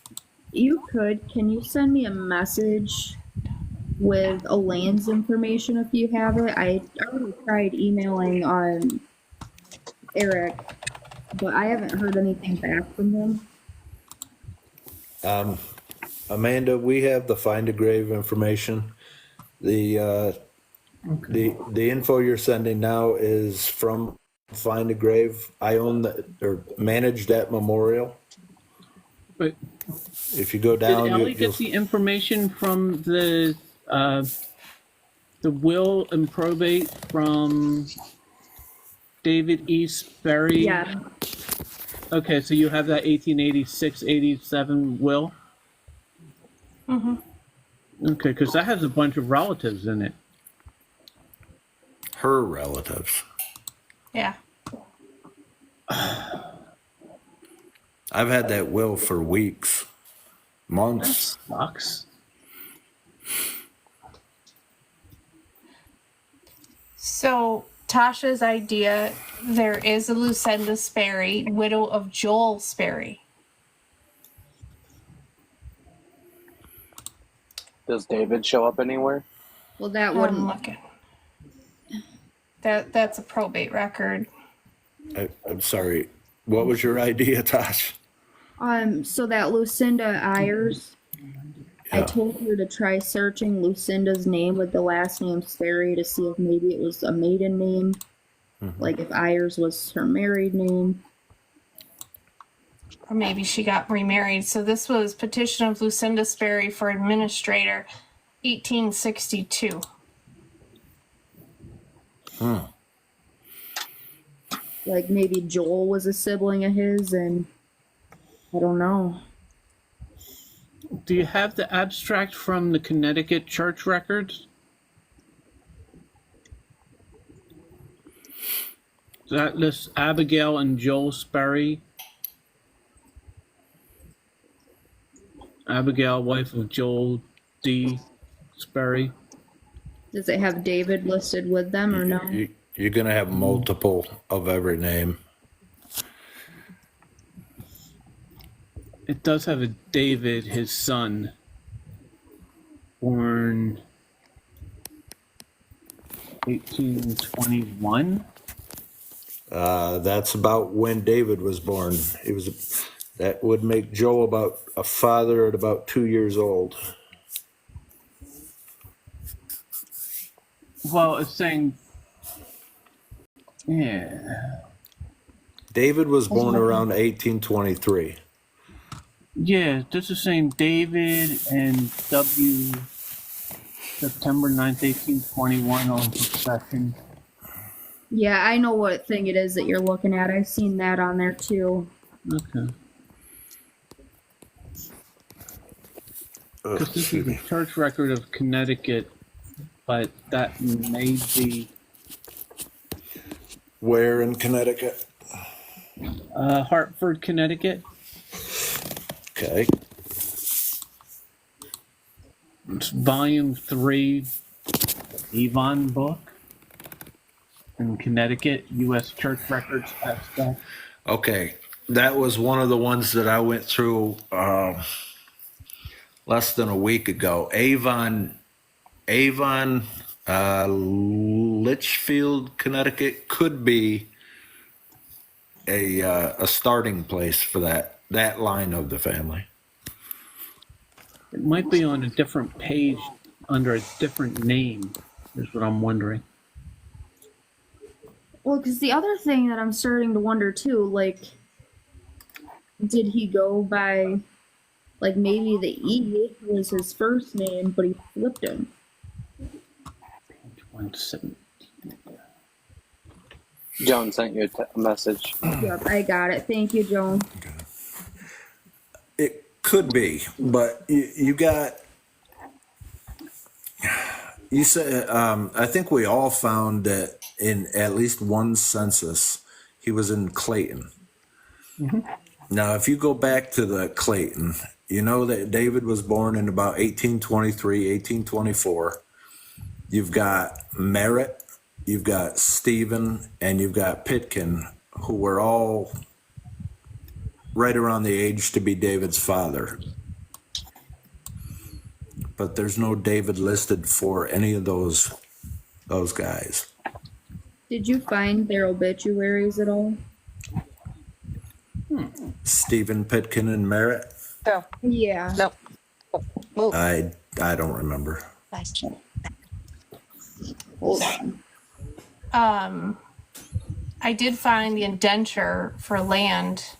you could, can you send me a message with Elaine's information if you have it? I already tried emailing Eric, but I haven't heard anything back from him. Amanda, we have the Find a Grave information. The info you're sending now is from Find a Grave. I own or manage that memorial. But if you go down, did Ellie get the information from the will and probate from David E. Sperry? Yeah. Okay, so you have that 1886, 87 will? Mm-hmm. Okay, because that has a bunch of relatives in it. Her relatives. Yeah. I've had that will for weeks, months. That sucks. So Tasha's idea, there is a Lucinda Sperry, widow of Joel Sperry. Does David show up anywhere? Well, that wouldn't. I'm looking. That's a probate record. I'm sorry. What was your idea, Tosh? So that Lucinda Ayers, I Yeah. told her to try searching Lucinda's name with the last name Sperry to see if maybe it was a maiden name, like if Ayers was her married name. Or maybe she got remarried. So this was petition of Lucinda Sperry for administrator, 1862. Like maybe Joel was a sibling of his, and I don't know. Do you have the abstract from the Connecticut church records? That lists Abigail and Joel Sperry. Abigail, wife of Joel D. Sperry. Does it have David listed with them or no? You're going to have multiple of every name. It does have a David, his son, born 1821. That's about when David was born. That would make Joe about a father at about 2 years old. Well, it's saying, yeah. David was born around 1823. Yeah, this is saying David and W. September 9th, 1821 on succession. Yeah, I know what thing it is that you're looking at. I've seen that on there too. Okay. Because this is the church record of Connecticut, but that may be Where in Connecticut? Hartford, Connecticut. Okay. It's volume 3, Avon book in Connecticut, U.S. Church Records abstract. Okay. That was one of the ones that I went through less than a week ago. Avon, Litchfield, Connecticut could be a starting place for that line of the family. It might be on a different page under a different name, is what I'm wondering. Well, because the other thing that I'm starting to wonder too, like, did he go by, like, maybe the E was his first name, but he flipped him? Page 117. Joan sent you a message. Yep, I got it. Thank you, Joan. It could be, but you said, I think we all found that in at least one census, he was in Clayton. Mm-hmm. Now, if you go back to the Clayton, you know that David was born in about 1823, 1824. You've got Merritt, you've got Stephen, and you've got Pitkin, who were all right around the age to be David's father. But there's no David listed for any of those guys. Did you find their obituaries at all? Stephen Pitkin and Merritt? No. Yeah. No. Move. I don't remember. Hold on. I did find the indenture for land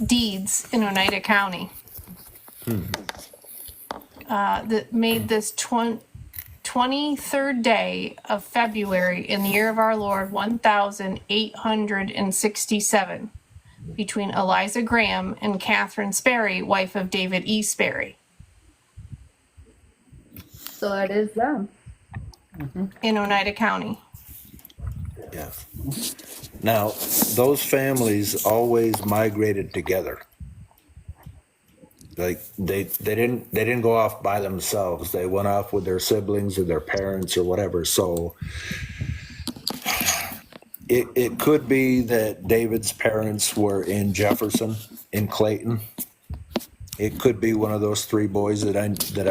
deeds in Oneida County. That made this 23rd day of February in the year of our Lord 1867. between Eliza Graham and Catherine Sperry, wife of David E. Sperry. So that is them. In Oneida County. Yeah. Now, those families always migrated together. Like they didn't go off by themselves. They went off with their siblings or their parents or whatever. So it could be that David's parents were in Jefferson, in Clayton. It could be one of those three boys that I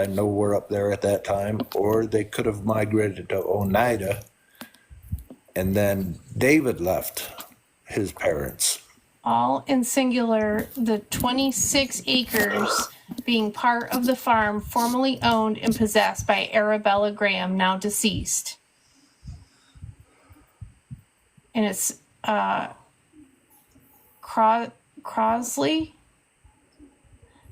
know were up there at that time, or they could have migrated to Oneida, and then David left his parents. All in singular, the 26 acres being part of the farm formerly owned and possessed by Arabella Graham, now deceased. And it's Crosley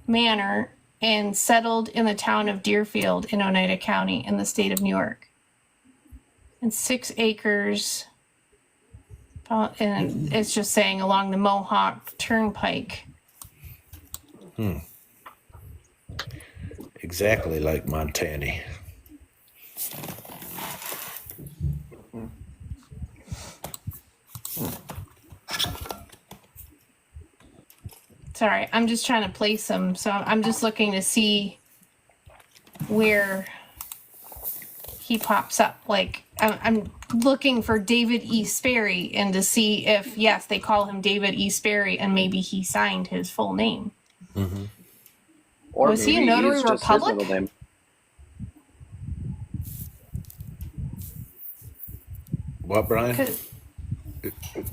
Manor, and settled in the town of Deerfield in Oneida County in the state of New York. And 6 acres, and it's just saying along the Mohawk Turnpike. Exactly like Montana. Sorry, I'm just trying to place them. So I'm just looking to see where he pops up. Like, I'm looking for David E. Sperry and to see if, yes, they call him David E. Sperry and maybe he signed his full name. Mm-hmm. Or was he a maybe Notary he's just his Republic? middle name. What, Brian?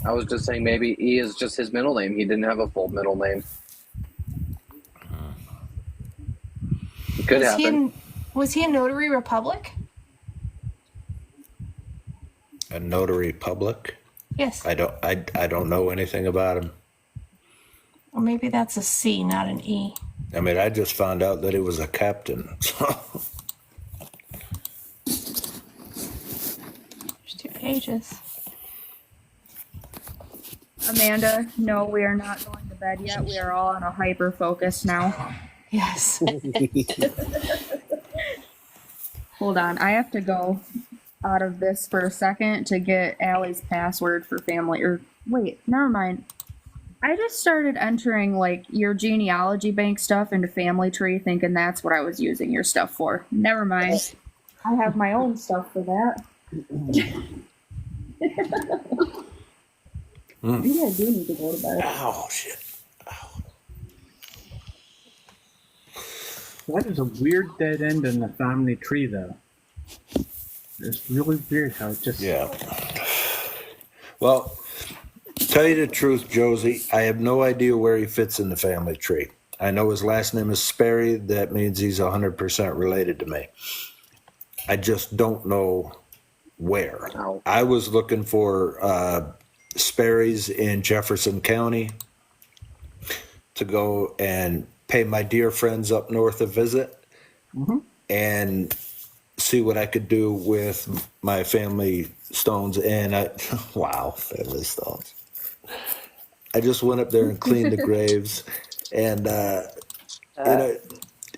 I was just saying maybe E is just his middle name. He didn't have a full middle name. It could happen. Was he a Notary Republic? A notary public? Yes. I don't know anything about him. Or maybe that's a C, not an E. I mean, I just found out that he was a captain. There's 2 pages. Amanda, no, we are not going to bed yet. We are all on a hyper focus now. Yes. Hold on, I have to go out of this for a second to get Allie's password for family. Or wait, never mind. I just started entering like your genealogy bank stuff into Family Tree, thinking that's what I was using your stuff for. Never mind. I have my own stuff for that. Maybe I do need to go to bed. Oh shit! That is a weird dead end in the family tree, though. It's really weird how it just. Yeah. Well, tell you the truth, Josie, I have no idea where he fits in the family tree. I know his last name is Sperry. That means he's 100% related to me. I just don't know where. I was looking for Sperry's in Jefferson County to go and pay my dear friends up north a visit and see what I could do with my family stones. And family stones. I just went up there and cleaned the graves, and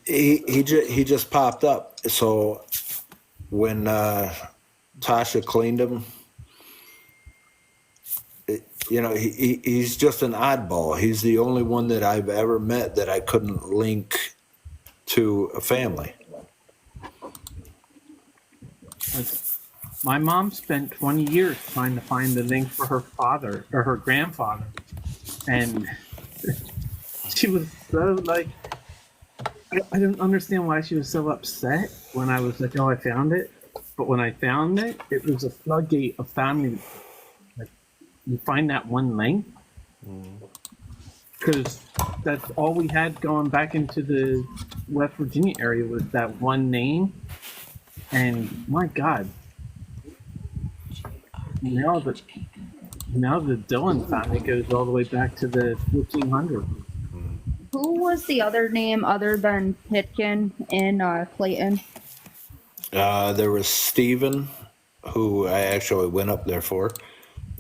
he just popped up. So when Tasha cleaned him, he's just an oddball. He's the only one that I've ever met that I couldn't link to a family. My mom spent 20 years trying to find the link for her father or her grandfather, and she was so like, I don't understand why she was so upset when I was like, oh, I found it. But when I found it, it was a floodgate of family. Like, you find that one link, because that's all we had going back into the West Virginia area was that one name. And my God, now the Dillon family goes all the way back to the 1500s. Who was the other name other than Pitkin in Clayton? There was Stephen, who I actually went up there for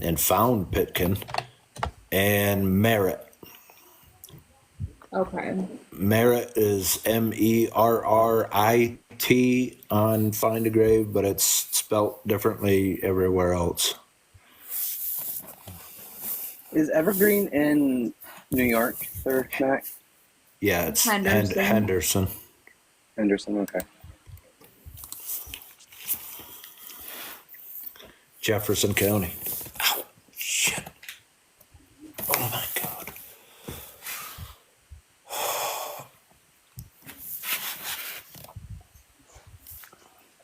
and found Pitkin. and Merritt. Okay. Merritt is Merrit on Find a Grave, but it's spelt differently everywhere else. Is Evergreen in New York, or Mac? Yeah, it's Henderson. Henderson. Henderson, okay. Jefferson County. Ow, shit. Oh my God.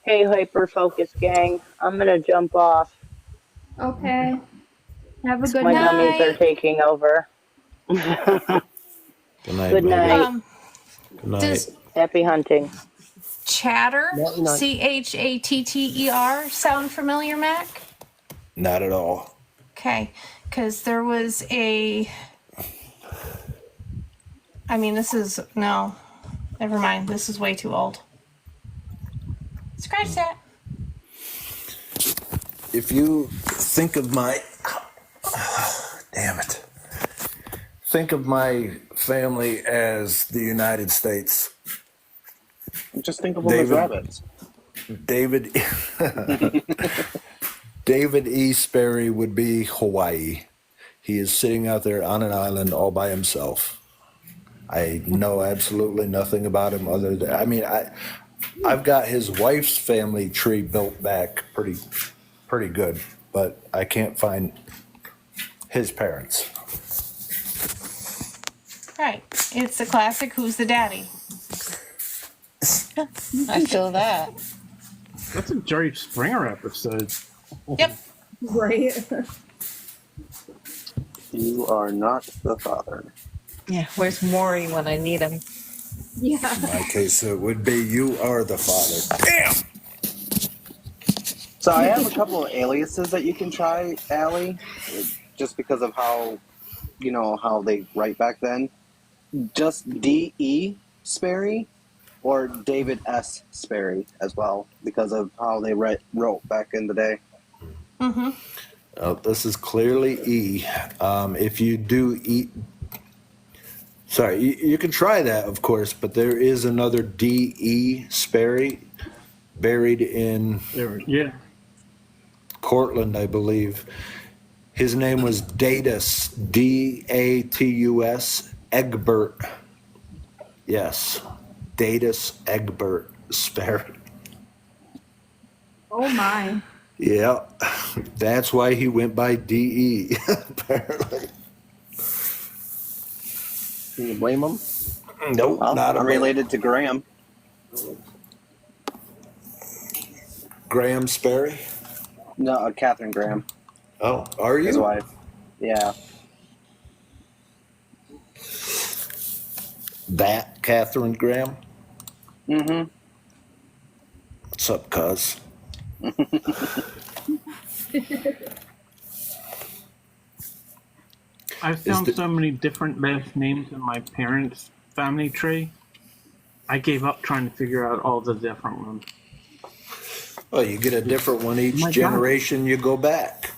Hey, Hyper Focus Gang. I'm going to jump off. Okay. Have a good My night. gummies are taking over. Good night, Good baby. night. Good night. Does Happy hunting. chatter, Night, night. CHATTER, sound familiar, Mac? Not at all. Okay, because there was a. I mean, this is. No. Never mind. This is way too old. Scratch that. If you think of my. Damn it. Think of my family as the United States. Just think of them as rabbits. David E. Sperry would be Hawaii. He is sitting out there on an island all by himself. I know absolutely nothing about him other than, I mean, I've got his wife's family tree built back pretty good, but I can't find his parents. Right. It's the classic Who's the Daddy? I feel that. That's a Jerry Springer episode. Yep. Right. You are not the father. Yeah, where's Maury when I need him? Yeah. In my case, it would be you are the father. Damn! So I have a couple of aliases that you can try, Allie, just because of how, how they write back then. Just D.E. Sperry or David S. Sperry as well, because of how they wrote back in the day. Mm-hmm. This is clearly E. If you do E, sorry, you can try that, of course, but there is another D.E. Sperry buried in Cortland, I believe. His name was Datus, Datus Egbert. Yes, Datus Egbert Sperry. Oh my. Yeah, that's why he went by D.E. apparently. Can you blame him? Nope, Well, not I'm a bit. related to Graham. Graham Sperry? No, Catherine Graham. Oh, are you? His wife. Yeah. That Catherine Graham? Mm-hmm. What's up, cuz? I've found so many different last names in my parents' family tree. I gave up trying to figure out all the different ones. Well, you get a different one each My God. generation you go back.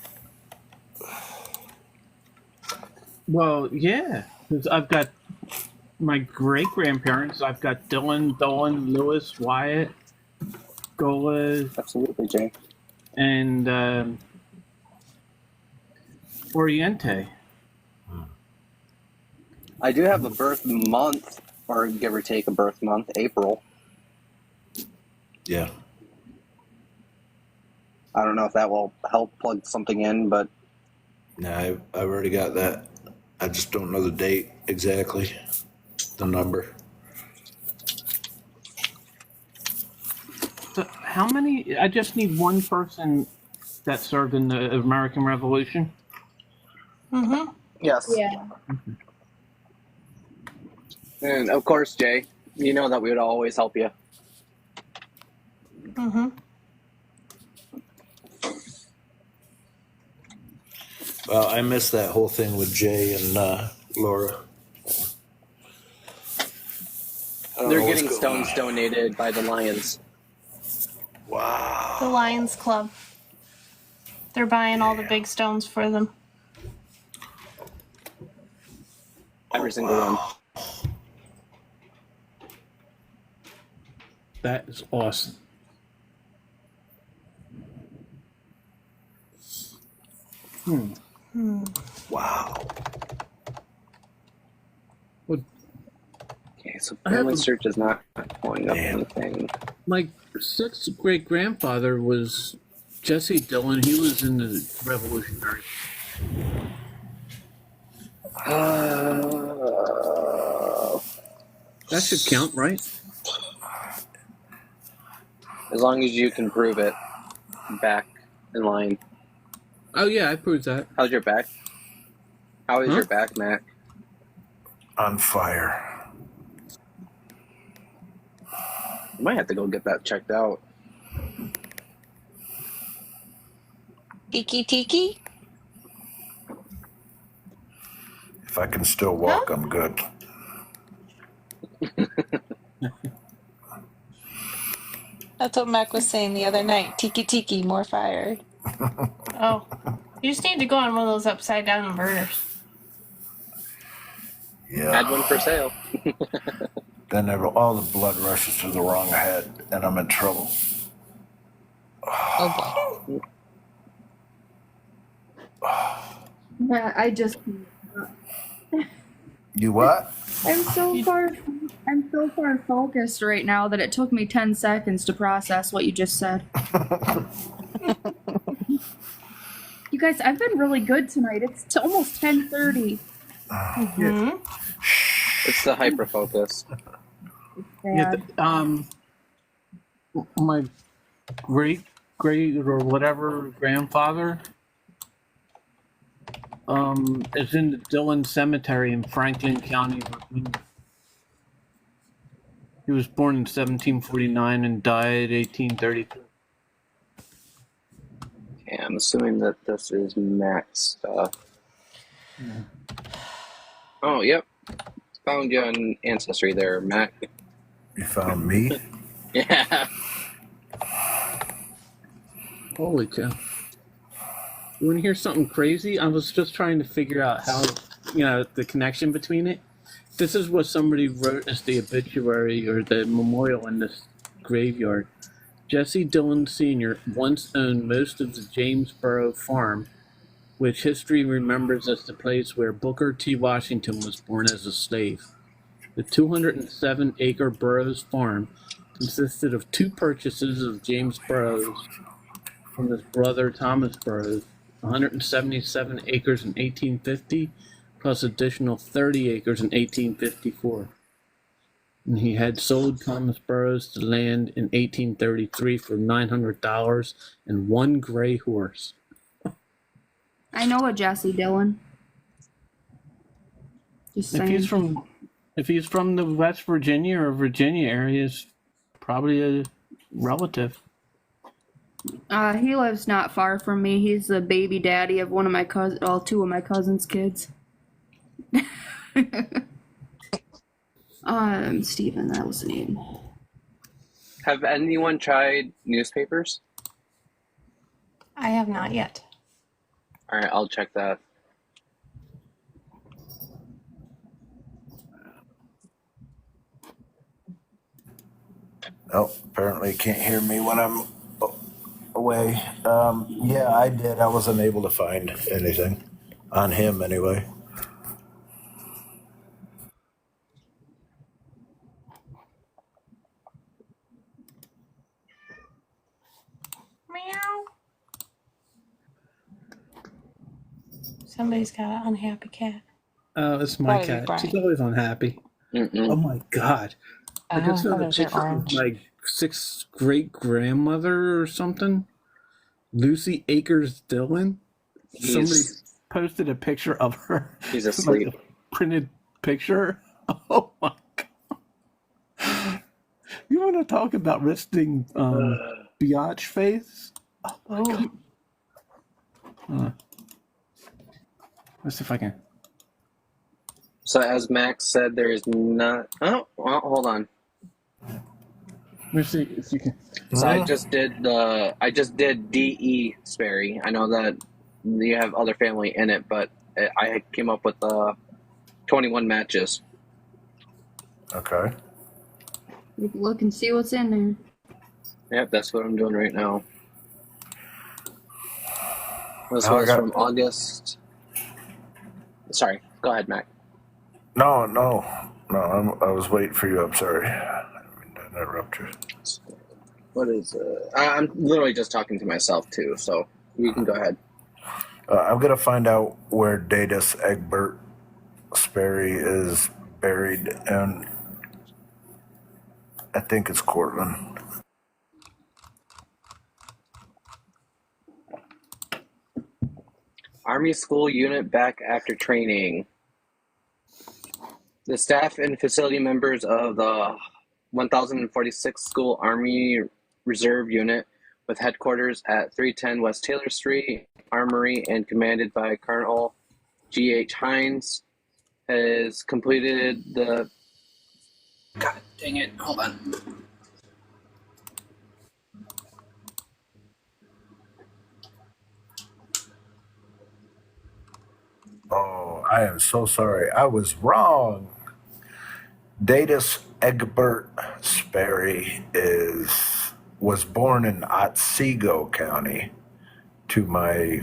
Well, yeah, because I've got my great grandparents. I've got Dylan, Dolan, Lewis, Wyatt, Gola. Absolutely, Jay. And Oriente. I do have a birth month, or give or take a birth month, April. Yeah. I don't know if that will help plug something in, but... No, I've already got that. I just don't know the date exactly, the number. So how many? I just need one person that served in the American Revolution. Mm-hmm. Yes. Yeah. And of course, Jay, you know that we would always help you. Mm-hmm. Well, I missed that whole thing with Jay and Laura. They're getting stones donated by the Lions. Wow. The Lions Club. They're buying all the big stones for them. Every single one. That is awesome. Wow. Okay, so family search is not pulling up anything. My sixth great grandfather was Jesse Dillon. He was in the Revolutionary. That should count, right? As long as you can prove it. Back in line. Oh yeah, I proved that. How's your back? How is your back, Mac? On fire. You might have to go get that checked out. Tiki. If I can still walk, I'm good. That's what Mac was saying the other night. Tiki, more fire. Oh, you just need to go on one of those upside down inverters. Yeah. Had one for sale. Then all the blood rushes to the wrong head, and I'm in trouble. Oh boy. I just. You what? I'm so far focused right now that it took me 10 seconds to process what you just said. You guys, I've been really good tonight. It's almost 10:30. Mm-hmm. It's the hyper focus. Yeah, my great or whatever grandfather is in the Dillon Cemetery in Franklin County, Virginia. He was born in 1749 and died 1832. Okay, I'm assuming that this is Mac's stuff. Oh, yep. Found you on Ancestry there, Mac. You found me? Yeah. Holy cow. You want to hear something crazy? I was just trying to figure out how, the connection between it. This is what somebody wrote as the obituary or the memorial in this graveyard. Jesse Dillon Sr. once owned most of the Jamesboro farm, which history remembers as the place where Booker T. Washington was born as a slave. The 207-acre Burroughs farm consisted of 2 purchases of James Burroughs from his brother Thomas Burroughs, 177 acres in 1850, plus additional 30 acres in 1854. And he had sold Thomas Burroughs the land in 1833 for $900 and 1 gray horse. I know a Jesse Dillon. Just saying. If he's from the West Virginia or Virginia area, it's probably a relative. He lives not far from me. He's the baby daddy of one of my two of my cousin's kids. Stephen, that was the name. Have anyone tried newspapers? I have not yet. All right, I'll check that. Oh, apparently you can't hear me when I'm away. Yeah, I did. I wasn't able to find anything on him anyway. Meow. Somebody's got an unhappy cat. Oh, it's my Probably cat. Brian. She's always unhappy. Mm-mm. Oh my God. I just found a those are picture of orange. my 6th great grandmother or something. Lucy Akers Dillon. Somebody posted a picture of her. He's asleep. Like a printed picture. Oh my God. You want to talk about resting biatch face? Oh my God. Let's see if I can. So as Max said, there is not. Oh, well, hold on. Let's see if you can. So I just did DE Sperry. I know that you have other family in it, but I came up with 21 matches. Okay. You can look and see what's in there. Yep, that's what I'm doing right now. This Now I was got- from August. Sorry, go ahead, Mac. No, I was waiting for you. I'm sorry. I didn't mean to interrupt you. What is it? I'm literally just talking to myself too, so you can go ahead. I'm gonna find out where Datus Egbert Sperry is buried, and I think it's Cortland. Army School Unit back after training. The staff and facility members of the 1046th School Army Reserve Unit, with headquarters at 310 West Taylor Street, Armory, and commanded by Colonel G.H. Hines, has completed the... God dang it, hold on. Oh, I am so sorry. I was wrong. Datus Egbert Sperry was born in Otsego County to my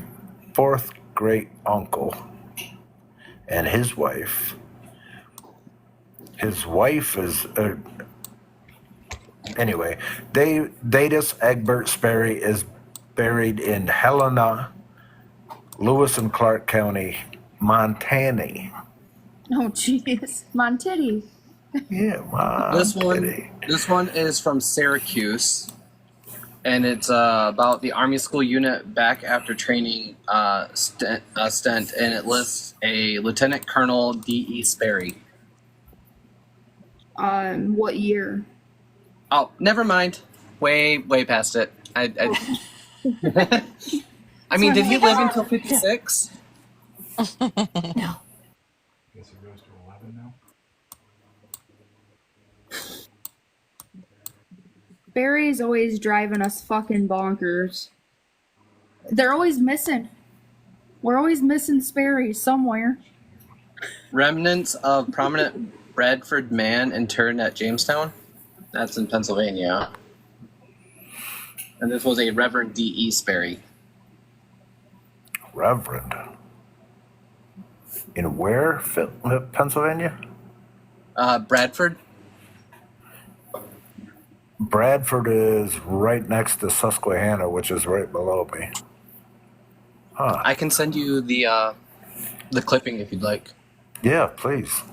fourth great uncle and his wife. His wife is anyway. Datus Egbert Sperry is buried in Helena, Lewis and Clark County, Montana. Oh, jeez. Montitty. Yeah, This one is from Syracuse, and it's about the Army School Unit back after training stint, and it lists a Lieutenant Colonel D.E. Sperry. What year? Oh, never mind. Way past it. I mean, did he live until 56? Guess it goes to 11 now. Barry's always driving us fucking bonkers. They're always missing. We're always missing Sperry somewhere. Remnants of prominent Bradford man interned at Jamestown. That's in Pennsylvania. And this was a Reverend D.E. Sperry. Reverend. In where? Pennsylvania? Bradford. Bradford is right next to Susquehanna, which is right below me. Huh. I can send you the clipping if you'd like. Yeah, please.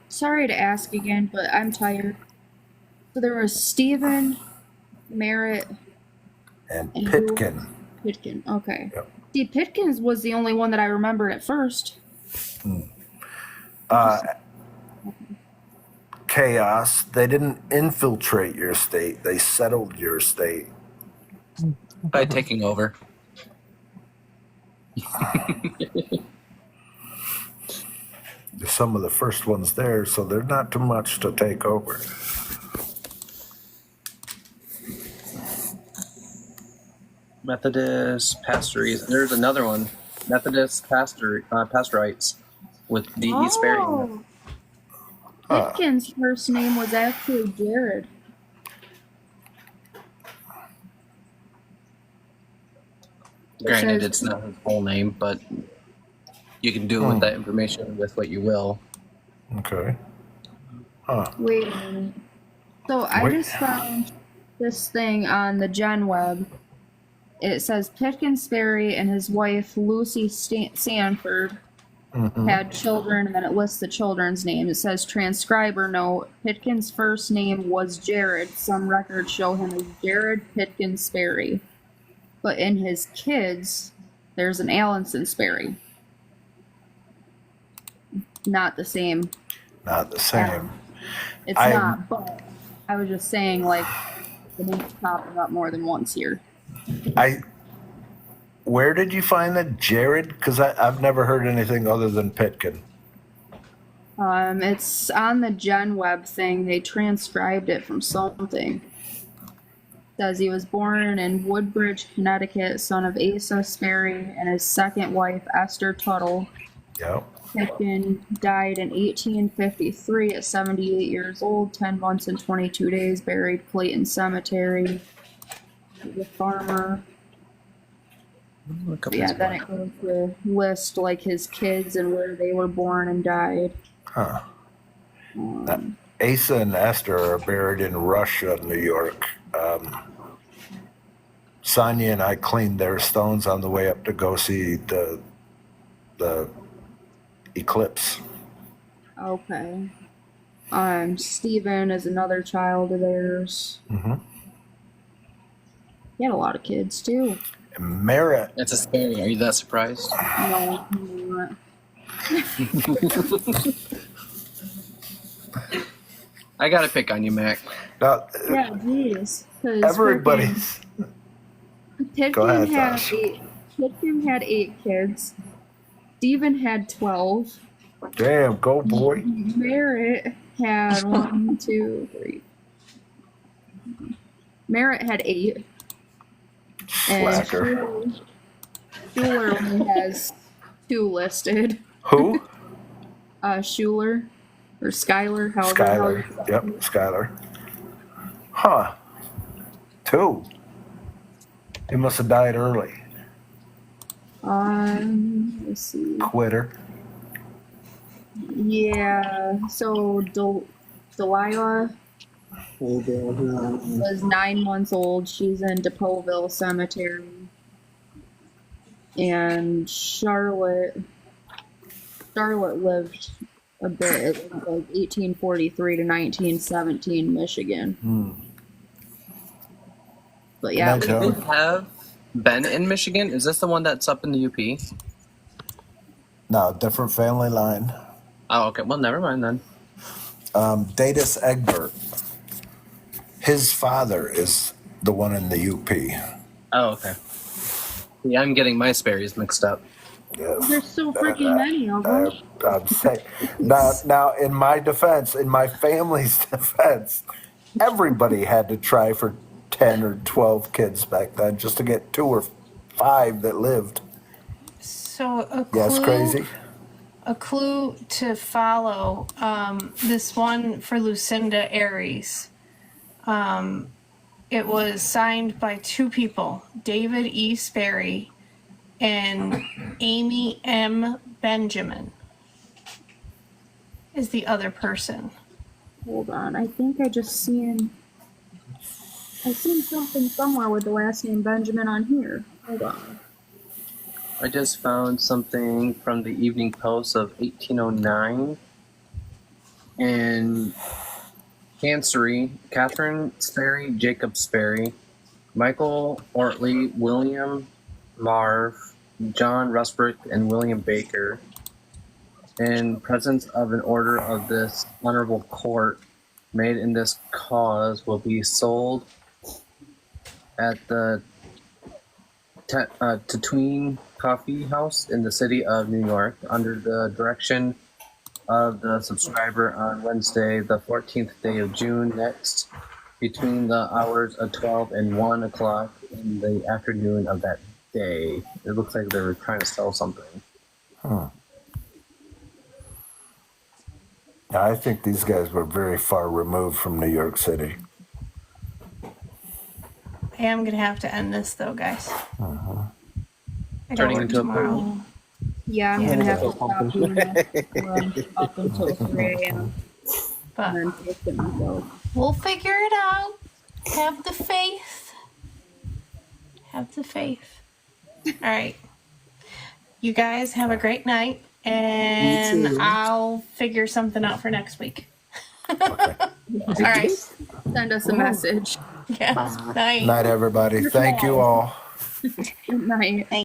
Sorry to ask again, but I'm tired. So there was Stephen, Merritt, and Pitkin. Pitkin, okay. Yep. See, Pitkins was the only one that I remembered at first. Chaos. They didn't infiltrate your state. They settled your state. By taking over. They're some of the first ones there, so they're not too much to take over. Methodist pastories. There's another one. Methodist pastorites with D.E. Sperry. Oh. Pitkin's first name was actually Jared. Granted, it's not his full name, but you can do with that information with what you will. Okay. Huh. Wait a minute. So I just found this thing on the Gen Web. It says Pitkin Sperry and his wife Lucy Sanford had children, and then it lists the children's name. It says transcriber note: Pitkin's first name was Jared. Some records show him as Jared Pitkin Sperry, but in his kids, there's an Allinson Sperry. Not the same. Not the same. It's not, but I was just saying, like, the name's popping up more than once here. Where did you find that, Jared? Because I've never heard anything other than Pitkin. It's on the Gen Web thing. They transcribed it from something. It says he was born in Woodbridge, Connecticut, son of Asa Sperry and his second wife, Esther Tuttle. Yep. Pitkin died in 1853 at 78 years old, 10 months and 22 days, buried Clayton Cemetery. The farmer. Yeah, then it goes to list like his kids and where they were born and died. Huh. Asa and Esther are buried in Russia, New York. Sonia and I cleaned their stones on the way up to go see the eclipse. Okay. Stephen is another child of theirs. Mm-hmm. He had a lot of kids too. And Merritt. That's a Sperry. Are you that surprised? No, I'm not. I gotta pick on you, Mac. Yeah, jeez. Everybody's. Go ahead, Josh. Pitkin had 8 kids. Stephen had 12. Damn, go boy. Merritt had 1, 2, 3. Merritt had 8. Slacker. And Schuler only has 2 listed. Who? Schuler. Or Skylar, Skylar. Yep, Skylar. Huh. 2. He must have died early. Let's see. Quitter. Yeah, so Delilah was 9 months old. She's in Depauville Cemetery. And Charlotte lived a bit, like 1843 to 1917, Michigan. But yeah, We have Ben in Michigan. Is this the one that's up in the UP? No, different family line. Oh, okay. Well, never mind then. Datus Egbert. His father is the one in the UP. Oh, okay. Yeah, I'm getting my Sperry's mixed up. Yes. There's so freaking many of them. I'm saying now, in my defense, in my family's defense, everybody had to try for 10 or 12 kids back then just to get 2 or 5 that lived. So Yes, crazy. A clue to follow. This one for Lucinda Aries. It was signed by 2 people, David E. Sperry and Amy M. Benjamin is the other person. Hold on, I think I seen something somewhere with the last name Benjamin on here. Hold on. I just found something from the Evening Post of 1809. And Chancery, Catherine Sperry, Jacob Sperry, Michael Ortley, William Marv, John Rusbrook, and William Baker. In presence of an order of this honorable court made in this cause will be sold at the Tatooine Coffee House in the city of New York under the direction of the subscriber on Wednesday, the 14th day of June next, between the hours of 12 and 1 o'clock in the afternoon of that day. It looks like they were trying to sell something. Huh. Yeah, I think these guys were very far removed from New York City. I am going to have to end this, though, guys. Uh-huh. I gotta Turning work into tomorrow. a pool. Yeah, I'm gonna have to stop doing that up until 3 a.m. But and then take it myself. we'll figure it out. Have the faith. Have the faith. All right. You guys have a great night, and You too. I'll figure something out for next week. All right. Send us a message. Yes. Night. Night, everybody. Thank you all. Good night.